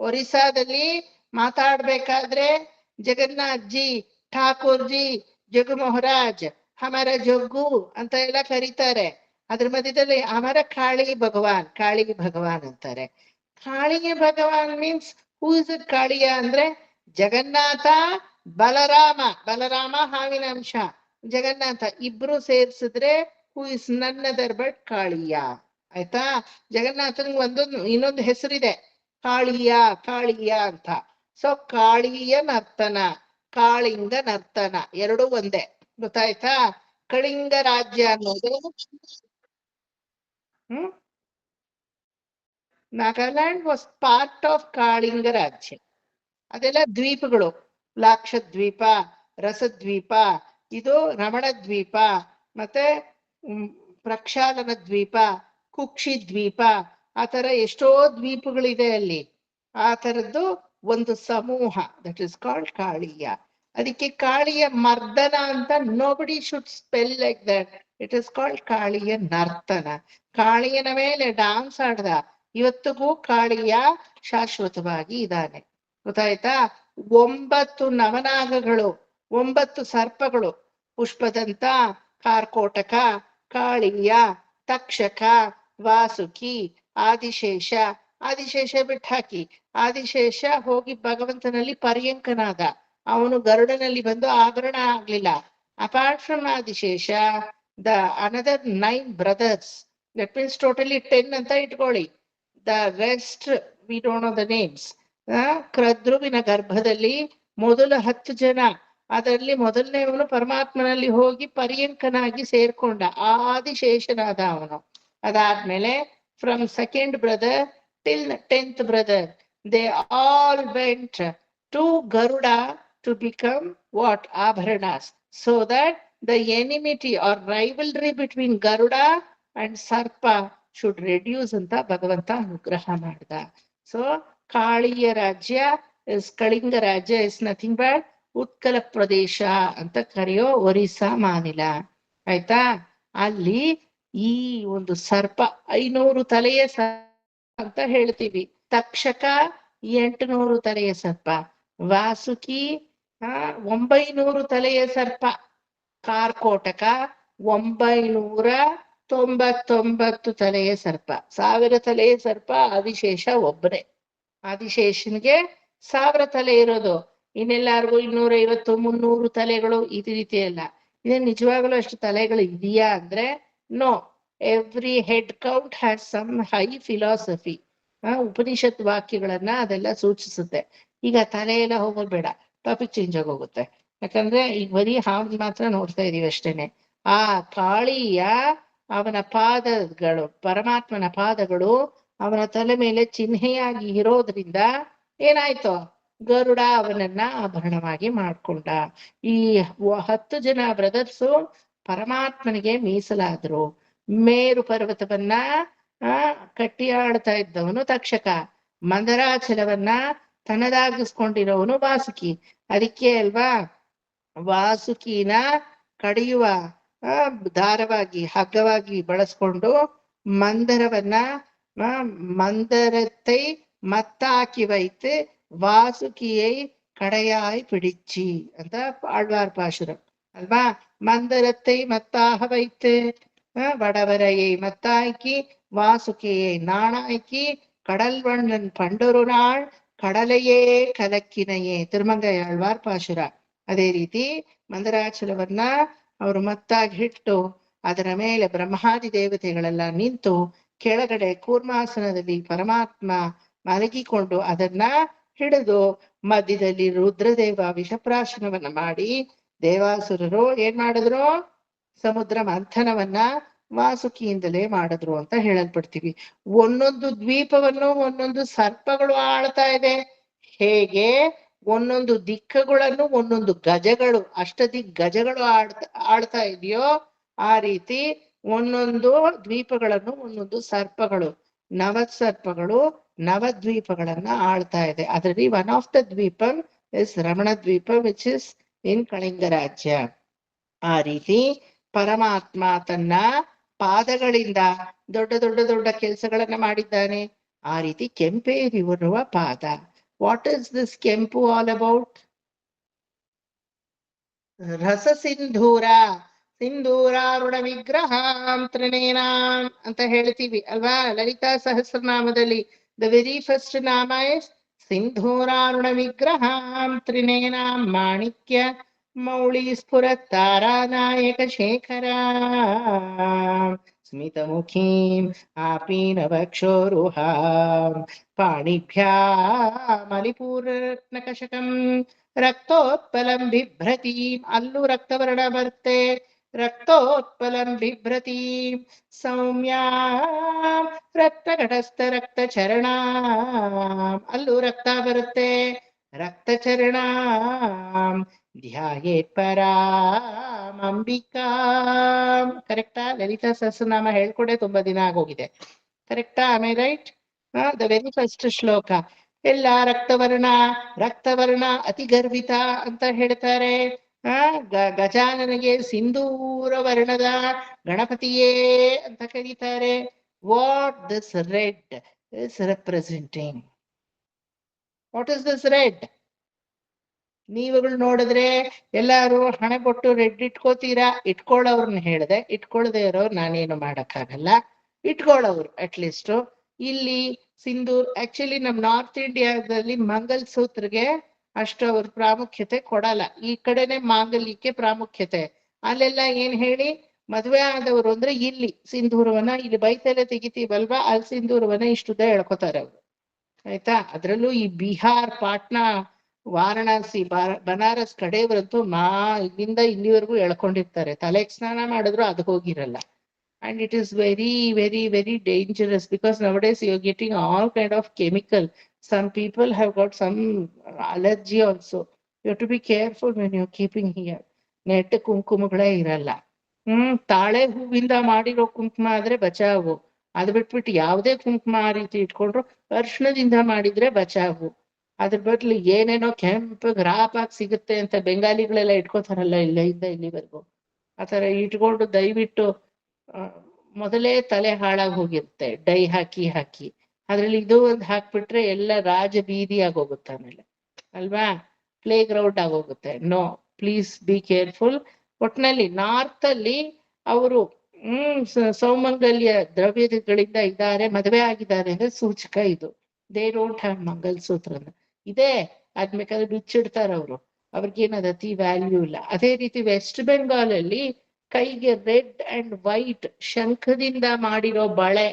ಒರಿಸ್ಸಾದಲ್ಲಿ ಮಾತಾಡ್ಬೇಕಾದ್ರೆ ಜಗನ್ನಾಥ್ ಜಿ, ಠಾಕೂರ್ ಜಿ, ಜಗ್ಗು ಮಹಾರಾಜ್, ಹಮರ ಜಗ್ಗು ಅಂತ ಎಲ್ಲ ಕರೀತಾರೆ. ಅದ್ರ ಮಧ್ಯದಲ್ಲಿ ಅಮರ ಕಾಳಿ ಭಗವಾನ್ ಅಂತಾರೆ. ಕಾಳಿಯ ಭಗವಾನ್ means who is it? Kalia ಅಂದ್ರೆ ಜಗನ್ನಾಥ, ಬಲರಾಮ ಹಾವಿನ ಅಂಶ, ಜಗನ್ನಾಥ ಇಬ್ರು ಸೇರ್ಸಿದ್ರೆ who is none other but Kalia. ಆಯ್ತಾ? ಜಗನ್ನಾಥನ್ಗೆ ಇನ್ನೊಂದು ಹೆಸರಿದೆ, ಕಾಳಿಯ ಅಂತ. ಸೊ ಕಾಳಿಯ ನರ್ತನ, ಕಾಳಿಂಗ ನರ್ತನ ಎರಡೂ ಒಂದೇ. ಗೊತ್ತಾಯ್ತಾ? ಕಳಿಂಗ ರಾಜ್ಯ ಅನ್ನೋದು ನಾಗಾಲ್ಯಾಂಡ್ ವಾಸ್ ಪಾರ್ಟ್ ಆಫ್ ಕಾಳಿಂಗ ರಾಜ್ಯ. ಅದೆಲ್ಲ ದ್ವೀಪಗಳು, ಲಾಕ್ಷದ್ವೀಪ, ರಸದ್ವೀಪ, ಇದು ರಮಣ ದ್ವೀಪ, ಮತ್ತೆ ಪ್ರಕ್ಷಾಲನ ದ್ವೀಪ, ಕುಕ್ಷಿ ದ್ವೀಪ, ಆ ತರ ಎಷ್ಟೋ ದ್ವೀಪಗಳಿದೆ ಅಲ್ಲಿ. ಆ ತರದ್ದು ಒಂದು ಸಮೂಹ, ದಟ್ ಇಸ್ ಕಾಲ್ಡ್ ಕಾಳಿಯ. ಅದಕ್ಕೆ ಕಾಳಿಯ ಮರ್ದನ ಅಂತ nobody should spell like that. It is called Kalia ನರ್ತನ. ಕಾಳಿಯನ ಮೇಲೆ ಡಾನ್ಸ್ ಆಡ್ದ. ಇವತ್ತಿಗೂ ಕಾಳಿಯ ಶಾಶ್ವತವಾಗಿ ಇದ್ದಾನೆ. ಗೊತ್ತಾಯ್ತಾ? 9 ನವನಾಗಗಳು, 9 ಸರ್ಪಗಳು, ಪುಷ್ಪದಂತ, ಕಾರ್ಕೋಟಕ, ಕಾಳಿಯ, ತಕ್ಷಕ, ವಾಸುಕಿ, ಆದಿಶೇಷ ಬಿಟ್ಟಾಕಿ. ಆದಿಶೇಷ ಹೋಗಿ ಭಗವಂತನಲ್ಲಿ ಪರ್ಯಂಕನಾದ. ಅವನು ಗರುಡನಲ್ಲಿ ಬಂದು ಆಭರಣ ಆಗ್ಲಿಲ್ಲ. Apart from Adishesha, the another 9 brothers, that means totally 10 ಅಂತ ಇಟ್ಕೊಳ್ಳಿ. The rest we don't know the names. ಕ್ರದ್ರುವಿನ ಗರ್ಭದಲ್ಲಿ ಮೊದಲ 10 ಜನ, ಅದರಲ್ಲಿ ಮೊದಲನೇವನು ಪರಮಾತ್ಮನಲ್ಲಿ ಹೋಗಿ ಪರ್ಯಂಕನಾಗಿ ಸೇರ್ಕೊಂಡ, ಆದಿಶೇಷನಾದ ಅವನು. ಅದಾದ್ಮೇಲೆ from second brother till 10th brother, they all went to Garuda to become what? Abharanas, so that the enmity or rivalry between Garuda and Sarpa should reduce ಅಂತ ಭಗವಂತ ಅನುಗ್ರಹ ಮಾಡ್ದ. ಸೊ ಕಾಳಿಯ ರಾಜ್ಯ ಇಸ್, ಕಳಿಂಗ ರಾಜ್ಯ ಇಸ್ ನಥಿಂಗ್ ಬಟ್ ಉತ್ಕಲ ಪ್ರದೇಶ ಅಂತ ಕರೆಯೋ ಒರಿಸ್ಸಾ ಮಾನಿಲ. ಆಯ್ತಾ? ಅಲ್ಲಿ ಈ ಒಂದು ಸರ್ಪ 500 ತಲೆಯ ಅಂತ ಹೇಳ್ತೀವಿ. ತಕ್ಷಕ 800 ತಲೆಯ ಸರ್ಪ, ವಾಸುಕಿ 900 ತಲೆಯ ಸರ್ಪ, ಕಾರ್ಕೋಟಕ 999 ತಲೆಯ ಸರ್ಪ. 1000 ತಲೆಯ ಸರ್ಪ ಆದಿಶೇಷ ಒಬ್ಬನೇ. ಆದಿಶೇಷನ್ಗೆ 1000 ತಲೆ ಇರೋದು. ಇನ್ನೆಲ್ಲಾರ್ಗು 250 300 ತಲೆಗಳು ಈ ರೀತಿ ಎಲ್ಲ. ಇದೇ ನಿಜವಾಗ್ಲೂ ಅಷ್ಟು ತಲೆಗಳು ಇದೆಯಾ ಅಂದ್ರೆ no. Every head count has some high philosophy. Upanishad ವಾಕ್ಯಗಳನ್ನ ಅದೆಲ್ಲ ಸೂಚಿಸುತ್ತೆ. ಈಗ ತಲೆ ಎಲ್ಲ ಹೋಗೋದು ಬೇಡ, ಟಾಪಿಕ್ ಚೇಂಜ್ ಆಗೋಗುತ್ತೆ. ಯಾಕಂದ್ರೆ ಈಗ ಬರೀ ಹಾವು ಮಾತ್ರ ನೋಡ್ತಾ ಇದೀವಿ ಅಷ್ಟೇನೆ. ಆ ಕಾಳಿಯ ಅವನ ಪಾದಗಳು, ಪರಮಾತ್ಮನ ಪಾದಗಳು ಅವನ ತಲೆ ಮೇಲೆ ಚಿಹ್ನೆಯಾಗಿ ಇರೋದ್ರಿಂದ ಏನಾಯ್ತು, ಗರುಡ ಅವನನ್ನ ಆಭರಣವಾಗಿ ಮಾಡ್ಕೊಂಡ. ಈ 10 ಜನ ಬ್ರದರ್ಸು ಪರಮಾತ್ಮನಿಗೆ ಮೀಸಲಾದ್ರು. ಮೇರು ಪರ್ವತವನ್ನ ಕಟ್ಟಿ ಆಳ್ತಾ ಇದ್ದವನು ತಕ್ಷಕ, ಮಂದರಾಚಲವನ್ನ ತನ್ನದಾಗಿಸ್ಕೊಂಡಿರೋವನು ವಾಸುಕಿ. ಅದಕ್ಕೆ ಅಲ್ವಾ ವಾಸುಕಿನ ಕಡಿಯುವ ದಾರವಾಗಿ, ಹಗ್ಗವಾಗಿ ಬಳಸ್ಕೊಂಡು ಮಂದರವನ್ನ ಮಂದರத்தை ಮತ್ತಾಕಿ ವೈத்து ವಾಸುಕಿಯೈ ಕಡೆಯಾಯಿ ಪಿಡಿಚ್ಚಿ ಅಂತ ಆಳ್ವಾರ್ ಪಾಶುரம் ಅಲ್ವಾ. ಮಂದರத்தை மத்தாக வைத்து வடவரையை மத்தாக்கி வாசுகியை நாணாக்கி கடல் வண்ணன் பண்டொரு நாள் ಕಡಲೆಯೇ ಕಲಕ್ಕಿನೆಯೇ ತಿರುಮಂಗಯಾಳ್ವಾರ್ ಪಾಶುರ. ಅದೇ ರೀತಿ ಮಂದರಾಚಲವನ್ನ ಅವರು ಮತ್ತಾಗಿ ಇಟ್ಟು ಅದರ ಮೇಲೆ ಬ್ರಹ್ಮಾದಿ ದೇವತೆಗಳೆಲ್ಲ ನಿಂತು ಕೆಳಗಡೆ ಕೂರ್ಮಾಸನದಲ್ಲಿ ಪರಮಾತ್ಮ ಮಲಗಿಕೊಂಡು ಅದನ್ನ ಹಿಡಿದು ಮಧ್ಯದಲ್ಲಿ ರುದ್ರದೇವ ವಿಷಪ್ರಾಶನವನ್ನ ಮಾಡಿ ದೇವಾಸುರರು ಏನ್ ಮಾಡಿದ್ರು, ಸಮುದ್ರ ಮಂಥನವನ್ನ ವಾಸುಕಿಯಿಂದಲೇ ಮಾಡಿದ್ರು ಅಂತ ಹೇಳಲ್ಪಡ್ತೀವಿ. ಒಂದೊಂದು ದ್ವೀಪವನ್ನು ಒಂದೊಂದು ಸರ್ಪಗಳು ಆಳ್ತಾ ಇದೆ. ಹೇಗೆ ಒಂದೊಂದು ದಿಕ್ಕುಗಳನ್ನು ಒಂದೊಂದು ಗಜಗಳು, ಗಜಗಳು ಆಳ್ತಾ ಇದೆಯೋ ಆ ರೀತಿ ಒಂದೊಂದು ದ್ವೀಪಗಳನ್ನು ಒಂದೊಂದು ಸರ್ಪಗಳು, ನವಸರ್ಪಗಳು ನವದ್ವೀಪಗಳನ್ನ ಆಳ್ತಾ ಇದೆ. ಅದರಲ್ಲಿ one of the dvipam is Ramana dvipa which is in Kalinga ರಾಜ್ಯ. ಆ ರೀತಿ ಪರಮಾತ್ಮ ತನ್ನ ಪಾದಗಳಿಂದ ದೊಡ್ಡ ದೊಡ್ಡ ದೊಡ್ಡ ಕೆಲಸಗಳನ್ನ ಮಾಡಿದ್ದಾನೆ. ಆ ರೀತಿ ಕೆಂಪೇರಿರುವ ಪಾದ. ವಾಟ್ ಇಸ್ ದಿಸ್ ಕೆಂಪು ಆಲ್ ಅಬೌಟ್? ರಸ ಸಿಂಧೂರ, ಸಿಂಧೂರಾರುಣ ವಿಗ್ರಹ ತ್ರಿನೇನಾಂ ಅಂತ ಹೇಳ್ತೀವಿ ಅಲ್ವಾ ಲಲಿತಾ ಸಹಸ್ರನಾಮದಲ್ಲಿ. ದ ವೆರಿ ಫಸ್ಟ್ ನಾಮ ಇಸ್ ಸಿಂಧೂರಾರುಣ ವಿಗ್ರಹ ತ್ರಿನೇನಾಂ ಮಾಣಿಕ್ಯ ಮೌಳಿ ಸ್ಫುರ ತಾರಾನಾಯಕ ಶೇಖರ ಸ್ಮಿತಮುಖೀಂ ಆಪೀನವಕ್ಷೋರುಹಾಂ ಪಾಣಿಭ್ಯಾಮಲಿಪೂರ್ಣಕಶಕಂ ರಕ್ತೋತ್ಪಲಂ ಬಿಭ್ರತೀಂ. ಅಲ್ಲೂ ರಕ್ತವರ್ಣ ಬರುತ್ತೆ. ರಕ್ತೋತ್ಪಲಂ ಬಿಭ್ರತೀಂ ಸೌಮ್ಯಾಂ ರಕ್ತಘಟಸ್ಥ ರಕ್ತಚರಣಾಂ. ಅಲ್ಲೂ ರಕ್ತ ಬರುತ್ತೆ. ರಕ್ತಚರಣಾಂ ಧ್ಯಾಯೇತ್ ಪರಾಂ ಅಂಬಿಕಾಂ. ಕರೆಕ್ಟಾ? ಲಲಿತಾ ಸಹಸ್ರನಾಮ ಹೇಳ್ಕೊಡೆ ತುಂಬಾ ದಿನ ಆಗೋಗಿದೆ. ಕರೆಕ್ಟಾ? ಆಮೇ ರೈಟ್? ದ ವೆರಿ ಫಸ್ಟ್ ಶ್ಲೋಕ ಎಲ್ಲ ರಕ್ತವರ್ಣ ಅತಿ ಗರ್ವಿತ ಅಂತ ಹೇಳ್ತಾರೆ. ಗಜಾನನಿಗೆ ಸಿಂಧೂರ ವರ್ಣದ ಗಣಪತಿಯೇ ಅಂತ ಕರೀತಾರೆ. What this red is representing? What is this red? ನೀವುಗಳು ನೋಡಿದ್ರೆ ಎಲ್ಲಾರು ಹಣೆ ಕೊಟ್ಟು ರೆಡ್ ಇಟ್ಕೋತೀರಾ. ಇಟ್ಕೊಳ್ಳೋರ್ನ ಹೇಳ್ದೆ, ಇಟ್ಕೊಳ್ದೆ ಇರೋರು ನಾನೇನು ಮಾಡಕ್ಕಾಗಲ್ಲ. ಇಟ್ಕೊಳ್ಳೋರು ಅಟ್ಲೀಸ್ಟ್. ಇಲ್ಲಿ ಸಿಂಧೂರ್ ಆಕ್ಚುಲಿ ನಮ್ ನಾರ್ತ್ ಇಂಡಿಯಾದಲ್ಲಿ ಮಂಗಲ್ ಸೂತ್ರಗೆ ಅಷ್ಟು ಅವ್ರ ಪ್ರಾಮುಖ್ಯತೆ ಕೊಡಲ್ಲ. ಈ ಕಡೆನೆ ಮಾಂಗಲ್ಯಕ್ಕೆ ಪ್ರಾಮುಖ್ಯತೆ. ಅಲ್ಲೆಲ್ಲ ಏನ್ ಹೇಳಿ, ಮದ್ವೆ ಆದವರು ಅಂದ್ರೆ ಇಲ್ಲಿ ಸಿಂಧೂರವನ್ನ, ಇಲ್ಲಿ ಬೈತೆಲೆ ತೆಗಿತೀವಲ್ವಾ, ಅಲ್ಲಿ ಸಿಂಧೂರವನ್ನ ಇಷ್ಟುದ್ದ ಎಳ್ಕೊತಾರೆ ಅವ್ರು. ಆಯ್ತಾ? ಅದ್ರಲ್ಲೂ ಈ ಬಿಹಾರ್, ಪಾಟ್ನಾ, ವಾರಣಾಸಿ, ಬನಾರಸ್ ಕಡೆಯವರಂತೂ ಇಲ್ಲಿಂದ ಇಲ್ಲಿವರೆಗೂ ಎಳ್ಕೊಂಡಿರ್ತಾರೆ. ತಲೆಗೆ ಸ್ನಾನ ಮಾಡಿದ್ರು ಅದು ಹೋಗಿರಲ್ಲ. And it is very, very, very dangerous because nowadays you're getting all kind of chemical. Some people have got some allergy also. You have to be careful when you're keeping here. ನೆಟ್ ಕುಂಕುಮಗಳೇ ಇರಲ್ಲ. ತಾಳೆ ಹೂವಿಂದ ಮಾಡಿರೋ ಕುಂಕುಮ ಆದ್ರೆ ಬಚಾವು. ಅದ್ ಬಿಟ್ಬಿಟ್ಟು ಯಾವ್ದೇ ಕುಂಕುಮ ಆ ರೀತಿ ಇಟ್ಕೊಂಡ್ರು ಅರ್ಶನದಿಂದ ಮಾಡಿದ್ರೆ ಬಚಾವು. ಅದ್ರ ಬದ್ಲು ಏನೇನೋ ಕೆಂಪು ಗ್ರಾಪಾಗಿ ಸಿಗುತ್ತೆ ಅಂತ ಬೆಂಗಾಲಿಗಳೆಲ್ಲ ಇಟ್ಕೋತಾರಲ್ಲ ಇಲ್ಲಿಂದ ಇಲ್ಲಿವರೆಗೂ. ಆತರ ಇಟ್ಕೊಂಡು ದಯವಿಟ್ಟು ಮೊದಲೇ ತಲೆ ಹಾಳಾಗಿ ಹೋಗಿರುತ್ತೆ ಡೈ ಹಾಕಿ ಅದ್ರಲ್ಲಿ ಇದು ಒಂದು ಹಾಕ್ಬಿಟ್ರೆ ಎಲ್ಲ ರಾಜ ಬೀದಿ ಆಗೋಗುತ್ತೆ ಆಮೇಲೆ ಅಲ್ವಾ, ಪ್ಲೇ ಗ್ರೌಂಡ್ ಆಗೋಗುತ್ತೆ. No, please be careful. ಒಟ್ನಲ್ಲಿ ನಾರ್ತ್ ಅಲ್ಲಿ ಅವರು ಸೌಮಂಗಲ್ಯ ದ್ರವ್ಯಗಳಿಂದ ಇದ್ದಾರೆ, ಮದುವೆ ಆಗಿದ್ದಾರೆ ಅಂದ್ರೆ ಸೂಚಕ ಇದು. ದೇ ಡೋಂಟ್ ಹ್ಯಾವ್ ಮಂಗಲ್ ಸೂತ್ರ ಇದೆ. ಅದ್ ಬೇಕಾದ್ರೆ ಬಿಚ್ಚಿಡ್ತಾರ ಅವರು, ಅವ್ರಿಗೇನದ ಅತಿ ವ್ಯಾಲ್ಯೂ ಇಲ್ಲ. ಅದೇ ರೀತಿ ವೆಸ್ಟ್ ಬೆಂಗಾಲ್ ಅಲ್ಲಿ ಕೈಗೆ ರೆಡ್ ಅಂಡ್ ವೈಟ್ ಶಂಖದಿಂದ ಮಾಡಿರೋ ಬಳೆ,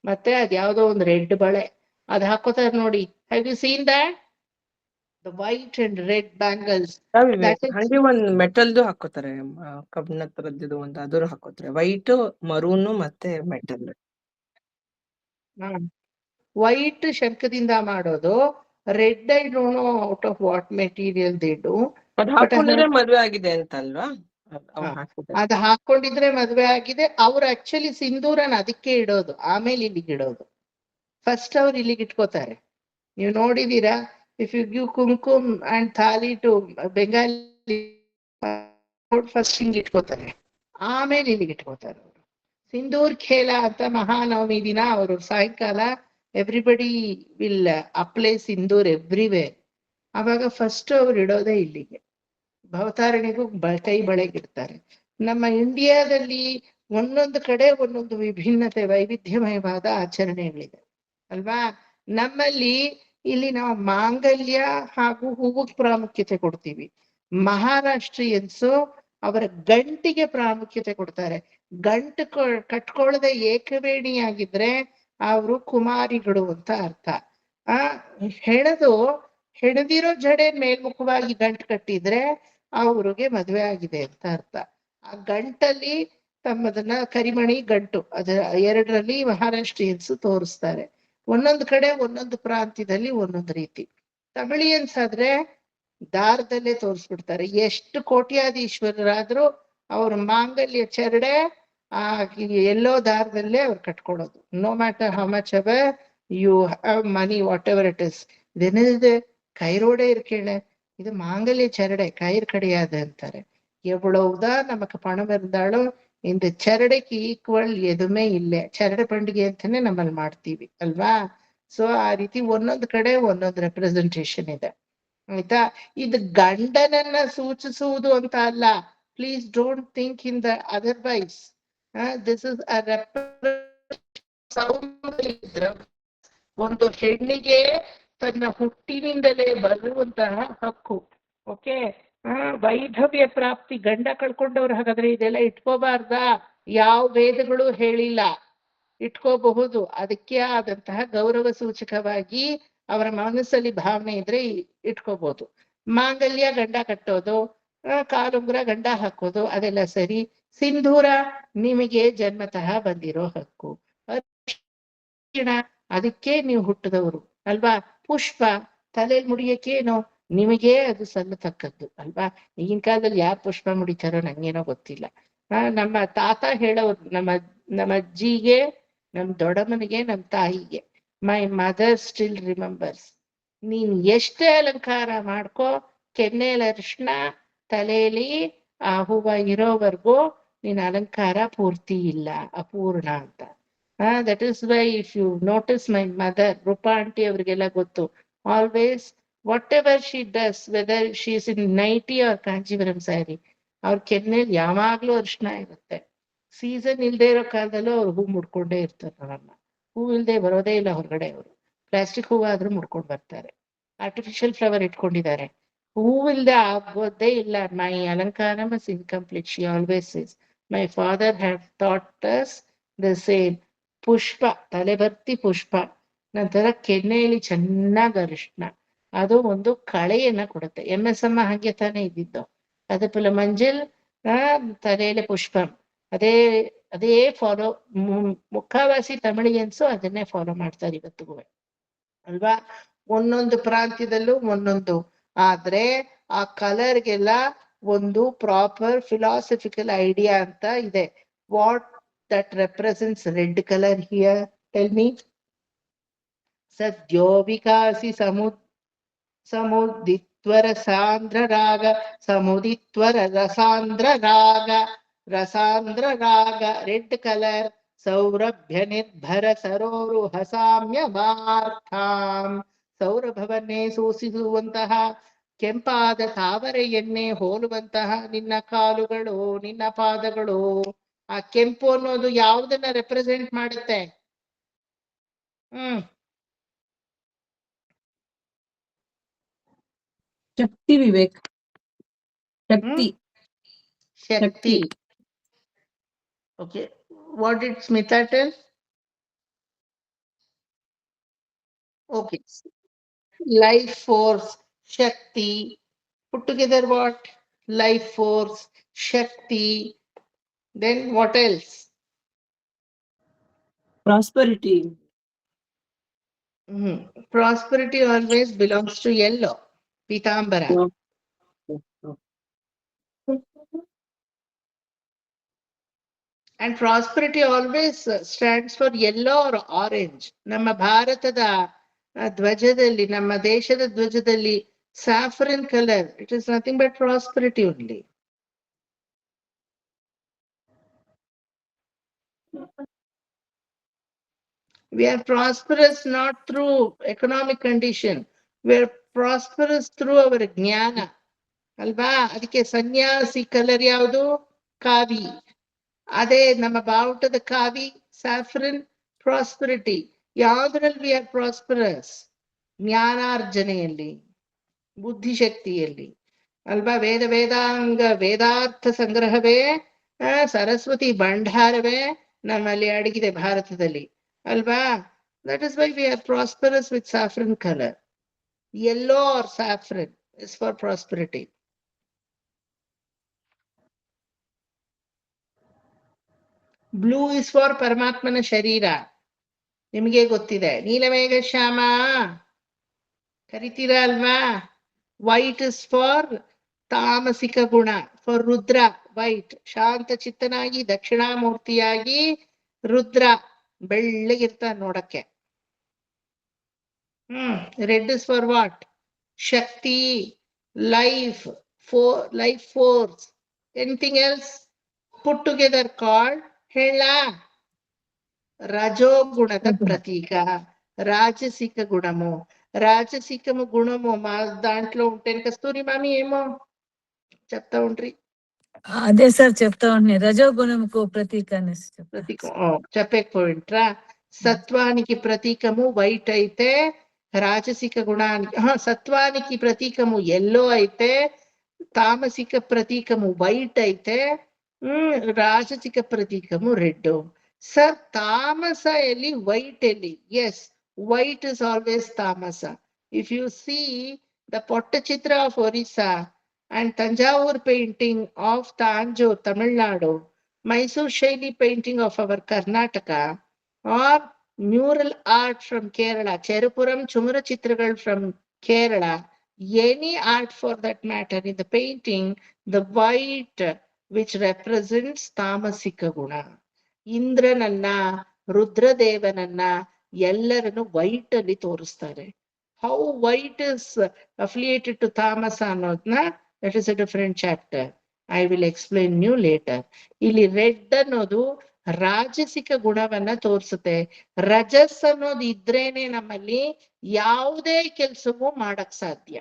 ಮತ್ತೆ ಅದ್ಯಾವ್ದೋ ಒಂದು ರೆಡ್ ಬಳೆ ಅದ್ ಹಾಕೋತಾರ ನೋಡಿ. Have you seen that? the white and red bangles. Vivek That is ಹಂಗೆ ಒಂದ್ ಮೆಟಲ್ದು ಹಾಕೋತಾರೆ, ಕಬ್ಬಿಣ ತರದ್ದು ಒಂದು ಅದ್ರ ಹಾಕೋತಾರೆ, ವೈಟ್ ಮರೂನ್ ಮತ್ತೆ ಮೆಟಲ್. white ಶಂಖದಿಂದ ಮಾಡೋದು, red I don't no out of what material they do. ಅದ್ ಹಾಕೊಂಡಿದ್ರೆ ಮದ್ವೆ ಆಗಿದೆ ಅಂತ ಅಲ್ವಾ? ಅದ್ ಹಾಕೊಂಡಿದ್ರೆ ಮದ್ವೆ ಆಗಿದೆ. ಅವ್ರು ಆಕ್ಚುಲಿ ಸಿಂಧೂರನ ಅದಕ್ಕೆ ಇಡೋದು, ಆಮೇಲೆ ಇಲ್ಲಿಗೆ ಇಡೋದು. ಫಸ್ಟ್ ಅವ್ರು ಇಲ್ಲಿಗೆ ಇಟ್ಕೋತಾರೆ. ನೀವು ನೋಡಿದೀರಾ, if you give kumkum and thali to Bengali, first ಹಿಂಗ್ ಇಟ್ಕೋತಾರೆ, ಆಮೇಲೆ ಇಲ್ಲಿಗೆ ಇಟ್ಕೋತಾರೆ ಅವರು. ಸಿಂಧೂರ್ ಖೇಲ ಅಂತ ಮಹಾನವಮಿ ದಿನ ಅವರು ಸಾಯಂಕಾಲ everybody will apply Sindoor everywhere. ಅವಾಗ ಫಸ್ಟ್ ಅವ್ರು ಇಡೋದೇ ಇಲ್ಲಿಗೆ, ಭವತಾರಣಿಗೂ ಕೈ ಬಳೆಗಿಡ್ತಾರೆ. ನಮ್ಮ ಇಂಡಿಯಾದಲ್ಲಿ ಒಂದೊಂದು ಕಡೆ ಒಂದೊಂದು ವಿಭಿನ್ನತೆ, ವೈವಿಧ್ಯಮಯವಾದ ಆಚರಣೆಗಳಿದೆ ಅಲ್ವಾ. ನಮ್ಮಲ್ಲಿ ಇಲ್ಲಿ ನಾವು ಮಾಂಗಲ್ಯ ಹಾಗೂ ಹೂವಿಗೆ ಪ್ರಾಮುಖ್ಯತೆ ಕೊಡ್ತೀವಿ. ಮಹಾರಾಷ್ಟ್ರೀಯನ್ಸು ಅವರ ಗಂಟಿಗೆ ಪ್ರಾಮುಖ್ಯತೆ ಕೊಡ್ತಾರೆ. ಗಂಟು ಕಟ್ಕೊಳ್ಳದೆ ಏಕವೇಣಿಯಾಗಿದ್ರೆ ಅವರು ಕುಮಾರಿಗಳು ಅಂತ ಅರ್ಥ. ಹೆಣದಿರೋ ಜಡೆ ಮೇಲ್ಮುಖವಾಗಿ ಗಂಟು ಕಟ್ಟಿದ್ರೆ ಅವ್ರಿಗೆ ಮದ್ವೆ ಆಗಿದೆ ಅಂತ ಅರ್ಥ. ಆ ಗಂಟಲ್ಲಿ ತಮ್ಮದನ್ನ ಕರಿಮಣಿ ಗಂಟು, ಅದ ಎರಡರಲ್ಲಿ ಮಹಾರಾಷ್ಟ್ರೀಯನ್ಸ್ ತೋರಿಸ್ತಾರೆ. ಒಂದೊಂದು ಕಡೆ ಒಂದೊಂದು ಪ್ರಾಂತ್ಯದಲ್ಲಿ ಒಂದೊಂದು ರೀತಿ. ತಮಿಳಿಯನ್ಸ್ ಆದ್ರೆ ದಾರದಲ್ಲೇ ತೋರಿಸ್ಬಿಡ್ತಾರೆ. ಎಷ್ಟು ಕೋಟ್ಯಾಧೀಶ್ವರರಾದ್ರೂ ಅವ್ರ ಮಾಂಗಲ್ಯ ಚರಡೆ ಆ ಎಲ್ಲೋ ದಾರದಲ್ಲೇ ಅವ್ರು ಕಟ್ಕೊಡೋದು. No matter how much ever you have money, whatever it is. ಇದೇನಿದೆ, கயிறோட இருக்கேள, இது மாங்கல்ய சரடை, கயிறு கிடையாது ಅಂತಾರೆ. எவ்வளவுதான் நமக்கு பணம் இருந்தாலும் இந்த ಚರಡೆಗೆ ಈಕ್ವಲ್ ಎದುಮೇ ಇಲ್ಲ. ಚರಡೆ ಪಂಡಿಗೆ ಅಂತಾನೆ ನಮ್ಮಲ್ಲಿ ಮಾಡ್ತೀವಿ ಅಲ್ವಾ. ಸೊ ಆ ರೀತಿ ಒಂದೊಂದು ಕಡೆ ಒಂದೊಂದು ರೆಪ್ರೆಸೆಂಟೇಶನ್ ಇದೆ ಆಯ್ತಾ. ಇದು ಗಂಡನನ್ನ ಸೂಚಿಸುವುದು ಅಂತ ಅಲ್ಲ. Please don't think in the otherwise. This is ಒಂದು ಹೆಣ್ಣಿಗೆ ತನ್ನ ಹುಟ್ಟಿನಿಂದಲೇ ಬರುವಂತಹ ಹಕ್ಕು. ಓಕೆ, ವೈಧವ್ಯ ಪ್ರಾಪ್ತಿ. ಗಂಡ ಕಳ್ಕೊಂಡವ್ರು ಹಾಗಾದ್ರೆ ಇದೆಲ್ಲ ಇಟ್ಕೋಬಾರ್ದಾ? ಯಾವ ವೇದಗಳು ಹೇಳಿಲ್ಲ, ಇಟ್ಕೋಬಹುದು. ಅದಕ್ಕೆ ಆದಂತಹ ಗೌರವ ಸೂಚಕವಾಗಿ ಅವರ ಮನಸ್ಸಲ್ಲಿ ಭಾವನೆ ಇದ್ರೆ ಇಟ್ಕೋಬಹುದು. ಮಾಂಗಲ್ಯ ಗಂಡ ಕಟ್ಟೋದು, ಕಾಲುಂಗುರ ಗಂಡ ಹಾಕೋದು, ಅದೆಲ್ಲ ಸರಿ. ಸಿಂಧೂರ ನಿಮಗೆ ಜನ್ಮತಃ ಬಂದಿರೋ ಹಕ್ಕು. ಅದಕ್ಕೆ ನೀವು ಹುಟ್ಟಿದವರು ಅಲ್ವಾ. ಪುಷ್ಪ ತಲೆಯಲ್ಲಿ ಮುಡಿಯಕ್ಕೇನೋ ನಿಮಗೆ ಅದು ಸಲ್ಲತಕ್ಕದ್ದು ಅಲ್ವಾ. ಈಗಿನ ಕಾಲದಲ್ಲಿ ಯಾರು ಪುಷ್ಪ ಮುಡಿತಾರೋ ನಂಗೇನೋ ಗೊತ್ತಿಲ್ಲ. ನಮ್ಮ ತಾತ ಹೇಳೋರು, ನಮ್ಮ ಅಜ್ಜಿಗೆ, ನಮ್ ದೊಡ್ಡಮ್ಮನಿಗೆ, ನಮ್ ತಾಯಿಗೆ, ಮೈ ಮದರ್ ಸ್ಟಿಲ್ ರಿಮೆಂಬರ್ಸ್. ನೀನ್ ಎಷ್ಟೇ ಅಲಂಕಾರ ಮಾಡ್ಕೋ, ಕೆನ್ನೆಯಲ್ಲಿ ಅರಿಶಿಣ, ತಲೆಯಲ್ಲಿ ಆ ಹೂವ ಇರೋವರೆಗೂ ನಿನ್ನ ಅಲಂಕಾರ ಪೂರ್ತಿ ಇಲ್ಲ, ಅಪೂರ್ಣ ಅಂತ. That is why if you notice my mother, Roopa aunty ಅವ್ರಿಗೆಲ್ಲ ಗೊತ್ತು. Always whatever she does, whether she is in nighty or Kanjeevaram sari, ಅವ್ರ ಕೆನ್ನೆಯಲ್ಲಿ ಯಾವಾಗ್ಲೂ ಅರಿಶಿಣ ಇರುತ್ತೆ. ಸೀಸನ್ ಇಲ್ದೇ ಇರೋ ಕಾಲದಲ್ಲೂ ಅವ್ರು ಹೂ ಮುಡ್ಕೊಂಡೇ ಇರ್ತಾರೆ. ನಮ್ಮಮ್ಮ ಹೂ ಇಲ್ದೆ ಬರೋದೇ ಇಲ್ಲ ಹೊರಗಡೆ. ಅವರು ಪ್ಲಾಸ್ಟಿಕ್ ಹೂವಾದ್ರೂ ಮುಡ್ಕೊಂಡು ಬರ್ತಾರೆ. ಆರ್ಟಿಫಿಷಿಯಲ್ ಫ್ಲವರ್ ಇಟ್ಕೊಂಡಿದ್ದಾರೆ. ಹೂವಿಲ್ದೆ ಆಗೋದೇ ಇಲ್ಲ. My alankara is incomplete, she always is. My father have taught us the same. ಪುಷ್ಪ, ತಲೆ ಬರ್ತಿ ಪುಷ್ಪ, ನಂತರ ಕೆನ್ನೆಯಲ್ಲಿ ಚೆನ್ನಾಗಿ ಅರಿಶಿಣ, ಅದು ಒಂದು ಕಳೆಯನ್ನ ಕೊಡುತ್ತೆ. MS ಅಮ್ಮ ಹಾಗೆ ತಾನೇ ಇದ್ದಿದ್ದು. ಅದಪ್ಪಲ ಮಂಜಲ್ ತಲೆಯಲ್ಲಿ ಪುಷ್ಪಂ, ಅದೇ ಫಾಲೋ. ಮುಖವಾಸಿ ತಮಿಳಿಯನ್ಸು ಅದನ್ನೇ ಫಾಲೋ ಮಾಡ್ತಾರೆ ಇವತ್ತಿಗೂ ಅಲ್ವಾ. ಒಂದೊಂದು ಪ್ರಾಂತ್ಯದಲ್ಲೂ ಒಂದೊಂದು. ಆದ್ರೆ ಆ ಕಲರ್ಗೆಲ್ಲ ಒಂದು ಪ್ರಾಪರ್ ಫಿಲಾಸಫಿಕಲ್ ಐಡಿಯಾ ಅಂತ ಇದೆ. What that represents red color here? Tell me. Sadyo vikasi samuditvara sandra raga, samuditvara rasandra raga, rasandra raga, red color. ಸೌರಭ್ಯ ನಿರ್ಭರ ಸರೋರು ಹಸಾಮ್ಯ ವಾರ್ಥಾಂ. ಸೌರಭವನ್ನೇ ಸೂಚಿಸುವಂತಹ ಕೆಂಪಾದ ತಾವರೆಯನ್ನೇ ಹೋಲುವಂತಹ ನಿನ್ನ ಕಾಲುಗಳು, ನಿನ್ನ ಪಾದಗಳು. ಆ ಕೆಂಪು ಅನ್ನೋದು ಯಾವುದನ್ನ ರೆಪ್ರೆಸೆಂಟ್ ಮಾಡುತ್ತೆ? Shakti Vivek, Shakti. Shakti. Okay, what did Smita tell? Okay, life force, Shakti. Put together what? Life force, Shakti. Then what else? Prosperity. Prosperity always belongs to yellow, Pitambara. And prosperity always stands for yellow or orange. ನಮ್ಮ ಭಾರತದ ಧ್ವಜದಲ್ಲಿ, ನಮ್ಮ ದೇಶದ ಧ್ವಜದಲ್ಲಿ saffron color, it is nothing but prosperity only. We are prosperous not through economic condition. We are prosperous through our ಜ್ಞಾನ ಅಲ್ವಾ? ಅದಕ್ಕೆ ಸನ್ಯಾಸಿ ಕಲರ್ ಯಾವುದು? ಕಾವಿ. ಅದೇ ನಮ್ಮ ಬಾವುಟದ ಕಾವಿ, ಸ್ಯಾಫ್ರನ್, ಪ್ರಾಸ್ಪರಿಟಿ. ಯಾವ್ದ್ರಲ್ಲಿ ವಿ ಆರ್ ಪ್ರಾಸ್ಪರಸ್? ಜ್ಞಾನಾರ್ಜನೆಯಲ್ಲಿ, ಬುದ್ಧಿಶಕ್ತಿಯಲ್ಲಿ ಅಲ್ವಾ? ವೇದಾರ್ಥ ಸಂಗ್ರಹವೇ ಸರಸ್ವತಿ ಭಂಡಾರವೇ ನಮ್ಮಲ್ಲಿ ಅಡಗಿದೆ ಭಾರತದಲ್ಲಿ ಅಲ್ವಾ? That is why we are prosperous with saffron colour. Yellow or saffron is for prosperity. Blue is for ಪರಮಾತ್ಮನ ಶರೀರ, ನಿಮಗೆ ಗೊತ್ತಿದೆ. ನೀಲಮೇಘ ಶ್ಯಾಮ ಕರಿತೀರಾ ಅಲ್ವಾ? ವೈಟ್ ಇಸ್ ಫಾರ್ ತಾಮಸಿಕ ಗುಣ, ಫಾರ್ ರುದ್ರ. ವೈಟ್ ಶಾಂತ ಚಿತ್ತನಾಗಿ ದಕ್ಷಿಣಾಮೂರ್ತಿಯಾಗಿ ರುದ್ರ ಬೆಳ್ಳಗಿರ್ತಾನೆ ನೋಡಕ್ಕೆ. Red is for what? Shakti, life, life force. Anything else put together called ಹೇಳ రజోగుణద ప్రతీక, రాజసిక గుణము. రాజసికము గుణము మా దాంట్లో ఉంటేనే. కస్తూరి మామి ఏమో చెప్తా ఉండ్రి. అదే సార్ చెప్తా ఉంటున్నా, రజోగుణముకు ప్రతీక ప్రతీకం చెప్పకపోయింట్రా. సత్వానికి ప్రతీకము వైట్ అయితే, రాజసిక గుణానికి సత్వానికి ప్రతీకము ఎల్లో అయితే, తామసిక ప్రతీకము వైట్ అయితే, రాజసిక ప్రతీకము red. Sir, Tamasa eli, white eli. Yes, white is always Tamasa. If you see the Pottachitra of Orissa and Tanjavur painting of Tanjore, Tamil Nadu, Mysore Shaili painting of our Karnataka, or mural art from Kerala, Cherupuram Chumura Chitragal from Kerala, any art for that matter, in the painting, the white which represents Tamasika Guna. ಇಂದ್ರನನ್ನ, ರುದ್ರದೇವನನ್ನ ಎಲ್ಲರನ್ನು ವೈಟ್ ಅಲ್ಲಿ ತೋರಿಸ್ತಾರೆ. How white is affiliated to ತಾಮಸ ಅನ್ನೋದನ್ನ, that is a different chapter. I will explain you later. ಇಲ್ಲಿ ರೆಡ್ ಅನ್ನೋದು ರಾಜಸಿಕ ಗುಣವನ್ನ ತೋರಿಸುತ್ತೆ. ರಜಸ್ ಅನ್ನೋದು ಇದ್ರೇನೆ ನಮ್ಮಲ್ಲಿ ಯಾವುದೇ ಕೆಲ್ಸವೂ ಮಾಡಕ್ ಸಾಧ್ಯ.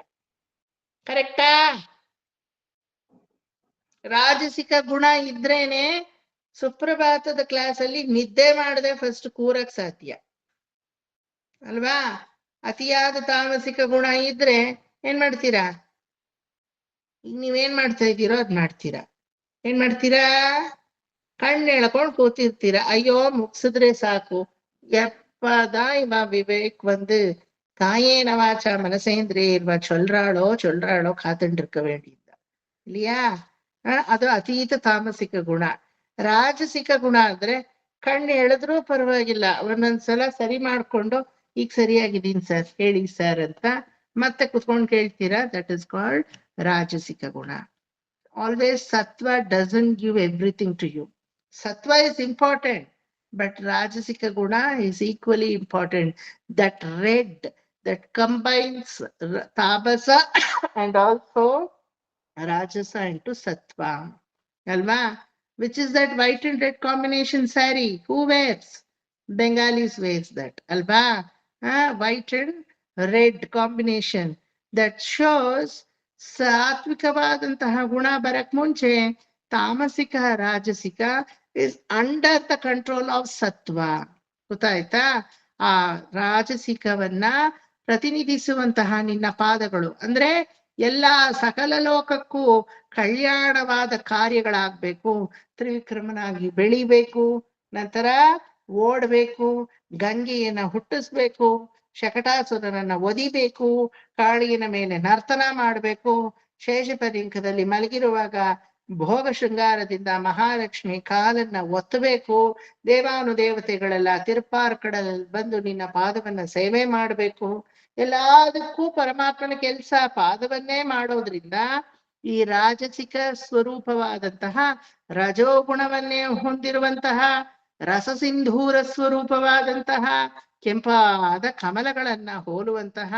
ಕರೆಕ್ಟಾ? ರಾಜಸಿಕ ಗುಣ ಇದ್ರೇನೆ ಸುಪ್ರಭಾತದ ಕ್ಲಾಸ್ ಅಲ್ಲಿ ನಿದ್ದೆ ಮಾಡದೆ ಫಸ್ಟ್ ಕೂರಕ್ ಸಾಧ್ಯ ಅಲ್ವಾ? ಅತಿಯಾದ ತಾಮಸಿಕ ಗುಣ ಇದ್ರೆ ಏನ್ ಮಾಡ್ತೀರಾ? ಈಗ ನೀವೇನ್ ಮಾಡ್ತಾ ಇದ್ದೀರೋ ಅದ್ ಮಾಡ್ತೀರಾ. ಏನ್ ಮಾಡ್ತೀರಾ? ಕಣ್ಣು ಎಳ್ಕೊಂಡ್ ಕೂತಿರ್ತೀರಾ. ಅಯ್ಯೋ ಮುಗ್ಸಿದ್ರೆ ಸಾಕು. ಎಪ್ಪದ ಇವ ವಿವೇಕ್ வந்து காயேன வாச்சா மனசேந்திரியேர்வ சொல்றாளோ காத்துருக்க வேண்டியது இல்லையா? ಅದು ಅತೀತ ತಾಮಸಿಕ ಗುಣ. ರಾಜಸಿಕ ಗುಣ ಅಂದ್ರೆ ಕಣ್ಣು ಎಳೆದ್ರೂ ಪರವಾಗಿಲ್ಲ, ಒಂದೊಂದ್ಸಲ ಸರಿ ಮಾಡ್ಕೊಂಡು ಈಗ ಸರಿಯಾಗಿದ್ದೀನಿ ಸರ್ ಹೇಳಿ ಸರ್ ಅಂತ ಮತ್ತೆ ಕುತ್ಕೊಂಡು ಕೇಳ್ತೀರಾ. ದಟ್ ಇಸ್ ಕಾಲ್ಡ್ ರಾಜಸಿಕ ಗುಣ. ಆಲ್ವೇಸ್ ಸತ್ವ doesn't give everything to you. ಸತ್ವ ಇಸ್ ಇಂಪಾರ್ಟೆಂಟ್, ಬಟ್ ರಾಜಸಿಕ ಗುಣ is equally important. That red that combines tabasa and also rajasa into sattva. Alva? Which is that white and red combination saree? Who wears? Bengalis wears that. Alva? White and red combination. That shows ಸಾತ್ವಿಕವಾದಂತಹ ಗುಣ ಬರಕ್ ಮುಂಚೆ ತಾಮಸಿಕ ರಾಜಸಿಕ is under the control of ಸತ್ವ. ಗೊತ್ತಾಯ್ತಾ? ಆ ರಾಜಸಿಕವನ್ನ ಪ್ರತಿನಿಧಿಸುವಂತಹ ನಿನ್ನ ಪಾದಗಳು ಅಂದ್ರೆ ಎಲ್ಲಾ ಸಕಲ ಲೋಕಕ್ಕೂ ಕಲ್ಯಾಣವಾದ ಕಾರ್ಯಗಳಾಗ್ಬೇಕು. ತ್ರಿವಿಕ್ರಮನಾಗಿ ಬೆಳಿಬೇಕು, ನಂತರ ಓಡ್ಬೇಕು, ಗಂಗೆಯನ್ನ ಹುಟ್ಟಿಸ್ಬೇಕು, ಶಕಟಾಸುರನನ್ನ ಒದಿಬೇಕು, ಕಾಳಿಯನ ಮೇಲೆ ನರ್ತನ ಮಾಡಬೇಕು, ಶೇಷಪರ್ಯಂಕದಲ್ಲಿ ಮಲಗಿರುವಾಗ ಭೋಗ ಶೃಂಗಾರದಿಂದ ಮಹಾಲಕ್ಷ್ಮಿ ಕಾಲನ್ನ ಒತ್ತಬೇಕು, ದೇವಾನುದೇವತೆಗಳೆಲ್ಲ ತಿರುಪಾರ್ಕಡಲ್ಲಿ ಬಂದು ನಿನ್ನ ಪಾದವನ್ನ ಸೇವೆ ಮಾಡಬೇಕು. ಎಲ್ಲದಕ್ಕೂ ಪರಮಾತ್ಮನ ಕೆಲಸ ಪಾದವನ್ನೇ ಮಾಡೋದ್ರಿಂದ ಈ ರಾಜಸಿಕ ಸ್ವರೂಪವಾದಂತಹ ರಜೋಗುಣವನ್ನೇ ಹೊಂದಿರುವಂತಹ ರಸಸಿಂಧೂರ ಸ್ವರೂಪವಾದಂತಹ ಕೆಂಪಾದ ಕಮಲಗಳನ್ನ ಹೋಲುವಂತಹ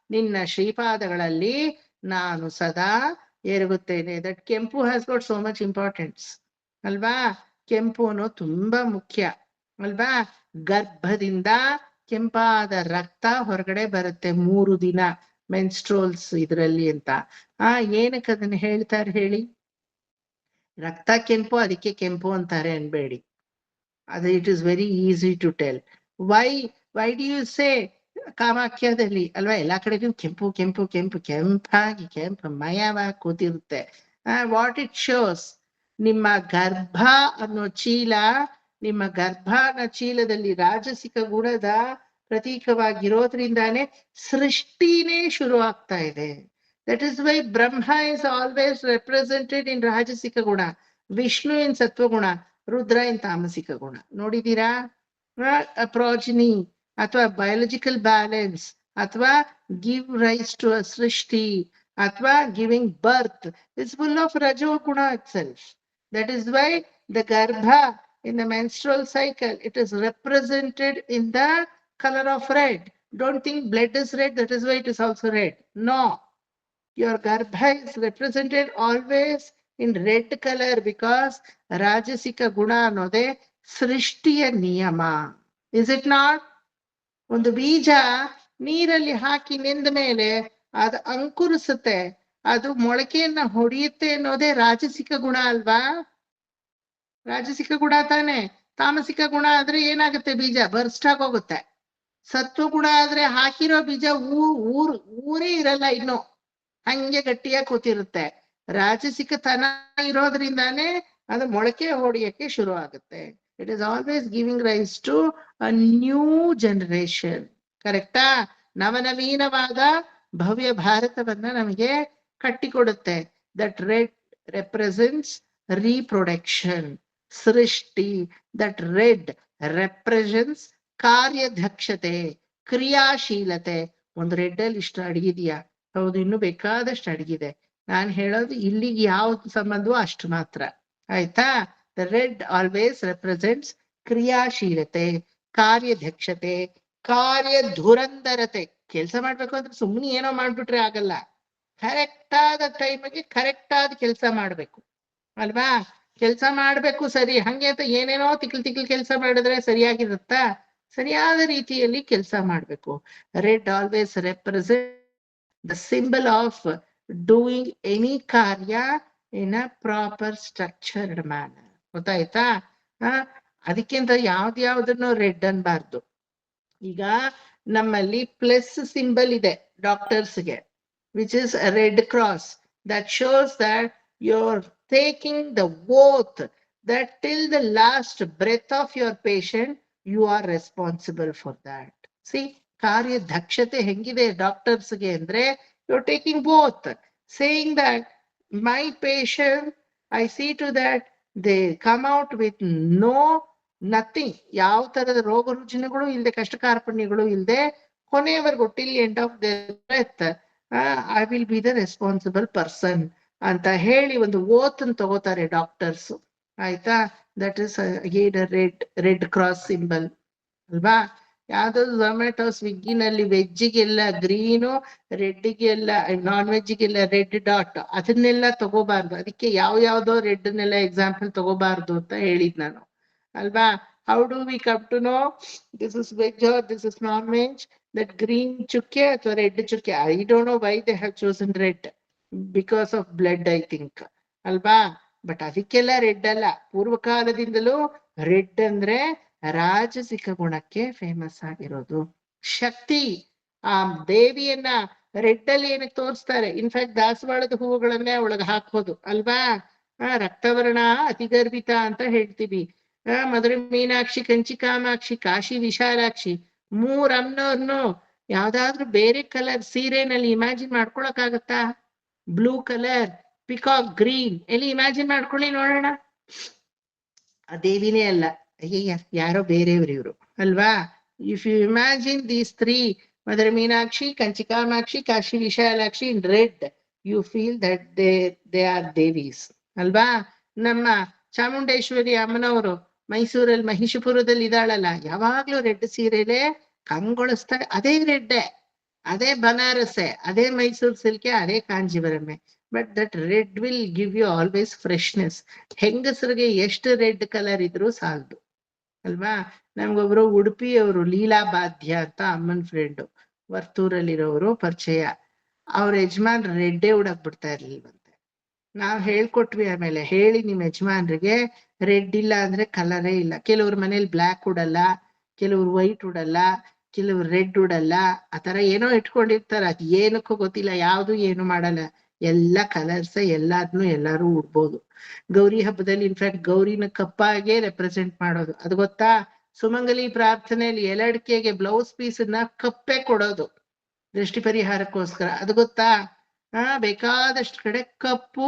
ನಿನ್ನ ಶ್ರೀಪಾದಗಳಲ್ಲಿ ನಾನು ಸದಾ ಎರಗುತ್ತೇನೆ. ದಟ್ ಕೆಂಪು has got so much importance ಅಲ್ವಾ? ಕೆಂಪು ಅನ್ನೋದು ತುಂಬಾ ಮುಖ್ಯ ಅಲ್ವಾ? ಗರ್ಭದಿಂದ ಕೆಂಪಾದ ರಕ್ತ ಹೊರಗಡೆ ಬರುತ್ತೆ 3 ದಿನ ಮೆನ್ಸ್ಟ್ರೋಲ್ಸ್ ಇದ್ರಲ್ಲಿ ಅಂತ. ಏನಕ್ಕೆ ಅದನ್ನ ಹೇಳ್ತಾರೆ ಹೇಳಿ? ರಕ್ತ ಕೆಂಪು ಅದಕ್ಕೆ ಕೆಂಪು ಅಂತಾರೆ ಅನ್ಬೇಡಿ. ಅದು it is very easy to tell. Why do you say ಕಾಮಾಖ್ಯದಲ್ಲಿ ಅಲ್ವಾ ಎಲ್ಲಾ ಕಡೆಗೂ ಕೆಂಪು ಕೆಂಪು ಕೆಂಪು ಕೆಂಪಾಗಿ ಕೆಂಪಮಯವಾಗಿ ಕೂತಿರುತ್ತೆ. ವಾಟ್ ಇಟ್ ಶೋಸ್, ನಿಮ್ಮ ಗರ್ಭ ಅನ್ನೋ ಚೀಲ, ನಿಮ್ಮ ಗರ್ಭನ ಚೀಲದಲ್ಲಿ ರಾಜಸಿಕ ಗುಣದ ಪ್ರತೀಕವಾಗಿರೋದ್ರಿಂದಾನೇ ಸೃಷ್ಟಿನೇ ಶುರು ಆಗ್ತಾ ಇದೆ. That is why Brahma is always represented in rajasika guna, Vishnu ಇನ್ ಸತ್ವಗುಣ, ರುದ್ರ ಇನ್ ತಾಮಸಿಕ ಗುಣ. ನೋಡಿದೀರಾ? ಪ್ರಾಜಿನಿ ಅಥವಾ ಬಯಾಲಜಿಕಲ್ ಬ್ಯಾಲೆನ್ಸ್ ಅಥವಾ give rise to a srishti ಅಥವಾ giving birth is full of rajo guna itself. That is why the garbha in the menstrual cycle, it is represented in the color of red. Don't think blood is red, that is why it is also red. No, your garbha is represented always in red color because rajasika guna annode ಸೃಷ್ಟಿಯ ನಿಯಮ. Is it not? ಒಂದು ಬೀಜ ನೀರಲ್ಲಿ ಹಾಕಿ ನೆಂದ ಮೇಲೆ ಅದು ಅಂಕುರಿಸುತ್ತೆ, ಅದು ಮೊಳಕೆಯನ್ನ ಹೊಡೆಯುತ್ತೆ ಅನ್ನೋದೇ ರಾಜಸಿಕ ಗುಣ ಅಲ್ವಾ? ರಾಜಸಿಕ ಗುಣ ತಾನೆ. ತಾಮಸಿಕ ಗುಣ ಆದ್ರೆ ಏನಾಗುತ್ತೆ? ಬೀಜ ಬರ್ಸ್ಟ್ ಆಗೋಗುತ್ತೆ. ಸತ್ವ ಗುಣ ಆದ್ರೆ ಹಾಕಿರೋ ಬೀಜ ಊರೇ ಇರಲ್ಲ, ಇನ್ನು ಹಂಗೆ ಗಟ್ಟಿಯಾಗಿ ಕೂತಿರುತ್ತೆ. ರಾಜಸಿಕ ತನ ಇರೋದ್ರಿಂದಾನೇ ಅದು ಮೊಳಕೆ ಹೊಡೆಯಕ್ಕೆ ಶುರು ಆಗುತ್ತೆ. It is always giving rise to a new generation. ಕರೆಕ್ಟಾ? ನವನವೀನವಾದ ಭವ್ಯ ಭಾರತವನ್ನ ನಮಗೆ ಕಟ್ಟಿಕೊಡುತ್ತೆ. ದಟ್ ರೆಡ್ ರೆಪ್ರೆಸೆಂಟ್ಸ್ reproduction, ಸೃಷ್ಟಿ. ದಟ್ ರೆಡ್ ರೆಪ್ರೆಸೆಂಟ್ಸ್ ಕಾರ್ಯದಕ್ಷತೆ, ಕ್ರಿಯಾಶೀಲತೆ. ಒಂದು ರೆಡ್ ಅಲ್ಲಿ ಇಷ್ಟು ಅಡಗಿದೆಯಾ? ಹೌದು, ಇನ್ನು ಬೇಕಾದಷ್ಟು ಅಡಗಿದೆ. ನಾನು ಹೇಳೋದು ಇಲ್ಲಿಗೆ ಯಾವ್ದು ಸಂಬಂಧವೋ ಅಷ್ಟು ಮಾತ್ರ, ಆಯ್ತಾ? ದ ರೆಡ್ ಆಲ್ವೇಸ್ ರೆಪ್ರೆಸೆಂಟ್ಸ್ ಕ್ರಿಯಾಶೀಲತೆ, ಕಾರ್ಯದಕ್ಷತೆ, ಕಾರ್ಯಧುರಂಧರತೆ. ಕೆಲಸ ಮಾಡ್ಬೇಕು ಅಂದ್ರೆ ಸುಮ್ಮನೆ ಏನೋ ಮಾಡ್ಬಿಟ್ರೆ ಆಗಲ್ಲ. ಕರೆಕ್ಟ್ ಆದ ಟೈಮಿಗೆ ಕರೆಕ್ಟ್ ಆದ ಕೆಲಸ ಮಾಡ್ಬೇಕು ಅಲ್ವಾ? ಕೆಲಸ ಮಾಡ್ಬೇಕು ಸರಿ, ಹಂಗೆ ಅಂತ ಏನೇನೋ ತಿಕ್ಲ್ ಕೆಲಸ ಮಾಡಿದ್ರೆ ಸರಿಯಾಗಿರುತ್ತಾ? ಸರಿಯಾದ ರೀತಿಯಲ್ಲಿ ಕೆಲಸ ಮಾಡ್ಬೇಕು. Red always represent the symbol of doing any ಕಾರ್ಯ ಇನ್ ಅ ಪ್ರಾಪರ್ ಸ್ಟ್ರಕ್ಚರ್ಡ್ ಮ್ಯಾನರ್. ಗೊತ್ತಾಯ್ತಾ? ಅದಕ್ಕಿಂತ ಯಾವ್ದ್ಯಾವ್ದನ್ನು ರೆಡ್ ಅನ್ಬಾರ್ದು. ಈಗ ನಮ್ಮಲ್ಲಿ ಪ್ಲಸ್ ಸಿಂಬಲ್ ಇದೆ ಡಾಕ್ಟರ್ಸ್ಗೆ, which is a red cross, that shows that you're taking the oath that till the last breath of your patient you are responsible for that. See, ಕಾರ್ಯ ದಕ್ಷತೆ ಹೆಂಗಿದೆ ಡಾಕ್ಟರ್ಸ್ಗೆ ಅಂದ್ರೆ, you're taking oath saying that my patient, I see to that they come out with nothing, ಯಾವ ತರದ ರೋಗ ರುಜಿನಗಳು ಇಲ್ಲದೆ, ಕಷ್ಟ ಕಾರ್ಪಣ್ಯಗಳು ಇಲ್ಲದೆ, ಕೊನೆಯವರೆಗೂ till end of the breath I will be the responsible person ಅಂತ ಹೇಳಿ ಒಂದು ಓತ್ ತಗೋತಾರೆ ಡಾಕ್ಟರ್ಸ್. ಆಯ್ತಾ? That is red cross symbol ಅಲ್ವಾ? ಯಾವ್ದು ಝೊಮ್ಯಾಟೊ ಸ್ವಿಗ್ಗಿನಲ್ಲಿ ವೆಜ್ಜಿಗೆಲ್ಲ ಗ್ರೀನು, ರೆಡ್ಗೆಲ್ಲ ನಾನ್ ವೆಜ್ಗೆಲ್ಲ ರೆಡ್ ಡಾಟ್, ಅದನ್ನೆಲ್ಲ ತಗೋಬಾರ್ದು. ಅದಕ್ಕೆ ಯಾವ್ದೋ ರೆಡ್ನೆಲ್ಲ ಎಕ್ಸಾಂಪಲ್ ತಗೋಬಾರ್ದು ಅಂತ ಹೇಳಿದ್ ನಾನು ಅಲ್ವಾ? How do we come to know this is veg or this is non veg? That green ಚುಕ್ಕೆ ಅಥವಾ ರೆಡ್ ಚುಕ್ಕೆ, I don't know why they have chosen red, because of blood I think ಅಲ್ವಾ? ಬಟ್ ಅದಕ್ಕೆಲ್ಲ ರೆಡ್ ಅಲ್ಲ. ಪೂರ್ವಕಾಲದಿಂದಲೂ ರೆಡ್ ಅಂದ್ರೆ ರಾಜಸಿಕ ಗುಣಕ್ಕೆ ಫೇಮಸ್ ಆಗಿರೋದು. ಶಕ್ತಿ, ಆ ದೇವಿಯನ್ನ ರೆಡ್ ಅಲ್ಲಿ ಏನಕ್ಕೆ ತೋರಿಸ್ತಾರೆ? ಇನ್ಫ್ಯಾಕ್ಟ್ ದಾಸವಾಳದ ಹೂವುಗಳನ್ನೇ ಒಳಗೆ ಹಾಕೋದು ಅಲ್ವಾ? ರಕ್ತವರ್ಣ ಅತಿಗರ್ಭಿತ ಅಂತ ಹೇಳ್ತೀವಿ. ಮಧುರೆ ಮೀನಾಕ್ಷಿ, ಕಂಚಿ ಕಾಮಾಕ್ಷಿ, ಕಾಶಿ ವಿಶಾಲಾಕ್ಷಿ, 3 ಅಮ್ಮನವ್ರನ್ನು ಯಾವ್ದಾದ್ರು ಬೇರೆ ಕಲರ್ ಸೀರೆನಲ್ಲಿ ಇಮ್ಯಾಜಿನ್ ಮಾಡ್ಕೊಳಕ್ಕಾಗತ್ತಾ? ಬ್ಲೂ ಕಲರ್, ಪಿಕಾಕ್ ಗ್ರೀನ್ ಎಲ್ಲಿ ಇಮ್ಯಾಜಿನ್ ಮಾಡ್ಕೊಳ್ಳಿ ನೋಡೋಣ. ಆ ದೇವಿನೇ ಅಲ್ಲ, ಅಯ್ಯಯ್ಯ ಯಾರೋ ಬೇರೆಯವ್ರು ಇವ್ರು ಅಲ್ವಾ? If you imagine these three, mother Meenakshi, Kanchi Kamakshi, Kashi Vishalakshi in red, you feel that they are devis ಅಲ್ವಾ? ನಮ್ಮ ಚಾಮುಂಡೇಶ್ವರಿ ಅಮ್ಮನವರು ಮೈಸೂರಲ್ಲಿ ಮಹಿಷಪುರದಲ್ಲಿ ಇದ್ದಾಳಲ್ಲ, ಯಾವಾಗ್ಲೂ ರೆಡ್ ಸೀರೆಲೆ ಕಂಗೊಳಿಸ್ತಾರೆ. ಅದೇ ರೆಡ್ಡೆ, ಅದೇ ಬನಾರಸೆ, ಅದೇ ಮೈಸೂರು ಸಿಲ್ಕೆ, ಅದೇ ಕಾಂಜೀವರಮ್ಮೆ. But that red will give you always freshness. ಹೆಂಗಸರಿಗೆ ಎಷ್ಟು ರೆಡ್ ಕಲರ್ ಇದ್ರು ಸಾಲದು ಅಲ್ವಾ? ನಮ್ಗೊಬ್ರು ಉಡುಪಿಯವರು ಲೀಲಾಬಾಧ್ಯ ಅಂತ ಅಮ್ಮನ್ ಫ್ರೆಂಡು, ವರ್ತೂರಲ್ಲಿರೋರು ಪರಿಚಯ. ಅವ್ರ ಯಜಮಾನ್ ರೆಡ್ಡೇ ಉಡಕ್ ಬಿಡ್ತಾ ಇರ್ಲಿಲ್ವಂತೆ. ನಾವ್ ಹೇಳ್ಕೊಟ್ವಿ, ಆಮೇಲೆ ಹೇಳಿ ನಿಮ್ ಯಜಮಾನ್ರಿಗೆ ರೆಡ್ ಇಲ್ಲ ಅಂದ್ರೆ ಕಲರೇ ಇಲ್ಲ. ಕೆಲವ್ರ ಮನೇಲಿ ಬ್ಲ್ಯಾಕ್ ಉಡಲ್ಲ, ಕೆಲವ್ರು ವೈಟ್ ಉಡಲ್ಲ, ಕೆಲವ್ರು ರೆಡ್ ಉಡಲ್ಲ, ಆತರ ಏನೋ ಇಟ್ಕೊಂಡಿರ್ತಾರ. ಅದ್ ಏನಕ್ಕೂ ಗೊತ್ತಿಲ್ಲ, ಯಾವ್ದು ಏನು ಮಾಡಲ್ಲ, ಎಲ್ಲ ಕಲರ್ಸ್, ಎಲ್ಲಾದ್ನು ಎಲ್ಲಾರು ಉಡ್ಬೋದು. ಗೌರಿ ಹಬ್ಬದಲ್ಲಿ ಇನ್ಫ್ಯಾಕ್ಟ್ ಗೌರಿನ ಕಪ್ಪಾಗೆ ರೆಪ್ರೆಸೆಂಟ್ ಮಾಡೋದು, ಅದು ಗೊತ್ತಾ? ಸುಮಂಗಲಿ ಪ್ರಾರ್ಥನೆಯಲ್ಲಿ ಎಲಡ್ಕೆಗೆ ಬ್ಲೌಸ್ ಪೀಸನ್ನ ಕಪ್ಪೆ ಕೊಡೋದು ದೃಷ್ಟಿ ಪರಿಹಾರಕ್ಕೋಸ್ಕರ, ಅದು ಗೊತ್ತಾ? ಬೇಕಾದಷ್ಟು ಕಡೆ ಕಪ್ಪು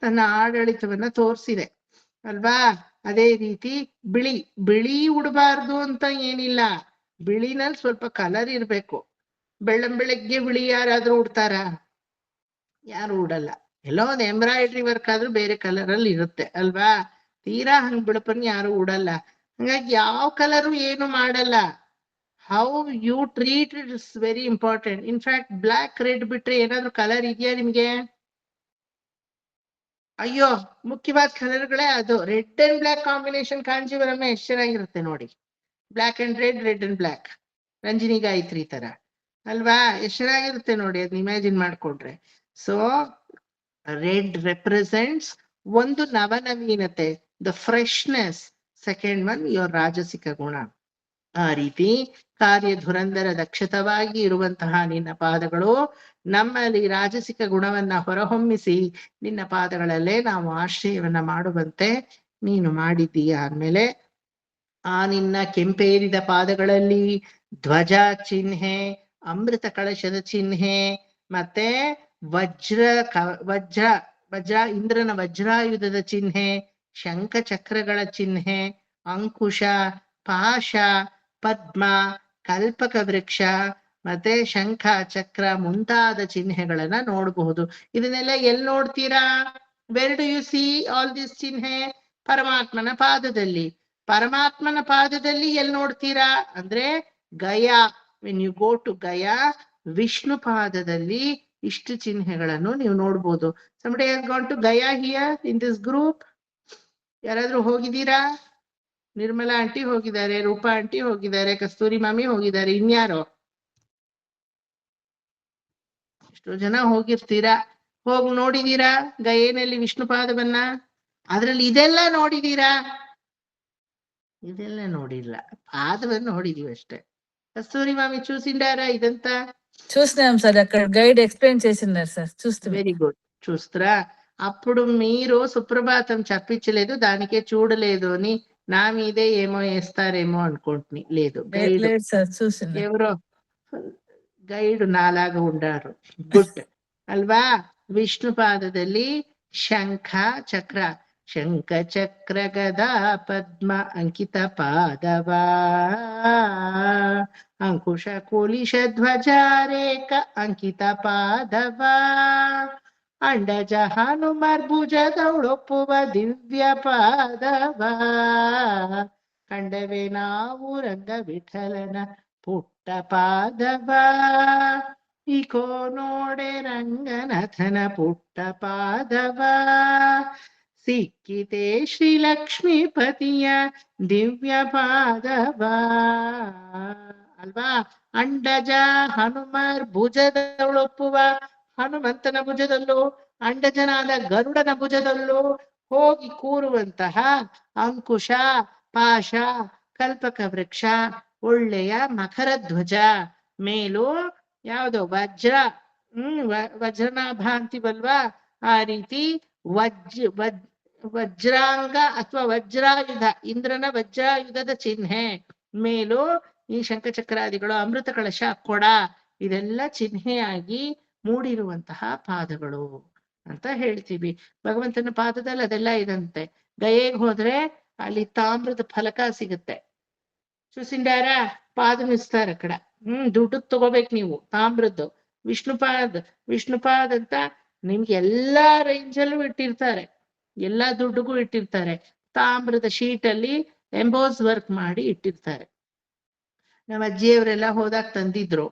ತನ್ನ ಆಡಳಿತವನ್ನ ತೋರಿಸಿದೆ ಅಲ್ವಾ? ಅದೇ ರೀತಿ ಬಿಳಿ, ಬಿಳಿ ಉಡಬಾರ್ದು ಅಂತ ಏನಿಲ್ಲ, ಬಿಳಿನಲ್ಲಿ ಸ್ವಲ್ಪ ಕಲರ್ ಇರ್ಬೇಕು. ಬೆಳಗ್ಗೆ ಬಿಳಿ ಯಾರಾದ್ರೂ ಉಡ್ತಾರ? ಯಾರು ಉಡಲ್ಲ. ಎಲ್ಲೋ ಒಂದು ಎಂಬ್ರಾಯ್ಡ್ರಿ ವರ್ಕ್ ಆದ್ರೂ ಬೇರೆ ಕಲರ್ ಅಲ್ಲಿ ಇರುತ್ತೆ ಅಲ್ವಾ? ತೀರಾ ಹಂಗ್ ಬಿಳಪನ್ ಯಾರು ಉಡಲ್ಲ. ಹಂಗಾಗಿ ಯಾವ ಕಲರು ಏನು ಮಾಡಲ್ಲ. How you treat it is very important. In fact black red ಬಿಟ್ರೆ ಏನಾದ್ರು ಕಲರ್ ಇದೆಯಾ ನಿಮ್ಗೆ? ಅಯ್ಯೋ, ಮುಖ್ಯವಾದ ಕಲರ್ಗಳೇ ಅದು. Red and black combination Kanjeevaram ಎಷ್ಟು ಚೆನ್ನಾಗಿರುತ್ತೆ ನೋಡಿ. Black and red, red and black, Ranjani Gayatri ತರ ಅಲ್ವಾ? ಎಷ್ಟು ಚೆನ್ನಾಗಿರುತ್ತೆ ನೋಡಿ, ಅದನ್ನ ಇಮ್ಯಾಜಿನ್ ಮಾಡ್ಕೊಂಡ್ರೆ. ಸೊ ರೆಡ್ ರೆಪ್ರೆಸೆಂಟ್ಸ್ ಒಂದು ನವನವೀನತೆ, the freshness. Second one your rajasika guna. ಆ ರೀತಿ ಕಾರ್ಯ ಧುರಂಧರ ದಕ್ಷತವಾಗಿ ಇರುವಂತಹ ನಿನ್ನ ಪಾದಗಳು ನಮ್ಮಲ್ಲಿ ರಾಜಸಿಕ ಗುಣವನ್ನ ಹೊರಹೊಮ್ಮಿಸಿ ನಿನ್ನ ಪಾದಗಳಲ್ಲೇ ನಾವು ಆಶ್ರಯವನ್ನ ಮಾಡುವಂತೆ ನೀನು ಮಾಡಿದ್ದೀಯ. ಆದ್ಮೇಲೆ ಆ ನಿನ್ನ ಕೆಂಪೇರಿದ ಪಾದಗಳಲ್ಲಿ ಧ್ವಜ ಚಿಹ್ನೆ, ಅಮೃತ ಕಳಶದ ಚಿಹ್ನೆ, ಮತ್ತೆ ವಜ್ರ ಇಂದ್ರನ ವಜ್ರಾಯುಧದ ಚಿಹ್ನೆ, ಶಂಖ ಚಕ್ರಗಳ ಚಿಹ್ನೆ, ಅಂಕುಶ, ಪಾಶ, ಪದ್ಮ, ಕಲ್ಪಕ ವೃಕ್ಷ, ಮತ್ತೆ ಶಂಖ ಚಕ್ರ ಮುಂತಾದ ಚಿಹ್ನೆಗಳನ್ನ ನೋಡಬಹುದು. ಇದನ್ನೆಲ್ಲ ಎಲ್ಲಿ ನೋಡ್ತೀರಾ? Where do you see all this ಚಿಹ್ನೆ? ಪರಮಾತ್ಮನ ಪಾದದಲ್ಲಿ. ಪರಮಾತ್ಮನ ಪಾದದಲ್ಲಿ ಎಲ್ಲಿ ನೋಡ್ತೀರಾ ಅಂದ್ರೆ Gaya. When you go to Gaya, Vishnu ಪಾದದಲ್ಲಿ ಇಷ್ಟು ಚಿಹ್ನೆಗಳನ್ನು ನೀವು ನೋಡ್ಬೋದು. somebody has gone to Gaya here in this group? ಯಾರಾದ್ರೂ ಹೋಗಿದ್ದೀರಾ? ನಿರ್ಮಲಾ ಆಂಟಿ ಹೋಗಿದ್ದಾರೆ, ರೂಪಾ ಆಂಟಿ ಹೋಗಿದ್ದಾರೆ, ಕಸ್ತೂರಿ ಮಾಮಿ ಹೋಗಿದ್ದಾರೆ, ಇನ್ಯಾರೋ? ಎಷ್ಟೋ ಜನ ಹೋಗಿರ್ತೀರಾ. ಹೋಗಿ ನೋಡಿದೀರಾ ಗಯೇನಲ್ಲಿ ವಿಷ್ಣು ಪಾದವನ್ನ? ಅದ್ರಲ್ಲಿ ಇದೆಲ್ಲ ನೋಡಿದೀರಾ? ಇದೆಲ್ಲ ನೋಡಿಲ್ಲ, ಪಾದವನ್ನು ನೋಡಿದೀವಿ అಷ್ಟೇ. కస్తూరి మామి చూసిండారా ఇదంతా? చూసినాం సార్, అక్కడ గైడ్ ఎక్స్ప్లెయిన్ చేసినారు సార్, చూస్తాం. Very good. చూస్తారా? అప్పుడు మీరు సుప్రభాతం చెప్పించలేదు, దానికే చూడలేదు అని నా మీదే ఏమో వేస్తారేమో అనుకుంటుని. లేదు, గైడ్ లేదు సార్, చూసిన ఎవరో ಗೈಡ್ ನಾಲಾಗ ಉಂಡಾರು. ಗುಡ್ ಅಲ್ವಾ? ವಿಷ್ಣು ಪಾದದಲ್ಲಿ ಶಂಖ ಚಕ್ರ, ಶಂಖ ಚಕ್ರ ಗದಾ ಪದ್ಮ ಅಂಕಿತ ಪಾದವಾ, ಅಂಕುಶ ಕುಲಿಶ ಧ್ವಜ ರೇಖ ಅಂಕಿತ ಪಾದವಾ, ಅಂಡಜ ಹನುಮರ್ಭುಜದೊಳೊಪ್ಪುವ ದಿವ್ಯ ಪಾದವಾ, ಕಂಡವೆ ನಾವು ರಂಗ ವಿಠಲನ ಪುಟ್ಟ ಪಾದವಾ, ಇಕೋ ನೋಡೆ ರಂಗನಾಥನ ಪುಟ್ಟ ಪಾದವಾ, ಸಿಕ್ಕಿತೆ ಶ್ರೀ ಲಕ್ಷ್ಮೀಪತಿಯ ದಿವ್ಯ ಪಾದವಾ ಅಲ್ವಾ? ಅಂಡಜ ಹನುಮರ್ ಭುಜದೊಳೊಪ್ಪುವ, ಹನುಮಂತನ ಭುಜದಲ್ಲೂ ಅಂಡಜನಾದ ಗರುಡನ ಭುಜದಲ್ಲೂ ಹೋಗಿ ಕೂರುವಂತಹ ಅಂಕುಶ, ಪಾಶ, ಕಲ್ಪಕ ವೃಕ್ಷ, ಒಳ್ಳೆಯ ಮಕರ ಧ್ವಜ, ಮೇಲೂ ಯಾವುದು ವಜ್ರ, ವಜ್ರನಾಭ ಅಂತೀವಲ್ವಾ, ಆ ರೀತಿ ವಜ್ರಾಂಗ ಅಥವಾ ವಜ್ರಾಯುಧ, ಇಂದ್ರನ ವಜ್ರಾಯುಧದ ಚಿಹ್ನೆ, ಮೇಲೂ ಈ ಶಂಖಚಕ್ರಾದಿಗಳು, ಅಮೃತ ಕಳಶ, ಕೊಡ, ಇದೆಲ್ಲ ಚಿಹ್ನೆಯಾಗಿ ಮೂಡಿರುವಂತಹ ಪಾದಗಳು ಅಂತ ಹೇಳ್ತೀವಿ. ಭಗವಂತನ ಪಾದದಲ್ಲಿ ಅದೆಲ್ಲ ಇದಂತೆ. ಗಯೆಗೆ ಹೋದ್ರೆ ಅಲ್ಲಿ ತಾಮ್ರದ ಫಲಕ ಸಿಗುತ್ತೆ. ಚೂಸಿಂಡಾರ ಪಾದ ಮಿಸ್ತಾರ ಅಕಡ. ದುಡ್ಡು ತಗೋಬೇಕು ನೀವು ತಾಮ್ರದ್ದು. ವಿಷ್ಣುಪಾದ್ ಅಂತ ನಿಮ್ಗೆ ಎಲ್ಲಾ ರೇಂಜಲ್ಲೂ ಇಟ್ಟಿರ್ತಾರೆ, ಎಲ್ಲಾ ದುಡ್ಡುಗೂ ಇಟ್ಟಿರ್ತಾರೆ. ತಾಮ್ರದ ಶೀಟ್ ಅಲ್ಲಿ ಎಂಬೋಸ್ ವರ್ಕ್ ಮಾಡಿ ಇಟ್ಟಿರ್ತಾರೆ. ನಮ್ಮ ಅಜ್ಜಿಯವರೆಲ್ಲ ಹೋದಾಗ ತಂದಿದ್ರು.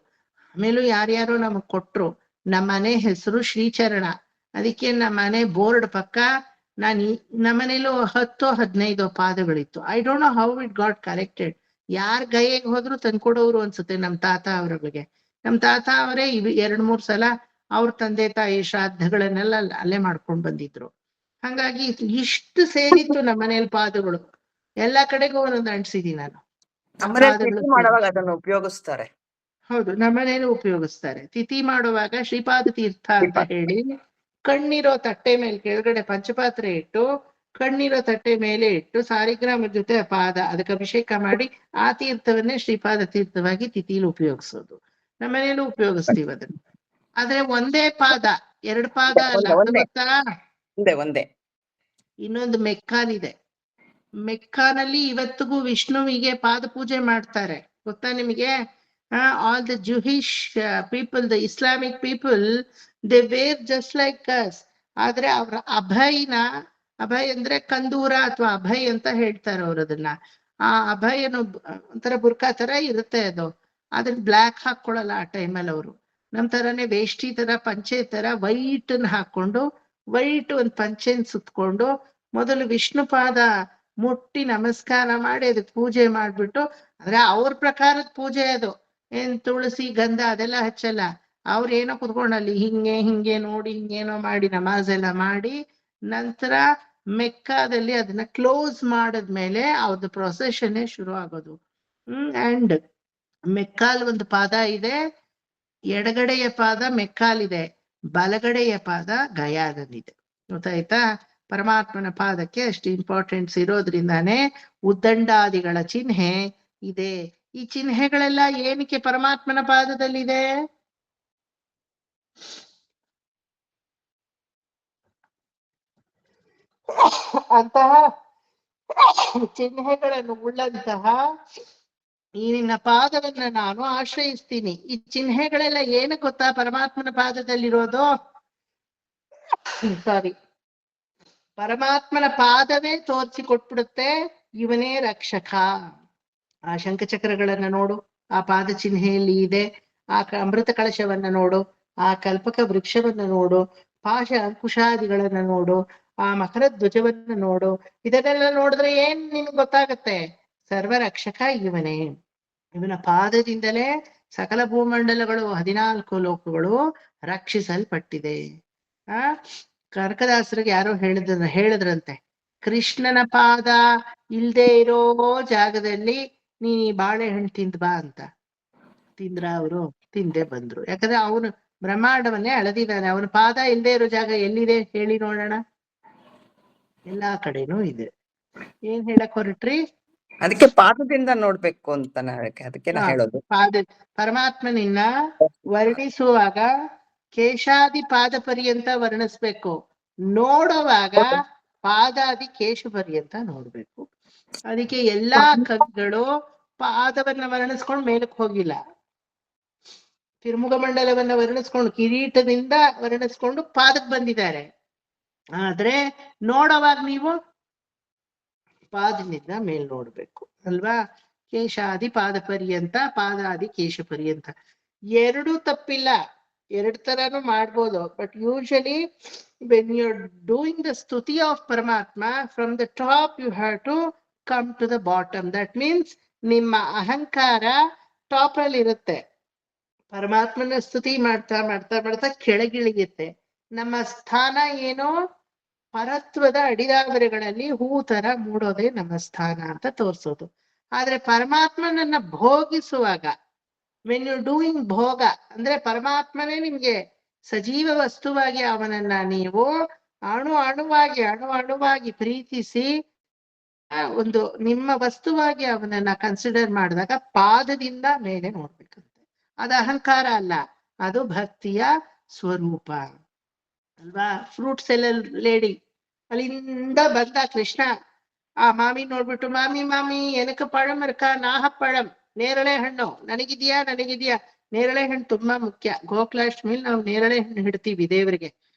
ಆಮೇಲೂ ಯಾರ್ಯಾರು ನಮಗ್ ಕೊಟ್ರು. ನಮ್ಮ ಮನೆ ಹೆಸರು ಶ್ರೀಚರಣ. ಅದಕ್ಕೆ ನಮ್ಮ ಮನೆ ಬೋರ್ಡ್ ಪಕ್ಕ ನಮ್ಮನೇಲೂ 10-15 ಪಾದಗಳಿತ್ತು. I don't know how it got collected. ಯಾರ್ ಗೈಗೆ ಹೋದ್ರು ತಂದ್ಕೊಡೋರು ಅನ್ಸುತ್ತೆ ನಮ್ ತಾತ ಅವರ ಬಗ್ಗೆ. ನಮ್ ತಾತ ಅವರೇ 2-3 ಸಲ ಅವ್ರ ತಂದೆ ತಾಯಿ ಶ್ರಾದ್ದಗಳನ್ನೆಲ್ಲ ಅಲ್ಲೇ ಮಾಡ್ಕೊಂಡ್ ಬಂದಿದ್ರು. ಹಂಗಾಗಿ ಇಷ್ಟು ಸೇರಿತ್ತು ನಮ್ಮ ಮನೇಲಿ ಪಾದಗಳು. ಎಲ್ಲಾ ಕಡೆಗೂ ಒಂದೊಂದು ಅಂಟಿಸಿದೀನಿ ನಾನು. ಮಾಡುವಾಗ ಅದನ್ನು ಉಪಯೋಗಿಸ್ತಾರೆ. ಹೌದು, ನಮ್ಮನೇಲಿ ಉಪಯೋಗಿಸ್ತಾರೆ. ತಿಥಿ ಮಾಡುವಾಗ ಶ್ರೀಪಾದ ತೀರ್ಥ ಅಂತ ಹೇಳಿ ಕಣ್ಣಿರೋ ತಟ್ಟೆ ಮೇಲೆ ಕೆಳಗಡೆ ಪಂಚಪಾತ್ರೆ ಇಟ್ಟು, ಕಣ್ಣಿರೋ ತಟ್ಟೆ ಮೇಲೆ ಇಟ್ಟು ಸಾರಿಗ್ರಾಮದ ಜೊತೆ ಪಾದ ಅದಕ್ಕೆ ಅಭಿಷೇಕ ಮಾಡಿ ಆ ತೀರ್ಥವನ್ನೇ ಶ್ರೀಪಾದ ತೀರ್ಥವಾಗಿ ತಿಥಿಲಿ ಉಪಯೋಗಿಸೋದು. ನಮ್ಮನೇಲೂ ಉಪಯೋಗಿಸ್ತೀವಿ ಅದನ್ನ. ಆದ್ರೆ ಒಂದೇ ಪಾದ, 2 ಪಾದ ಅಲ್ಲ. ಗೊತ್ತಾ? ಒಂದೇ. ಇನ್ನೊಂದು ಮೆಕ್ಕಾನ್ ಇದೆ. ಮೆಕ್ಕಾನಲ್ಲಿ ಇವತ್ತಿಗೂ ವಿಷ್ಣುವಿಗೆ ಪಾದ ಪೂಜೆ ಮಾಡ್ತಾರೆ. ಗೊತ್ತಾ ನಿಮಗೆ? All the Jewish people, the Islamic people, they were just like us. ಆದ್ರೆ ಅವ್ರ ಅಭಯ್ ಅಂದ್ರೆ ಕಂದೂರ ಅಥವಾ ಅಭಯ್ ಅಂತ ಹೇಳ್ತಾರೆ ಅವ್ರು ಅದನ್ನ. ಆ ಅಭಯನು ಒಂಥರ ಬುರ್ಕಾ ತರ ಇರುತ್ತೆ ಅದು. ಅದನ್ನ ಬ್ಲ್ಯಾಕ್ ಹಾಕೊಳಲ್ಲ ಆ ಟೈಮಲ್ಲಿ ಅವರು. ನಮ್ ತರಾನೇ ವೇಷ್ಟಿ ತರ, ಪಂಚೆ ತರ ವೈಟ್ ಹಾಕೊಂಡು, ವೈಟ್ ಒಂದ್ ಪಂಚೆನ್ ಸುತ್ಕೊಂಡು ಮೊದಲು ವಿಷ್ಣುಪಾದ ಮುಟ್ಟಿ ನಮಸ್ಕಾರ ಮಾಡಿ ಅದಕ್ಕೆ ಪೂಜೆ ಮಾಡ್ಬಿಟ್ಟು, ಅಂದ್ರೆ ಅವ್ರ ಪ್ರಕಾರದ ಪೂಜೆ ಅದು. ಏನ್ ತುಳಸಿ ಗಂಧ ಅದೆಲ್ಲ ಹಚ್ಚಲ್ಲ. ಅವ್ರೇನೋ ಕುತ್ಕೊಂಡಲ್ಲಿ ಹಿಂಗೆ ನೋಡಿ ಹಿಂಗೇನೋ ಮಾಡಿ ನಮಾಜ್ ಎಲ್ಲ ಮಾಡಿ, ನಂತರ ಮೆಕ್ಕಾದಲ್ಲಿ ಅದನ್ನ ಕ್ಲೋಸ್ ಮಾಡದ್ಮೇಲೆ ಅವ್ರದ್ದು ಪ್ರೊಸೆಷನ್ನೇ ಶುರು ಆಗೋದು. ಅಂಡ್ ಮೆಕ್ಕಾಲ್ ಒಂದು ಪಾದ ಇದೆ, ಎಡಗಡೆಯ ಪಾದ ಮೆಕ್ಕಾಲಿದೆ, ಬಲಗಡೆಯ ಪಾದ ಗಯಾದಲ್ಲಿದೆ. ಗೊತ್ತಾಯ್ತಾ? ಪರಮಾತ್ಮನ ಪಾದಕ್ಕೆ ಅಷ್ಟು ಇಂಪಾರ್ಟೆನ್ಸ್ ಇರೋದ್ರಿಂದಾನೇ ಉದ್ದಂಡಾದಿಗಳ ಚಿಹ್ನೆ ಇದೆ. ಈ ಚಿಹ್ನೆಗಳೆಲ್ಲ ಏನಕ್ಕೆ ಪರಮಾತ್ಮನ ಪಾದದಲ್ಲಿದೆ? ಅಂತಹ ಚಿಹ್ನೆಗಳನ್ನು ಉಳ್ಳಂತಹ ಈ ನಿನ್ನ ಪಾದವನ್ನ ನಾನು ಆಶ್ರಯಿಸ್ತೀನಿ. ಈ ಚಿಹ್ನೆಗಳೆಲ್ಲ ಏನು ಗೊತ್ತಾ? ಪರಮಾತ್ಮನ ಪಾದದಲ್ಲಿರೋದು. ಸಾರಿ, ಪರಮಾತ್ಮನ ಪಾದವೇ ತೋರಿಸಿ ಕೊಟ್ಬಿಡುತ್ತೆ ಇವನೇ ರಕ್ಷಕ. ಆ ಶಂಖಚಕ್ರಗಳನ್ನ ನೋಡು, ಆ ಪಾದ ಚಿಹ್ನೆಯಲ್ಲಿ ಇದೆ. ಆ ಅಮೃತ ಕಳಶವನ್ನ ನೋಡು, ಆ ಕಲ್ಪಕ ವೃಕ್ಷವನ್ನ ನೋಡು, ಪಾಶ ಅಂಕುಶಾದಿಗಳನ್ನ ನೋಡು, ಆ ಮಕರ ಧ್ವಜವನ್ನ ನೋಡು. ಇದನ್ನೆಲ್ಲ ನೋಡಿದ್ರೆ ಏನ್ ನಿಮ್ಗೆ ಗೊತ್ತಾಗತ್ತೆ? ಸರ್ವ ರಕ್ಷಕ ಇವನೇ. ಇವನ ಪಾದದಿಂದಲೇ ಸಕಲ ಭೂಮಂಡಲಗಳು 14 ಲೋಕಗಳು ರಕ್ಷಿಸಲ್ಪಟ್ಟಿದೆ. ಕನಕದಾಸರಿಗೆ ಯಾರೋ ಹೇಳಿದ್ರಂತೆ, ಕೃಷ್ಣನ ಪಾದ ಇಲ್ದೇ ಇರೋ ಜಾಗದಲ್ಲಿ ನೀ ಬಾಳೆಹಣ್ಣು ತಿಂದ್ ಬಾ ಅಂತ. ತಿಂದ್ರ ಅವರು? ತಿಂದೆ ಬಂದ್ರು. ಯಾಕಂದ್ರೆ ಅವನು ಬ್ರಹ್ಮಾಂಡವನ್ನೇ ಅಳೆದಿದ್ದಾನೆ. ಅವನ ಪಾದ ಇಲ್ದೇ ಇರೋ ಜಾಗ ಎಲ್ಲಿದೆ ಹೇಳಿ ನೋಡೋಣ? ಎಲ್ಲಾ ಕಡೆನೂ ಇದೆ. ಏನ್ ಹೇಳಕ್ ಹೊರಟ್ರಿ? ಅದಕ್ಕೆ ಪಾದದಿಂದ ನೋಡ್ಬೇಕು ಅಂತ ಅದಕ್ಕೆ ಹೇಳೋದು. ಪರಮಾತ್ಮನಿನ್ನ ವರ್ಣಿಸುವಾಗ ಕೇಶಾದಿ ಪಾದ ಪರ್ಯಂತ ವರ್ಣಿಸ್ಬೇಕು. ನೋಡುವಾಗ ಪಾದಾದಿ ಕೇಶ ಪರ್ಯಂತ ನೋಡ್ಬೇಕು. ಅದಕ್ಕೆ ಎಲ್ಲಾ ಕವಿಗಳು ಪಾದವನ್ನ ವರ್ಣಿಸ್ಕೊಂಡು ಮೇಲಕ್ಕೆ ಹೋಗಿಲ್ಲ. ತಿರುಮುಗ ಮಂಡಲವನ್ನ ವರ್ಣಿಸ್ಕೊಂಡು, ಕಿರೀಟದಿಂದ ವರ್ಣಿಸ್ಕೊಂಡು ಪಾದಕ್ಕೆ ಬಂದಿದ್ದಾರೆ. ಆದ್ರೆ ನೋಡುವಾಗ ನೀವು ಪಾದದಿಂದ ಮೇಲ್ ನೋಡ್ಬೇಕು ಅಲ್ವಾ? ಕೇಶಾದಿ ಪಾದ ಪರ್ಯಂತ, ಪಾದಾದಿ ಕೇಶ ಪರ್ಯಂತ. ಎರಡು ತಪ್ಪಿಲ್ಲ, 2 ತರಾನು ಮಾಡ್ಬೋದು. But usually when you are doing the ಸ್ತುತಿ ಆಫ್ ಪರಮಾತ್ಮ, from the top you have to come to the bottom. That means ನಿಮ್ಮ ಅಹಂಕಾರ ಟಾಪ್ ಅಲ್ಲಿ ಇರುತ್ತೆ. ಪರಮಾತ್ಮನ ಸ್ತುತಿ ಮಾಡ್ತಾ ಮಾಡ್ತಾ ಮಾಡ್ತಾ ಕೆಳಗಿಳಿಯುತ್ತೆ. ನಮ್ಮ ಸ್ಥಾನ ಏನೋ ಪರತ್ವದ ಅಡಿದಾವರೆಗಳಲ್ಲಿ ಹೂ ತರ ಮೂಡೋದೇ ನಮ್ಮ ಸ್ಥಾನ ಅಂತ ತೋರ್ಸೋದು. ಆದ್ರೆ ಪರಮಾತ್ಮನನ್ನ ಭೋಗಿಸುವಾಗ, ವೆನ್ ಯು ಡೂಯಿಂಗ್ ಭೋಗ ಅಂದ್ರೆ ಪರಮಾತ್ಮನೇ ನಿಮ್ಗೆ ಸಜೀವ ವಸ್ತುವಾಗಿ ಅವನನ್ನ ನೀವು ಅಣುವಾಗಿ ಪ್ರೀತಿಸಿ ಒಂದು ನಿಮ್ಮ ವಸ್ತುವಾಗಿ ಅವನನ್ನ ಕನ್ಸಿಡರ್ ಮಾಡಿದಾಗ ಪಾದದಿಂದ ಮೇಲೆ ನೋಡ್ಬೇಕಂತೆ. ಅದು ಅಹಂಕಾರ ಅಲ್ಲ, ಅದು ಭಕ್ತಿಯ ಸ್ವರೂಪ ಅಲ್ವಾ. ಫ್ರೂಟ್ ಸೆಲ್ಲರ್ ಲೇಡಿ ಅಲ್ಲಿಂದ ಬಂದ ಕೃಷ್ಣ, ಆ ಮಾಮಿ ನೋಡ್ಬಿಟ್ಟು, ಮಾಮಿ ಮಾಮಿ ಎನಕ ಪഴം ಇರ್ಕ ನಾಹ ಪഴം, ನೇರಳೆ ಹಣ್ಣು ನನಗಿದ್ಯಾ ನನಗಿದ್ಯಾ. ನೇರಳೆ ಹಣ್ಣು ತುಂಬಾ ಮುಖ್ಯ. ಗೋಕುಲಾಷ್ಟಮಿಲಿ ನಾವು ನೇರಳೆ ಹಣ್ಣು ಹಿಡ್ತೀವಿ ದೇವರಿಗೆ.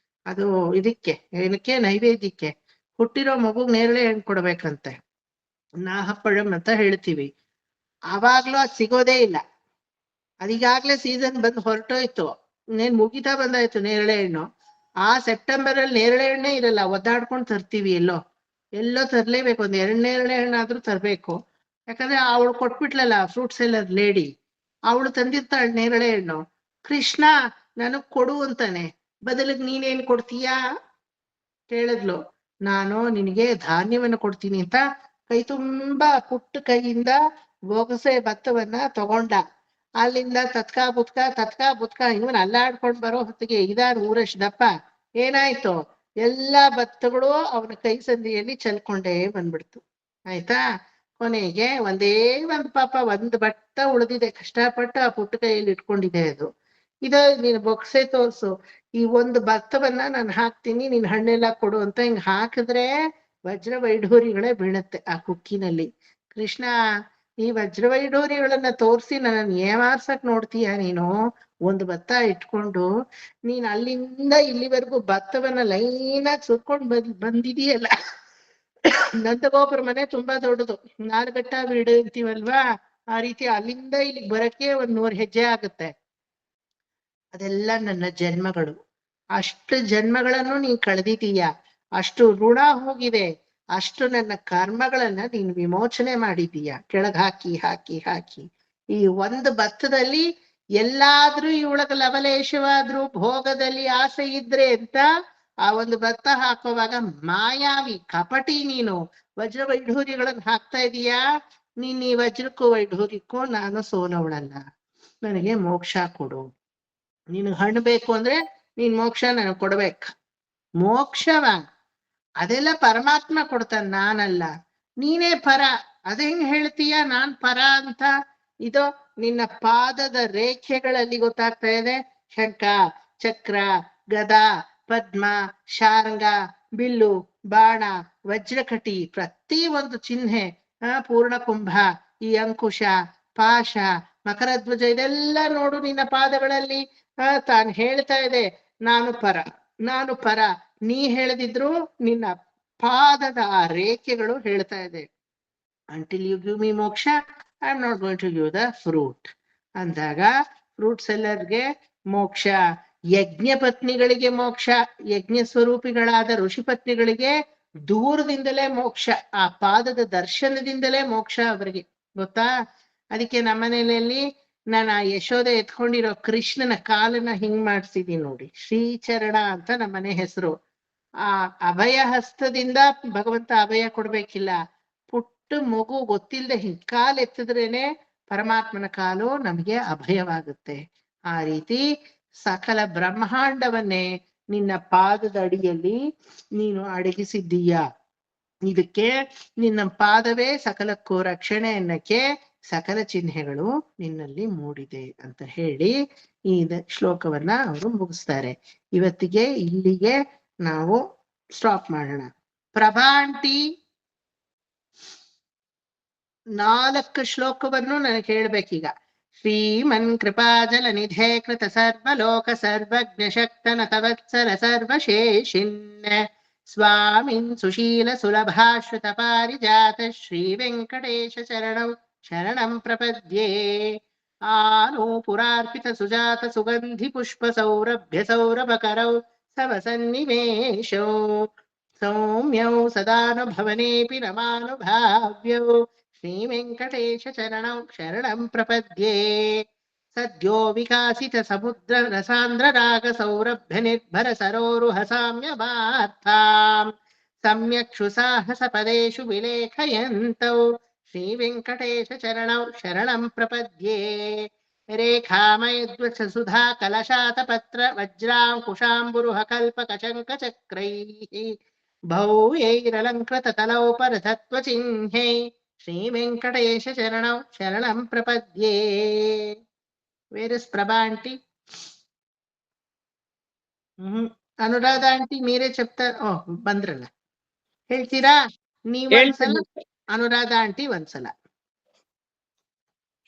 ಅದು ಇದಕ್ಕೆ ಏನಕ್ಕೆ ನೈವೇದ್ಯಕ್ಕೆ. ಹುಟ್ಟಿರೋ ಮಗುಗ್ ನೇರಳೆ ಹಣ್ಣು ಕೊಡ್ಬೇಕಂತೆ, ನಾಹ ಪഴം ಅಂತ ಹೇಳ್ತೀವಿ. ಆವಾಗ್ಲೂ ಅದ್ ಸಿಗೋದೇ ಇಲ್ಲ. ಅದೀಗಾಗ್ಲೇ ಸೀಸನ್ ಬಂದು ಹೊರಟೋಯ್ತು, ಇನ್ನೇನ್ ಮುಗಿತಾ ಬಂದಾಯ್ತು ನೇರಳೆ ಹಣ್ಣು. ಆ ಸೆಪ್ಟೆಂಬರ್ ಅಲ್ಲಿ ನೇರಳೆ ಹಣ್ಣೇ ಇರಲ್ಲ, ಒದ್ದಾಡ್ಕೊಂಡು ತರ್ತೀವಿ. ಎಲ್ಲೋ ತರ್ಲೇಬೇಕು, ಒಂದ್ 2 ನೇರಳೆ ಹಣ್ಣಾದ್ರೂ ತರ್ಬೇಕು. ಯಾಕಂದ್ರೆ ಅವಳು ಕೊಟ್ಬಿಟ್ಲಲ್ಲ ಫ್ರೂಟ್ ಸೆಲ್ಲರ್ ಲೇಡಿ, ಅವಳು ತಂದಿರ್ತಾಳೆ ನೇರಳೆ ಹಣ್ಣು. ಕೃಷ್ಣ ನನಗ್ ಕೊಡು ಅಂತಾನೆ, ಬದಲಿಗೆ ನೀನೇನ್ ಕೊಡ್ತೀಯಾ ಕೇಳಿದ್ಲು. ನಾನು ನಿನಗೆ ಧಾನ್ಯವನ್ನು ಕೊಡ್ತೀನಿ ಅಂತ ಕೈ ತುಂಬಾ ಪುಟ್ಟ ಕೈಯಿಂದ ಬೊಗಸೆ ಭತ್ತವನ್ನ ತಗೊಂಡ. ಅಲ್ಲಿಂದ ತತ್ಕಾ ಬುತ್ಕ ಇವನ್ ಅಲ್ಲಾಡ್ಕೊಂಡ್ ಬರೋ ಹೊತ್ತಿಗೆ 5-6 ದಪ್ಪ. ಏನಾಯ್ತು, ಎಲ್ಲಾ ಭತ್ತಗಳು ಅವನ ಕೈ ಸಂದಿಯಲ್ಲಿ ಚೆಲ್ಕೊಂಡೇ ಬಂದ್ಬಿಡ್ತು. ಆಯ್ತಾ. ಕೊನೆಗೆ ಒಂದೇ ಪಾಪ ಒಂದ್ ಭತ್ತ ಉಳಿದಿದೆ, ಕಷ್ಟಪಟ್ಟು ಆ ಪುಟ್ಟ ಕೈಯಲ್ಲಿ ಇಟ್ಕೊಂಡಿದೆ ಅದು. ನೀನು ಬೊಕ್ಸೆ ತೋರ್ಸು, ಈ ಒಂದು ಭತ್ತವನ್ನ ನಾನು ಹಾಕ್ತೀನಿ, ನೀನ್ ಹಣ್ಣೆಲ್ಲ ಕೊಡು ಅಂತ ಹಿಂಗ್ ಹಾಕಿದ್ರೆ ವಜ್ರ ವೈಢೂರಿಗಳೇ ಬೀಳುತ್ತೆ ಆ ಕುಕ್ಕಿನಲ್ಲಿ. ಕೃಷ್ಣ, ಈ ವಜ್ರ ವೈಢೂರಿಗಳನ್ನ ತೋರ್ಸಿ ನನ್ನ ಏಮಾರ್ಸಕ್ ನೋಡ್ತೀಯ ನೀನು? ಒಂದು ಭತ್ತ ಇಟ್ಕೊಂಡು ನೀನ್ ಅಲ್ಲಿಂದ ಇಲ್ಲಿವರೆಗೂ ಭತ್ತವನ್ನ ಲೈನಾಗಿ ಸುರ್ಕೊಂಡ್ ಬಂದಿದೀಯಲ್ಲ. ನಂದಗೋಪುರ ಮನೆ ತುಂಬಾ ದೊಡ್ಡದು, 4 ಘಟ್ಟ ಬೀಡು ಅಂತೀವಲ್ವಾ, ಆ ರೀತಿ ಅಲ್ಲಿಂದ ಇಲ್ಲಿಗೆ ಬರಕ್ಕೆ 100 ಹೆಜ್ಜೆ ಆಗುತ್ತೆ. ಅದೆಲ್ಲ ನನ್ನ ಜನ್ಮಗಳು. ಅಷ್ಟು ಜನ್ಮಗಳನ್ನು ನೀನ್ ಕಳೆದಿದೀಯ, ಅಷ್ಟು ಋಣ ಹೋಗಿದೆ, ಅಷ್ಟು ನನ್ನ ಕರ್ಮಗಳನ್ನ ನೀನ್ ವಿಮೋಚನೆ ಮಾಡಿದೀಯ ಕೆಳಗ್ ಹಾಕಿ ಹಾಕಿ ಹಾಕಿ. ಈ ಒಂದು ಭತ್ತದಲ್ಲಿ ಎಲ್ಲಾದ್ರೂ ಇವಳಗ ಲವಲೇಶವಾದ್ರೂ ಭೋಗದಲ್ಲಿ ಆಸೆ ಇದ್ರೆ ಅಂತ ಆ ಒಂದು ಭತ್ತ ಹಾಕುವಾಗ ಮಾಯಾವಿ ಕಪಟಿ ನೀನು ವಜ್ರ ವೈಢೂರ್ಯಗಳನ್ನ ಹಾಕ್ತಾ ಇದೀಯಾ. ನೀನ್ ಈ ವಜ್ರಕ್ಕೂ ವೈಢೂರ್ಯಕ್ಕೂ ನಾನು ಸೋಲವಳಲ್ಲ, ನನಗೆ ಮೋಕ್ಷ ಕೊಡು. ನಿನಗ್ ಹಣ್ಣು ಬೇಕು ಅಂದ್ರೆ ನೀನ್ ಮೋಕ್ಷ ನನಗ್ ಕೊಡ್ಬೇಕ. ಮೋಕ್ಷವ ಅದೆಲ್ಲ ಪರಮಾತ್ಮ ಕೊಡ್ತಾನ, ನಾನಲ್ಲ. ನೀನೇ ಪರ. ಅದೇಂಗ್ ಹೇಳ್ತೀಯ ನಾನ್ ಪರ ಅಂತ? ಇದು ನಿನ್ನ ಪಾದದ ರೇಖೆಗಳಲ್ಲಿ ಗೊತ್ತಾಗ್ತಾ ಇದೆ. ಶಂಖ, ಚಕ್ರ, ಗದಾ, ಪದ್ಮ, ಶಾರ್ಂಗ, ಬಿಲ್ಲು, ಬಾಣ, ವಜ್ರಕಟಿ, ಪ್ರತಿ ಒಂದು ಚಿಹ್ನೆ, ಪೂರ್ಣಕುಂಭ, ಈ ಅಂಕುಶ, ಪಾಶ, ಮಕರಧ್ವಜ, ಇದೆಲ್ಲ ನೋಡು ನಿನ್ನ ಪಾದಗಳಲ್ಲಿ. ತಾನು ಹೇಳ್ತಾ ಇದೆ ನಾನು ಪರ, ನಾನು ಪರ. ನೀ ಹೇಳದಿದ್ರು ನಿನ್ನ ಪಾದದ ಆ ರೇಖೆಗಳು ಹೇಳ್ತಾ ಇದೆ, until you give me moksha, I am not going to give the fruit ಅಂದಾಗ ಫ್ರೂಟ್ ಸೆಲ್ಲರ್ಗೆ ಮೋಕ್ಷ, ಯಜ್ಞ ಪತ್ನಿಗಳಿಗೆ ಮೋಕ್ಷ, ಯಜ್ಞ ಸ್ವರೂಪಿಗಳಾದ ಋಷಿ ಪತ್ನಿಗಳಿಗೆ ದೂರದಿಂದಲೇ ಮೋಕ್ಷ, ಆ ಪಾದದ ದರ್ಶನದಿಂದಲೇ ಮೋಕ್ಷ ಅವರಿಗೆ, ಗೊತ್ತಾ. ಅದಕ್ಕೆ ನಮ್ಮನೆಯಲ್ಲಿ ನಾನು ಆ ಯಶೋದೆ ಎತ್ಕೊಂಡಿರೋ ಕೃಷ್ಣನ ಕಾಲನ್ನ ಹಿಂಗ್ ಮಾಡ್ಸಿದೀನಿ ನೋಡಿ, ಶ್ರೀಚರಣ ಅಂತ ನಮ್ಮನೆ ಹೆಸರು. ಆ ಅಭಯ ಹಸ್ತದಿಂದ ಭಗವಂತ ಅಭಯ ಕೊಡ್ಬೇಕಿಲ್ಲ, ಪುಟ್ಟ ಮಗು ಗೊತ್ತಿಲ್ಲದೆ ಹಿಂಗ್ ಕಾಲ್ ಎತ್ತಿದ್ರೇನೆ ಪರಮಾತ್ಮನ ಕಾಲು ನಮಗೆ ಅಭಯವಾಗುತ್ತೆ. ಆ ರೀತಿ ಸಕಲ ಬ್ರಹ್ಮಾಂಡವನ್ನೇ ನಿನ್ನ ಪಾದದ ಅಡಿಯಲ್ಲಿ ನೀನು ಅಡಗಿಸಿದ್ದೀಯ. ಇದಕ್ಕೆ ನಿನ್ನ ಪಾದವೇ ಸಕಲಕ್ಕೂ ರಕ್ಷಣೆ ಅನ್ನಕ್ಕೆ ಸಕಲ ಚಿಹ್ನೆಗಳು ನಿನ್ನಲ್ಲಿ ಮೂಡಿದೆ ಅಂತ ಹೇಳಿ ಈ ಶ್ಲೋಕವನ್ನ ಅವರು ಮುಗಿಸ್ತಾರೆ. ಇವತ್ತಿಗೆ ಇಲ್ಲಿಗೆ ನಾವು ಸ್ಟಾಪ್ ಮಾಡೋಣ. ಪ್ರಭಾಂಟಿ 4 ಶ್ಲೋಕವನ್ನು ನನಗೆ ಹೇಳ್ಬೇಕೀಗ. ಶ್ರೀಮನ್ ಕೃಪಾಜಲ ನಿಧೇ ಕೃತ ಸರ್ವಲೋಕ ಸರ್ವಜ್ಞ ಶಕ್ತನ ತವತ್ಸರ ಸರ್ವಶೇಷಿನ್ ಸ್ವಾಮಿನ್ ಸುಶೀಲ ಸುಲಭಾಶ್ರುತ ಪಾರಿಜಾತ ಶ್ರೀ ವೆಂಕಟೇಶ ಶರಣಂ ಪ್ರಪದ್ಯೆ. ಆನೂಪುರಾರ್ಪಿತ ಸುಜಾತ ಸುಗಂಧಿ ಪುಷ್ಪ ಸೌರಭ್ಯ ಸೌರಭಕರೌ ಸವಸನ್ನಿವೇಶೌ ಸೌಮ್ಯೌ ಸದಾನುಭವನೇಪಿ ನಮಾನುಭಾವ್ಯೌ ಶ್ರೀ ವೆಂಕಟೇಶ ಶರಣಂ ಪ್ರಪದ್ಯೆ. ಸದ್ಯೋ ವಿಕಾಸಿತ ಸಮುದ್ರ ರಸಾಂದ್ರ ರಾಗ ಸೌರಭ್ಯ ನಿರ್ಭರ ಸರೋರುಹ ಸಾಮ್ಯವಾರ್ಥಾಂ ಸಮ್ಯಕ್ಷು ಸಾಹಸ ಪದೇಶು ವಿಲೇಖಯಂತೌ ಶ್ರೀ ವೆಂಕಟೇಶ ಶರಣಂ ಪ್ರಪದ್ಯೆ. ರೇಖಾಮಯದ್ವಚ ಸುಧಾ ಕಲಶಾತ ಪತ್ರ ವಜ್ರಾಂಕುಶಾಂಬುರುಹ ಕಲ್ಪಕ ಶಂಖ ಚಕ್ರೈಃ ಭವ್ಯೈರಲಂಕೃತ ತಲೋಪರತತ್ವ ಚಿಹ್ನೈ ಶ್ರೀ ವೆಂಕಟೇಶ ಶರಣಂ ಪ್ರಪದ್ಯೆ. Where is Prabha aunty? Anuradha aunty మీరే చెప్తారు. ಬಂದ್ರಲ್ಲ, ಹೇಳ್ತೀರಾ? ನೀವೊಂದ್ಸಲ, ಅನುರಾಧ ಆಂಟಿ ಒಂದ್ಸಲ.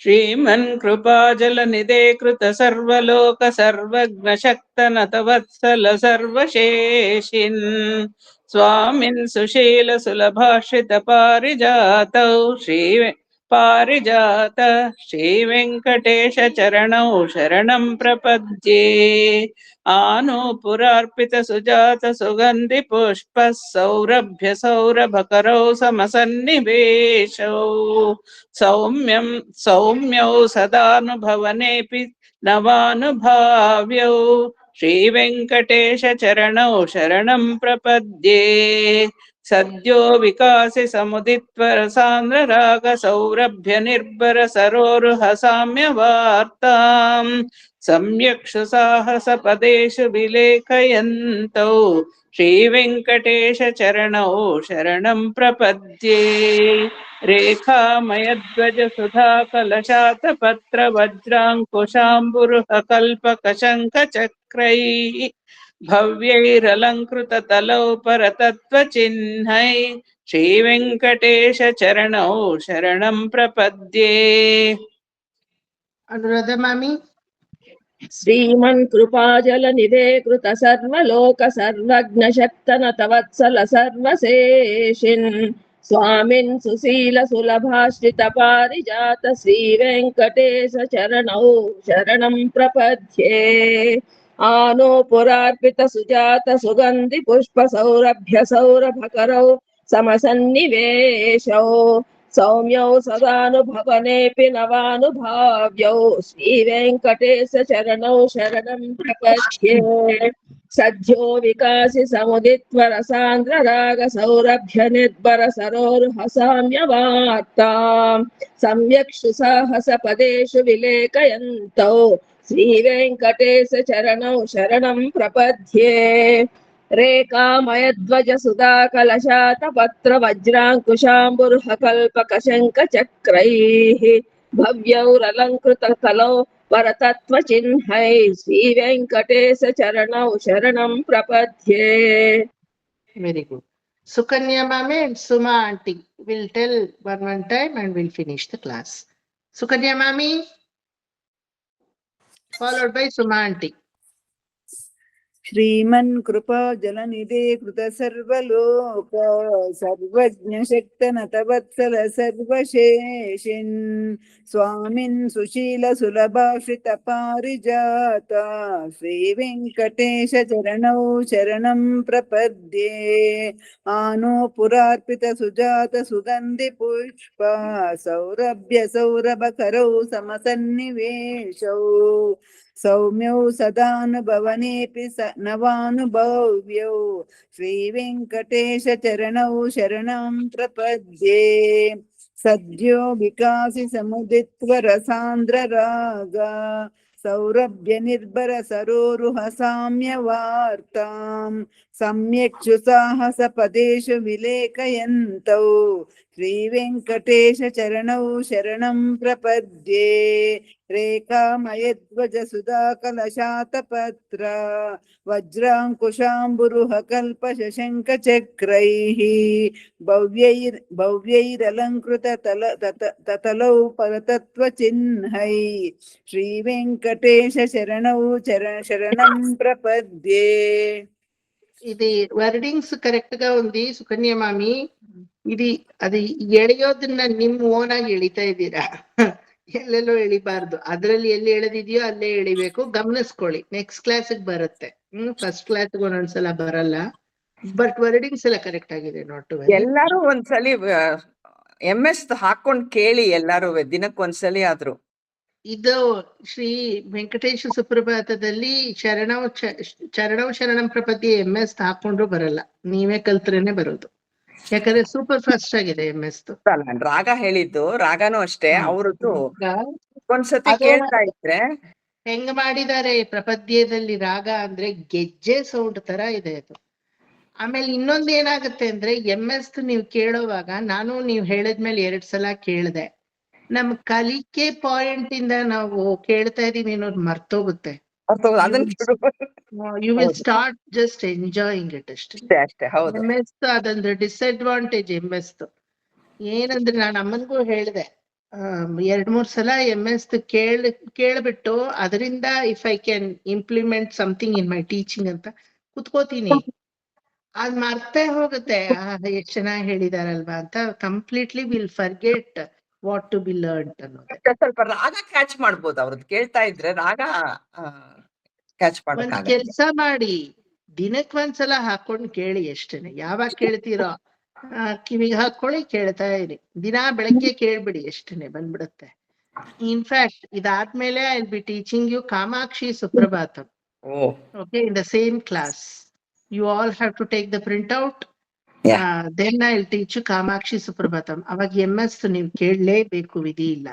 ಶ್ರೀಮನ್ ಕೃಪಾಜಲನಿಧೇ ಕೃತ ಸರ್ವಲೋಕ ಸರ್ವಜ್ಞ ಶಕ್ತನತ ವತ್ಸಲ ಸರ್ವಶೇಷಿನ್ ಸ್ವಾಮಿನ್ ಸುಶೀಲ ಸುಲಭಾಶ್ರಿತ ಪಾರಿಜಾತೌ ಪಾರಿಜಾತ ಶ್ರೀ ವೆಂಕಟೇಶ ಚರಣೌ ಶರಣಂ ಪ್ರಪದ್ಯೆ. ಆನೂಪುರಾರ್ಪಿತ ಸುಜಾತ ಸುಗಂಧಿ ಪುಷ್ಪ ಸೌರಭ್ಯ ಸೌರಭಕರೌ ಸಮಸನ್ನಿವೇಶೌ ಸೌಮ್ಯೌ ಸದಾನುಭವನೇಪಿ ನವಾನುಭಾವ್ಯೌ ಶ್ರೀ ವೆಂಕಟೇಶ ಚರಣೌ ಶರಣಂ ಪ್ರಪದ್ಯೆ. ಸದ್ಯೋ ವಿಕಾಸಿ ಸಮುದಿತ್ವರ ಸಾಂದ್ರ ರಾಗ ಸೌರಭ್ಯ ನಿರ್ಭರ ಸರೋರುಹ ಸಾಮ್ಯ ವಾರ್ತಾಂ ಸಮ್ಯಕ್ಷು ಸಾಹಸ ಪದೇಶು ವಿಲೇಖಯಂತೌ ಶ್ರೀ ವೆಂಕಟೇಶ ಚರಣೌ ಶರಣಂ ಪ್ರಪದ್ಯೆ. ರೇಖಾಮಯಧ್ವಜ ಸುಧಾ ಕಲಶಾತ ಪತ್ರ ವಜ್ರಾಂಕುಶಾಂಬುರುಹ ಕಲ್ಪಕ ಶಂಖ ಚಕ್ರೈ ಭವ್ಯೈರಲಂಕೃತ ತಲೌ ಪರತತ್ವ ಚಿಹ್ನೈ ಶ್ರೀ ವೆಂಕಟೇಶ ಚರಣೌ ಶರಣಂ ಪ್ರಪದ್ಯೆ. ಅನುರಾಧ ಮಾಮಿ. ಶ್ರೀಮನ್ ಕೃಪಾಜಲನಿಧೇ ಕೃತ ಸರ್ವಲೋಕ ಸರ್ವಜ್ಞ ಶಕ್ತನತ ವತ್ಸಲ ಸರ್ವಶೇಷಿನ್ ಸ್ವಾಮಿನ್ ಸುಶೀಲ ಸುಲಭಾಶ್ರಿತ ಪಾರಿಜಾತ ಶ್ರೀ ವೆಂಕಟೇಶ ಚರಣೌ ಶರಣಂ ಪ್ರಪದ್ಯೆ. ಆನೂಪುರಾರ್ಪಿತ ಸುಜಾತ ಸುಗಂಧಿ ಪುಷ್ಪ ಸೌರಭ್ಯ ಸೌರಭಕರೌ ಸಮಸನ್ನಿವೇಶೌ ಸೌಮ್ಯೌ ಸದಾನುಭವನೇಪಿ ನವಾನುಭಾವ್ಯೌ ಶ್ರೀ ವೆಂಕಟೇಶ ಚರಣೌ ಶರಣಂ ಪ್ರಪದ್ಯೆ. ಸದ್ಯೋ ವಿಕಾಸಿ ಸಮುದಿತ್ವರ ಸಾಂದ್ರ ರಾಗ ಸೌರಭ್ಯ ನಿರ್ಭರ ಸರೋರುಹ ಸಾಮ್ಯ ವಾರ್ತಾಂ ಸಮ್ಯಕ್ಷು ಸಾಹಸ ಪದೇಶು ವಿಲೇಖಯಂತೌ ಶ್ರೀ ವೆಂಕಟೇಶ ಚರಣೌ ಶರಣಂ ಪ್ರಪದ್ಯೆ. ರೇಖಾಮಯಧ್ವಜ ಸುಧಾ ಕಲಶಾತ ಪತ್ರ ವಜ್ರಾಂಕುಶಾಂಬುರುಹ ಕಲ್ಪಕ ಶಂಖ ಚಕ್ರೈಃ ಭವ್ಯೌರಲಂಕೃತ ಕಲೌ ಪರತತ್ವ ಚಿಹ್ನೈ ಶ್ರೀ ವೆಂಕಟೇಶ ಚರಣೌ ಶರಣಂ ಪ್ರಪದ್ಯೆ. Very good. Sukanya ma'am and Suma aunty will tell one time and we'll finish the class. Sukanya mami, followed by Suma aunty. Shriman ಕೃಪಾ ಜಲನಿಧೇ ಕೃತ ಸರ್ವಲೋಕ ಸರ್ವಜ್ಞ ಶಕ್ತನತ ವತ್ಸಲ ಸರ್ವಶೇಷಿನ್ ಸ್ವಾಮಿನ್ ಸುಶೀಲ ಸುಲಭಾಶ್ರಿತ ಪಾರಿಜಾತ ಶ್ರೀ ವೆಂಕಟೇಶ ಚರಣೌ ಶರಣಂ ಪ್ರಪದ್ಯೆ. ಆನೂಪುರಾರ್ಪಿತ ಸುಜಾತ ಸುಗಂಧಿ ಪುಷ್ಪ ಸೌರಭ್ಯ ಸೌರಭಕರೌ ಸಮಸನ್ನಿವೇಶೌ ಸೌಮ್ಯೌ ಸದಾನುಭವನೇಪಿ ನವಾನುಭವ್ಯೌ ಶ್ರೀ ವೆಂಕಟೇಶ ಚರಣೌ ಶರಣಂ ಪ್ರಪದ್ಯೆ. ಸದ್ಯೋ ವಿಕಾಸಿ ಸಮುದಿತ್ವರ ಸಾಂದ್ರ ರಾಗ ಸೌರಭ್ಯ ನಿರ್ಭರ ಸರೋರುಹ ಸಾಮ್ಯ ವಾರ್ತಾಂ ಸಮ್ಯಕ್ಷು ಸಾಹಸ ಪದೇಶು ವಿಲೇಖಯಂತೌ ಶ್ರೀ ವೆಂಕಟೇಶ ಚರಣೌ ಶರಣಂ ಪ್ರಪದ್ಯೆ. ರೇಖಾಮಯಧ್ವಜ ಸುಧಾ ಕಲಶಾತ ಪತ್ರ ವಜ್ರಾಂಕುಶಾಂಬುರುಹ ಕಲ್ಪ ಶಶಂಕ ಚಕ್ರೈಃ ಭವ್ಯೈರಲಂಕೃತ ತತಲೌ ಪರತತ್ವ ಚಿಹ್ನೈ ಶ್ರೀ ವೆಂಕಟೇಶ ಶರಣೌ ಶರಣಂ ಪ್ರಪದ್ಯೆ. ఇది వర్డింగ్స్ కరెక్ట్ గా ఉంది సుకన్య మామి. ఇది అది ಎಳೆಯೋದನ್ನ ನಿಮ್ ಓನ್ ಆಗಿ ಎಳಿತಾ ಇದ್ದೀರಾ, ಎಲ್ಲೆಲ್ಲೋ ಎಳಿಬಾರ್ದು. ಅದ್ರಲ್ಲಿ ಎಲ್ಲಿ ಎಳೆದಿದ್ಯೋ ಅಲ್ಲೇ ಎಳಿಬೇಕು, ಗಮನಿಸ್ಕೊಳ್ಳಿ. ನೆಕ್ಸ್ಟ್ ಕ್ಲಾಸ್ ಬರುತ್ತೆ. ಫಸ್ಟ್ ಕ್ಲಾಸ್ ಒಂದೊಂದ್ಸಲ ಬರಲ್ಲ, ಬಟ್ ವರ್ಡಿಂಗ್ಸ್ ಎಲ್ಲ ಕರೆಕ್ಟ್ ಆಗಿದೆ. Not to worry. ಎಲ್ಲಾರು ಒಂದ್ಸಲಿ MS ಹಾಕೊಂಡ್ ಕೇಳಿ, ಎಲ್ಲಾರು ದಿನಕ್ಕೊಂದ್ಸಲಿ ಆದ್ರೂ. ಇದು ಶ್ರೀ ವೆಂಕಟೇಶ ಸುಪ್ರಭಾತದಲ್ಲಿ ಚರಣಂ ಶರಣಂ ಪ್ರಪದ್ಯೆ MS ಹಾಕೊಂಡ್ರು ಬರಲ್ಲ, ನೀವೇ ಕಲ್ತ್ರೇನೆ ಬರೋದು. ಯಾಕಂದ್ರೆ ಸೂಪರ್ ಫಾಸ್ಟ್ ಆಗಿದೆ MS. ರಾಗ ಹೇಳಿದ್ದು, ರಾಗನೂ ಅಷ್ಟೇ. ಅವ್ರದ್ದು ಒಂದ್ಸತಿ ಅದು ಕೇಳ್ತಾ ಇದ್ರೆ ಹೆಂಗ್ ಮಾಡಿದ್ದಾರೆ ಪ್ರಪದ್ಯದಲ್ಲಿ ರಾಗ ಅಂದ್ರೆ ಗೆಜ್ಜೆ ಸೌಂಡ್ ತರ ಇದೆ ಅದು. ಆಮೇಲೆ ಇನ್ನೊಂದ್ ಏನಾಗುತ್ತೆ ಅಂದ್ರೆ MS ನೀವು ಕೇಳೋವಾಗ ನಾನು ನೀವು ಹೇಳಿದ್ಮೇಲೆ 2 ಸಲ ಕೇಳ್ದೆ. ನಮ್ ಕಲಿಕೆ ಪಾಯಿಂಟ್ ಇಂದ ನಾವು ಕೇಳ್ತಾ ಇದೀವಿ ಅನ್ನೋದು ಮರ್ತೋಗುತ್ತೆ. You will ಹೌದು. start just enjoying it ಅಷ್ಟೇ. ಅಷ್ಟೇ ಹೌದು. MS ಅದೊಂದು ಡಿಸ್ಅಡ್ವಾಂಟೇಜ್ MS. ಏನಂದ್ರೆ ನಾನು ಅಮ್ಮನ್ಗೂ ಹೇಳ್ದೆ 2-3 ಸಲ MS ಕೇಳ್ಬಿಟ್ಟು ಅದರಿಂದ if I can implement something in my teaching ಅಂತ ಕುತ್ಕೋತೀನಿ. ಅದ್ ಮರ್ತೇ ಹೋಗುತ್ತೆ. ಎಷ್ಟ್ ಚೆನ್ನಾಗಿ ಹೇಳಿದಾರಲ್ವಾ ಅಂತ completely will forget what to be learned ಅನ್ನೋದು. ಸ್ವಲ್ಪ ರಾಗ ಕ್ಯಾಚ್ ಮಾಡ್ಬೋದು ಅವ್ರದ್ದು ಕೇಳ್ತಾ ಇದ್ರೆ ರಾಗ ಕ್ಯಾಚ್ ಒಂದ್ ಮಾಡಕ್ಕಾಗತ್ತೆ. ಕೆಲ್ಸ ಮಾಡಿ, ದಿನಕ್ ಒಂದ್ಸಲ ಹಾಕೊಂಡ್ ಕೇಳಿ ಎಷ್ಟೇನೆ. ಯಾವಾಗ ಕೇಳ್ತೀರೋ ಕಿವಿಗೆ ಹಾಕೊಳ್ಳಿ, ಕೇಳ್ತಾ ಇರಿ. ದಿನಾ ಬೆಳಗ್ಗೆ ಕೇಳ್ಬಿಡಿ, ಎಷ್ಟೇನೆ ಬಂದ್ಬಿಡುತ್ತೆ. ಇನ್ಫ್ಯಾಕ್ಟ್ ಇದಾದ್ಮೇಲೆ I will be teaching you Kamakshi Suprabhatam. Okay, in the same class. You all have to take the printout. Yeah. Then I'll teach you Kamakshi Suprabhatam. ಅವಾಗ MS ನೀವು ಕೇಳಲೇಬೇಕು, ವಿಧಿ ಇಲ್ಲ.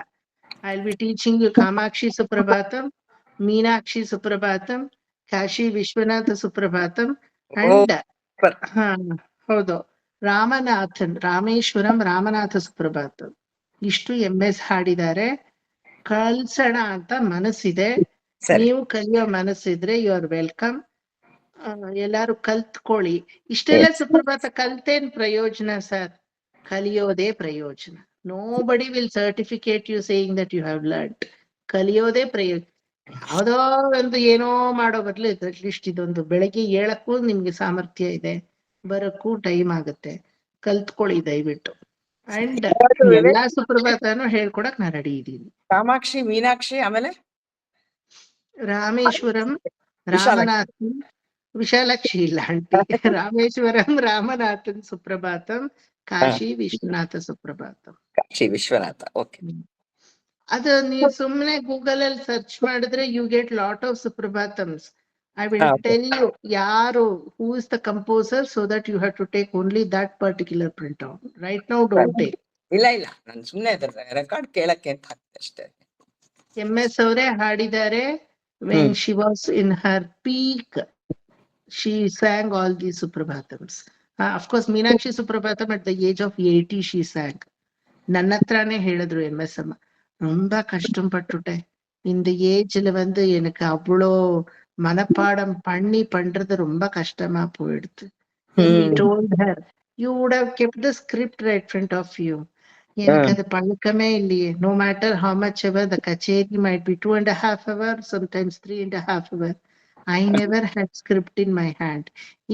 I'll be teaching you Kamakshi Suprabhatam, Meenakshi Suprabhatam, Kashi Vishwanatha Suprabhatam and ಹೌದು, ರಾಮನಾಥನ್, ರಾಮೇಶ್ವರಂ ರಾಮನಾಥ ಸುಪ್ರಭಾತಂ. ಇಷ್ಟು MS ಹಾಡಿದ್ದಾರೆ. ಕಲ್ಸೋಣ ಅಂತ ಮನಸ್ಸಿದೆ. ನೀವು ಕಲಿಯೋ ಮನಸ್ಸಿದ್ರೆ ಯು ಆರ್ ವೆಲ್ಕಮ್. ಎಲ್ಲಾರು ಕಲ್ತ್ಕೊಳ್ಳಿ. ಇಷ್ಟೆಲ್ಲ ಸುಪ್ರಭಾತ ಕಲ್ತೇನ್ ಪ್ರಯೋಜನ ಸರ್? ಕಲಿಯೋದೇ ಪ್ರಯೋಜನ. Nobody will certificate you saying that you have learned. ಕಲಿಯೋದೇ ಪ್ರಯೋಜನ. ಯಾವ್ದೋ ಒಂದು ಏನೋ ಮಾಡೋ ಬದ್ಲು ಅಟ್ಲೀಸ್ಟ್ ಇದೊಂದು ಬೆಳಗ್ಗೆ ಏಳಕ್ಕೂ ನಿಮ್ಗೆ ಸಾಮರ್ಥ್ಯ ಇದೆ, ಬರಕ್ಕೂ ಟೈಮ್ ಆಗುತ್ತೆ. ಕಲ್ತ್ಕೊಳ್ಳಿ ದಯವಿಟ್ಟು. ಅಂಡ್ ಎಲ್ಲಾ ಸುಪ್ರಭಾತನೂ ಹೇಳ್ಕೊಡಕ್ ನಾ ರೆಡಿ ಇದ್ದೀನಿ. ಕಾಮಾಕ್ಷಿ, ಮೀನಾಕ್ಷಿ, ಆಮೇಲೆ ರಾಮೇಶ್ವರಂ ರಾಮನಾಥನ್, ವಿಶಾಲಾಕ್ಷಿ ಇಲ್ಲ ಆಂಟಿ. ರಾಮೇಶ್ವರಂ ರಾಮನಾಥನ್ ಸುಪ್ರಭಾತಂ, ಕಾಶಿ ವಿಶ್ವನಾಥ ಸುಪ್ರಭಾತಂ. ಕಾಶಿ ವಿಶ್ವನಾಥ. ಓಕೆ. ಅದು ನೀವು ಸುಮ್ಮನೆ ಗೂಗಲ್ ಅಲ್ಲಿ ಸರ್ಚ್ ಮಾಡಿದ್ರೆ you get lot of suprabhatams. I will tell you ಯಾರು, who is the composer, so that you have to take only that particular print out. Right now don't take. ಇಲ್ಲ ನಾನು ಸುಮ್ಮನೆ ರೆಕಾರ್ಡ್ ಕೇಳಕ್ಕೆ ಅಂತ ಹಾಕ್ತೆ ಅಷ್ಟೇ. MS ಅವರೇ ಹಾಡಿದ್ದಾರೆ. When she was in her peak, she sang all these Suprabhatams. Of course, Meenakshi Suprabhatam at the age of 80 she sang. ನನ್ನ ಹತ್ರನೇ ಹೇಳಿದ್ರು MS ಅಮ್ಮ, ரொம்ப கஷ்டப்பட்டுட்டேன் இந்த ஏஜ்ல வந்து எனக்கு அவ்வளோ மனப்பாடம் பண்ணி பண்றது ரொம்ப கஷ்டமா போயிடுது. We told her, you would have kept the script right in front of you. எனக்கு அது பழக்கமே இல்லையே. No matter how much ever the kacheri might be 2.5 hours, sometimes 3.5 hours. I never had script in my hand.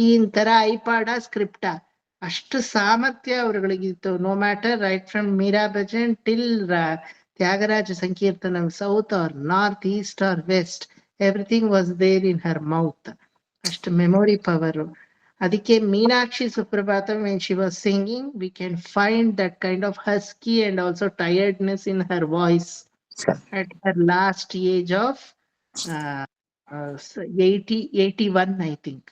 ಈ ತರ ಐಪಾಡ ಸ್ಕ್ರಿಪ್ಟ ಅಷ್ಟು ಸಾಮರ್ಥ್ಯ ಅವ್ರಗಳಿಗಿತ್ತು. No matter right from Meera bhajan till Tyagaraja sankirtanam, south or north, east or west, everything was there in her mouth. ಅಷ್ಟು ಮೆಮೊರಿ ಪವರ್. ಅದಕ್ಕೆ Meenakshi Suprabhatam, when she was singing, we can find that kind of husky and also tiredness in her voice at her last age of 81, I think.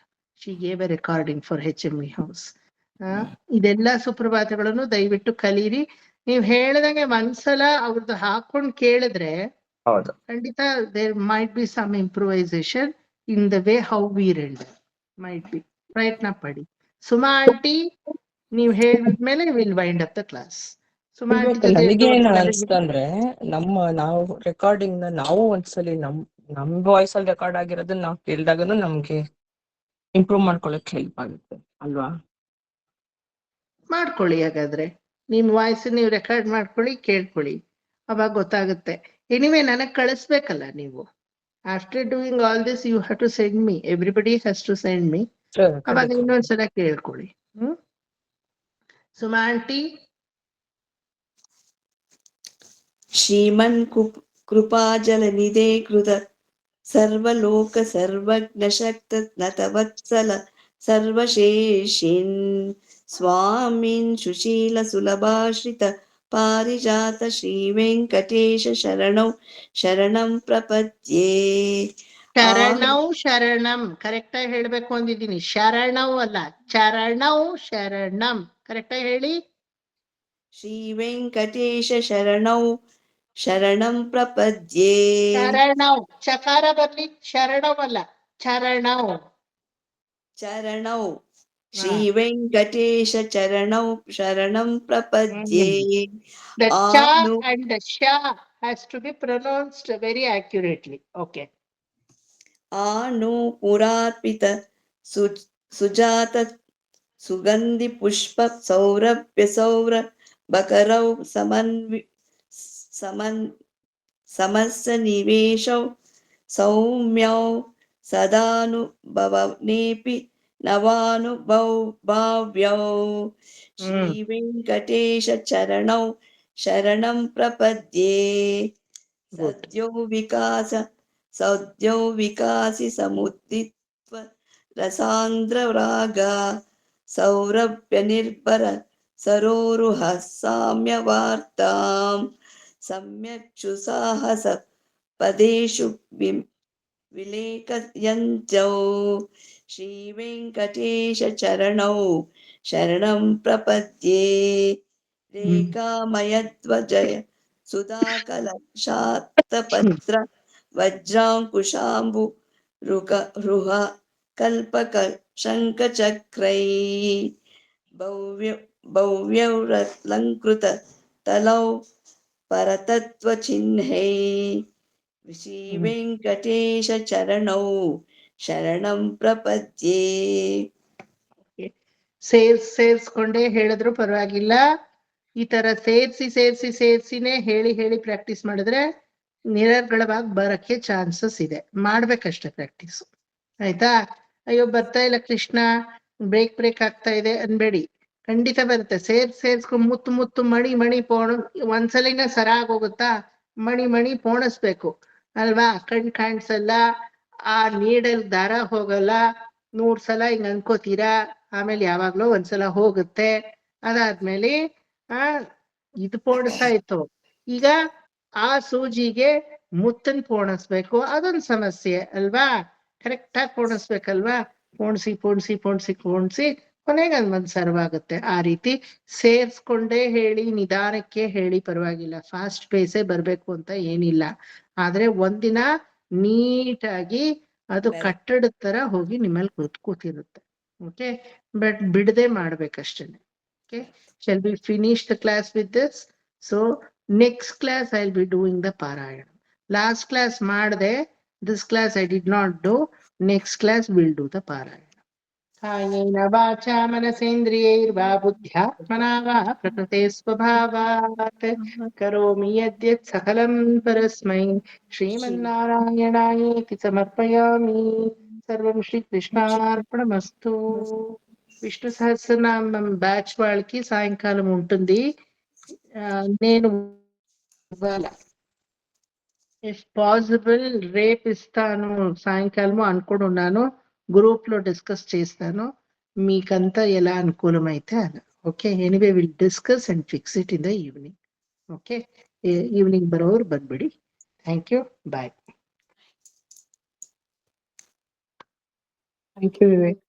She gave a recording for HME House. ಇದೆಲ್ಲ ಸುಪ್ರಭಾತಗಳನ್ನು ದಯವಿಟ್ಟು ಕಲೀರಿ. ನೀವ್ ಹೇಳ್ದಂಗೆ ಒಂದ್ಸಲ ಅವ್ರದ್ದು ಹಾಕೊಂಡ್ ಕೇಳಿದ್ರೆ ಖಂಡಿತ there might be some improvisation in the way how we render. Might be. ಪ್ರಯತ್ನ ಪಡಿ. ಸುಮಾ ಆಂಟಿ ನೀವ್ ಹೇಳಿದ್ಮೇಲೆ will wind up the class. Suma aunty ನನಗೇನ್ ಅನ್ಸ್ತಂದ್ರೆ, ನಾವು ರೆಕಾರ್ಡಿಂಗ್ ನಾವು ಒಂದ್ಸಲಿ ನಮ್ ವಾಯ್ಸ್ ಅಲ್ಲಿ ರೆಕಾರ್ಡ್ ಆಗಿರೋದನ್ನ ನಾವು ಕೇಳಿದಾಗನು ನಮ್ಗೆ ಇಂಪ್ರೂವ್ ಮಾಡ್ಕೊಳಕ್ ಹೆಲ್ಪ್ ಆಗುತ್ತೆ ಅಲ್ವಾ? ಮಾಡ್ಕೊಳ್ಳಿ. ಹಾಗಾದ್ರೆ ನಿಮ್ ವಾಯ್ಸ್ ನೀವು ರೆಕಾರ್ಡ್ ಮಾಡ್ಕೊಳ್ಳಿ, ಕೇಳ್ಕೊಳ್ಳಿ, ಅವಾಗ ಗೊತ್ತಾಗುತ್ತೆ. ಎನಿವೆ ನನಗ್ ಕಳಿಸ್ಬೇಕಲ್ಲ ನೀವು. After doing all this you have to send me, everybody has to send me. ಅವಾಗ ಇನ್ನೊಂದ್ಸಲ ಕೇಳ್ಕೊಳ್ಳಿ. ಸುಮಾ ಆಂಟಿ. ಶ್ರೀಮನ್ ಕೃಪಾಜಲನಿಧೇ ಕೃತ ಸರ್ವಲೋಕ ಸರ್ವಜ್ಞ ಶಕ್ತ ನತವತ್ಸಲ ಸರ್ವಶೇಷಿನ್ ಸ್ವಾಮಿನ್ ಸುಶೀಲ ಸುಲಭಾಶ್ರಿತ ಪಾರಿಜಾತ ಶ್ರೀ ವೆಂಕಟೇಶ ಶರಣಂ ಪ್ರಪದ್ಯೆ. ಶರಣಂ ಕರೆಕ್ಟ್ ಆಗಿ ಹೇಳ್ಬೇಕು ಅಂದಿದ್ದೀನಿ. ಶರಣೌ ಅಲ್ಲ, ಶರಣಂ ಕರೆಕ್ಟ್ ಆಗಿ ಹೇಳಿ. ಶ್ರೀ ವೆಂಕಟೇಶ ಶರಣಂ ಪ್ರಪದ್ಯೆ. ಶರಣೌ ಚಕಾರ ಬರ್ಲಿ, ಶರಣವ್ ಅಲ್ಲ, ಚರಣೌ. ಶ್ರೀವೆಂಕಟೇಶ ಚರಣೌ ಶರಣಂ ಪ್ರಪದ್ಯೆ. The cha ಆನು and the sha has to be pronounced very accurately. Okay. ಆನು ಪುರಾರ್ಪಿತ ಸುಜಾತ ಸುಗಂಧಿ ಪುಷ್ಪ ಸೌರಭ್ಯ ಸೌರ ಬಕರೌ ಸಮಸ್ಸ ನಿವೇಶೌ ಸೌಮ್ಯೌ ಸದಾನುಭವನೇಪಿ ನವಾನುಭಾವ್ಯೌ. ಶ್ರೀ ವೆಂಕಟೇಶ ಚರಣೌ ಶರಣಂ ಪ್ರಪದ್ಯೆ. ಸದ್ಯೋ ವಿಕಾಸಿ ಸಮುದಿತ್ವ ರಸಾಂದ್ರ ರಾಗ ಸೌರಭ್ಯ ನಿರ್ಭರ ಸರೋರುಹ ಸಾಮ್ಯವಾರ್ತಾಂ ಸಮ್ಯಕ್ಷು ಸಾಹಸ ಪದೇಶು ವಿಲೇಖಯಂತೌ. ಶ್ರೀ ವೆಂಕಟೇಶ ಚರಣೌ ಶರಣಂ ಪ್ರಪದ್ಯೆ. ರೇಖಾಮಯಧ್ವಜಯ ಸುಧಾಕಲಶಾತ್ತಪತ್ರ ವಜ್ರಾಂಕುಶಾಂಬು ರುಹ ಕಲ್ಪಕ ಶಂಖಚಕ್ರೈ ಭವ್ಯೌರಲಂಕೃತ ತಲೌ ಪರತತ್ವ ಚಿಹ್ನೈ. ಶ್ರೀ ವೆಂಕಟೇಶ ಚರಣೌ ಶರಣಂ ಪ್ರಪದ್ಯೆ. ಸೇರ್ಸ್ಕೊಂಡೇ ಹೇಳಿದ್ರು ಪರವಾಗಿಲ್ಲ. ಈ ತರ ಸೇರ್ಸಿನೇ ಹೇಳಿ ಪ್ರಾಕ್ಟೀಸ್ ಮಾಡಿದ್ರೆ ನಿರರ್ಗಳವಾಗಿ ಬರಕ್ಕೆ ಚಾನ್ಸಸ್ ಇದೆ. ಮಾಡ್ಬೇಕಷ್ಟೇ ಪ್ರಾಕ್ಟೀಸ್. ಆಯ್ತಾ? ಅಯ್ಯೋ ಬರ್ತಾ ಇಲ್ಲ ಕೃಷ್ಣ, ಬ್ರೇಕ್ ಆಗ್ತಾ ಇದೆ ಅನ್ಬೇಡಿ. ಖಂಡಿತ ಬರುತ್ತೆ. ಸೇರ್ಸ್ಕೊಂಡು ಮುತ್ತು ಮಣಿ ಪೋಣ ಒಂದ್ಸಲಿನ ಸರ ಆಗೋಗುತ್ತಾ? ಮಣಿ ಪೋಣಿಸ್ಬೇಕು ಅಲ್ವಾ? ಕಣ್ ಕಾಣಿಸಲ್ಲ, ಆ ನೀಡಲ್ ದಾರ ಹೋಗಲ್ಲ. 100 ಸಲ ಹಿಂಗ್ ಅನ್ಕೋತೀರಾ, ಆಮೇಲೆ ಯಾವಾಗ್ಲೋ ಒಂದ್ಸಲ ಹೋಗುತ್ತೆ. ಅದಾದ್ಮೇಲೆ ಇದು ಪೋಣಿಸಾಯ್ತು. ಈಗ ಆ ಸೂಜಿಗೆ ಮುತ್ತನ್ ಪೋಣಿಸ್ಬೇಕು, ಅದೊಂದು ಸಮಸ್ಯೆ ಅಲ್ವಾ? ಕರೆಕ್ಟ್ ಆಗಿ ಪೋಣಿಸ್ಬೇಕಲ್ವಾ? ಪೋಣಿಸಿ ಕೊನೆಗೆ ಒಂದ್ ಸರ್ವಾಗುತ್ತೆ. ಆ ರೀತಿ ಸೇರ್ಸ್ಕೊಂಡೇ ಹೇಳಿ, ನಿಧಾನಕ್ಕೆ ಹೇಳಿ ಪರವಾಗಿಲ್ಲ. ಫಾಸ್ಟ್ ಪೇಸೇ ಬರ್ಬೇಕು ಅಂತ ಏನಿಲ್ಲ. ಆದ್ರೆ ಒಂದಿನ ನೀಟಾಗಿ ಅದು ಕಟ್ಟಡದ ತರ ಹೋಗಿ ನಿಮ್ಮಲ್ಲಿ ಕೂತಿರುತ್ತೆ. ಓಕೆ, ಬಟ್ ಬಿಡದೆ ಮಾಡ್ಬೇಕಷ್ಟೇನೆ. Okay, shall we finish the class with this? So next class I'll be doing the Parayana. Last class madde, this class I did not do. Next class we'll do the Parayana. कायेन वाचा मनसेन्द्रियैर्वा बुद्ध्यात्मना वा प्रकृते स्वभावात् करोमि यद्यत् सकलं परस्मै श्रीमन्नारायणायेति समर्पयामि. सर्वं श्रीकृष्णार्पणमस्तु. విష్ణు సహస్రనామం బ్యాచ్ వాళ్ళకి సాయంకాలం ఉంటుంది. నేను ఇఫ్ పాసిబుల్ రేపు ఇస్తాను సాయంకాలము అనుకుని ఉన్నాను. గ్రూప్ లో డిస్కస్ చేస్తాను. మీకంతా ఎలా అనుకూలమైతే అలా. Okay, anyway will discuss and fix it in the evening. Okay, evening ಬರೋರು ಬಂದ್ಬಿಡಿ. Thank you, bye. Thank you Vivek.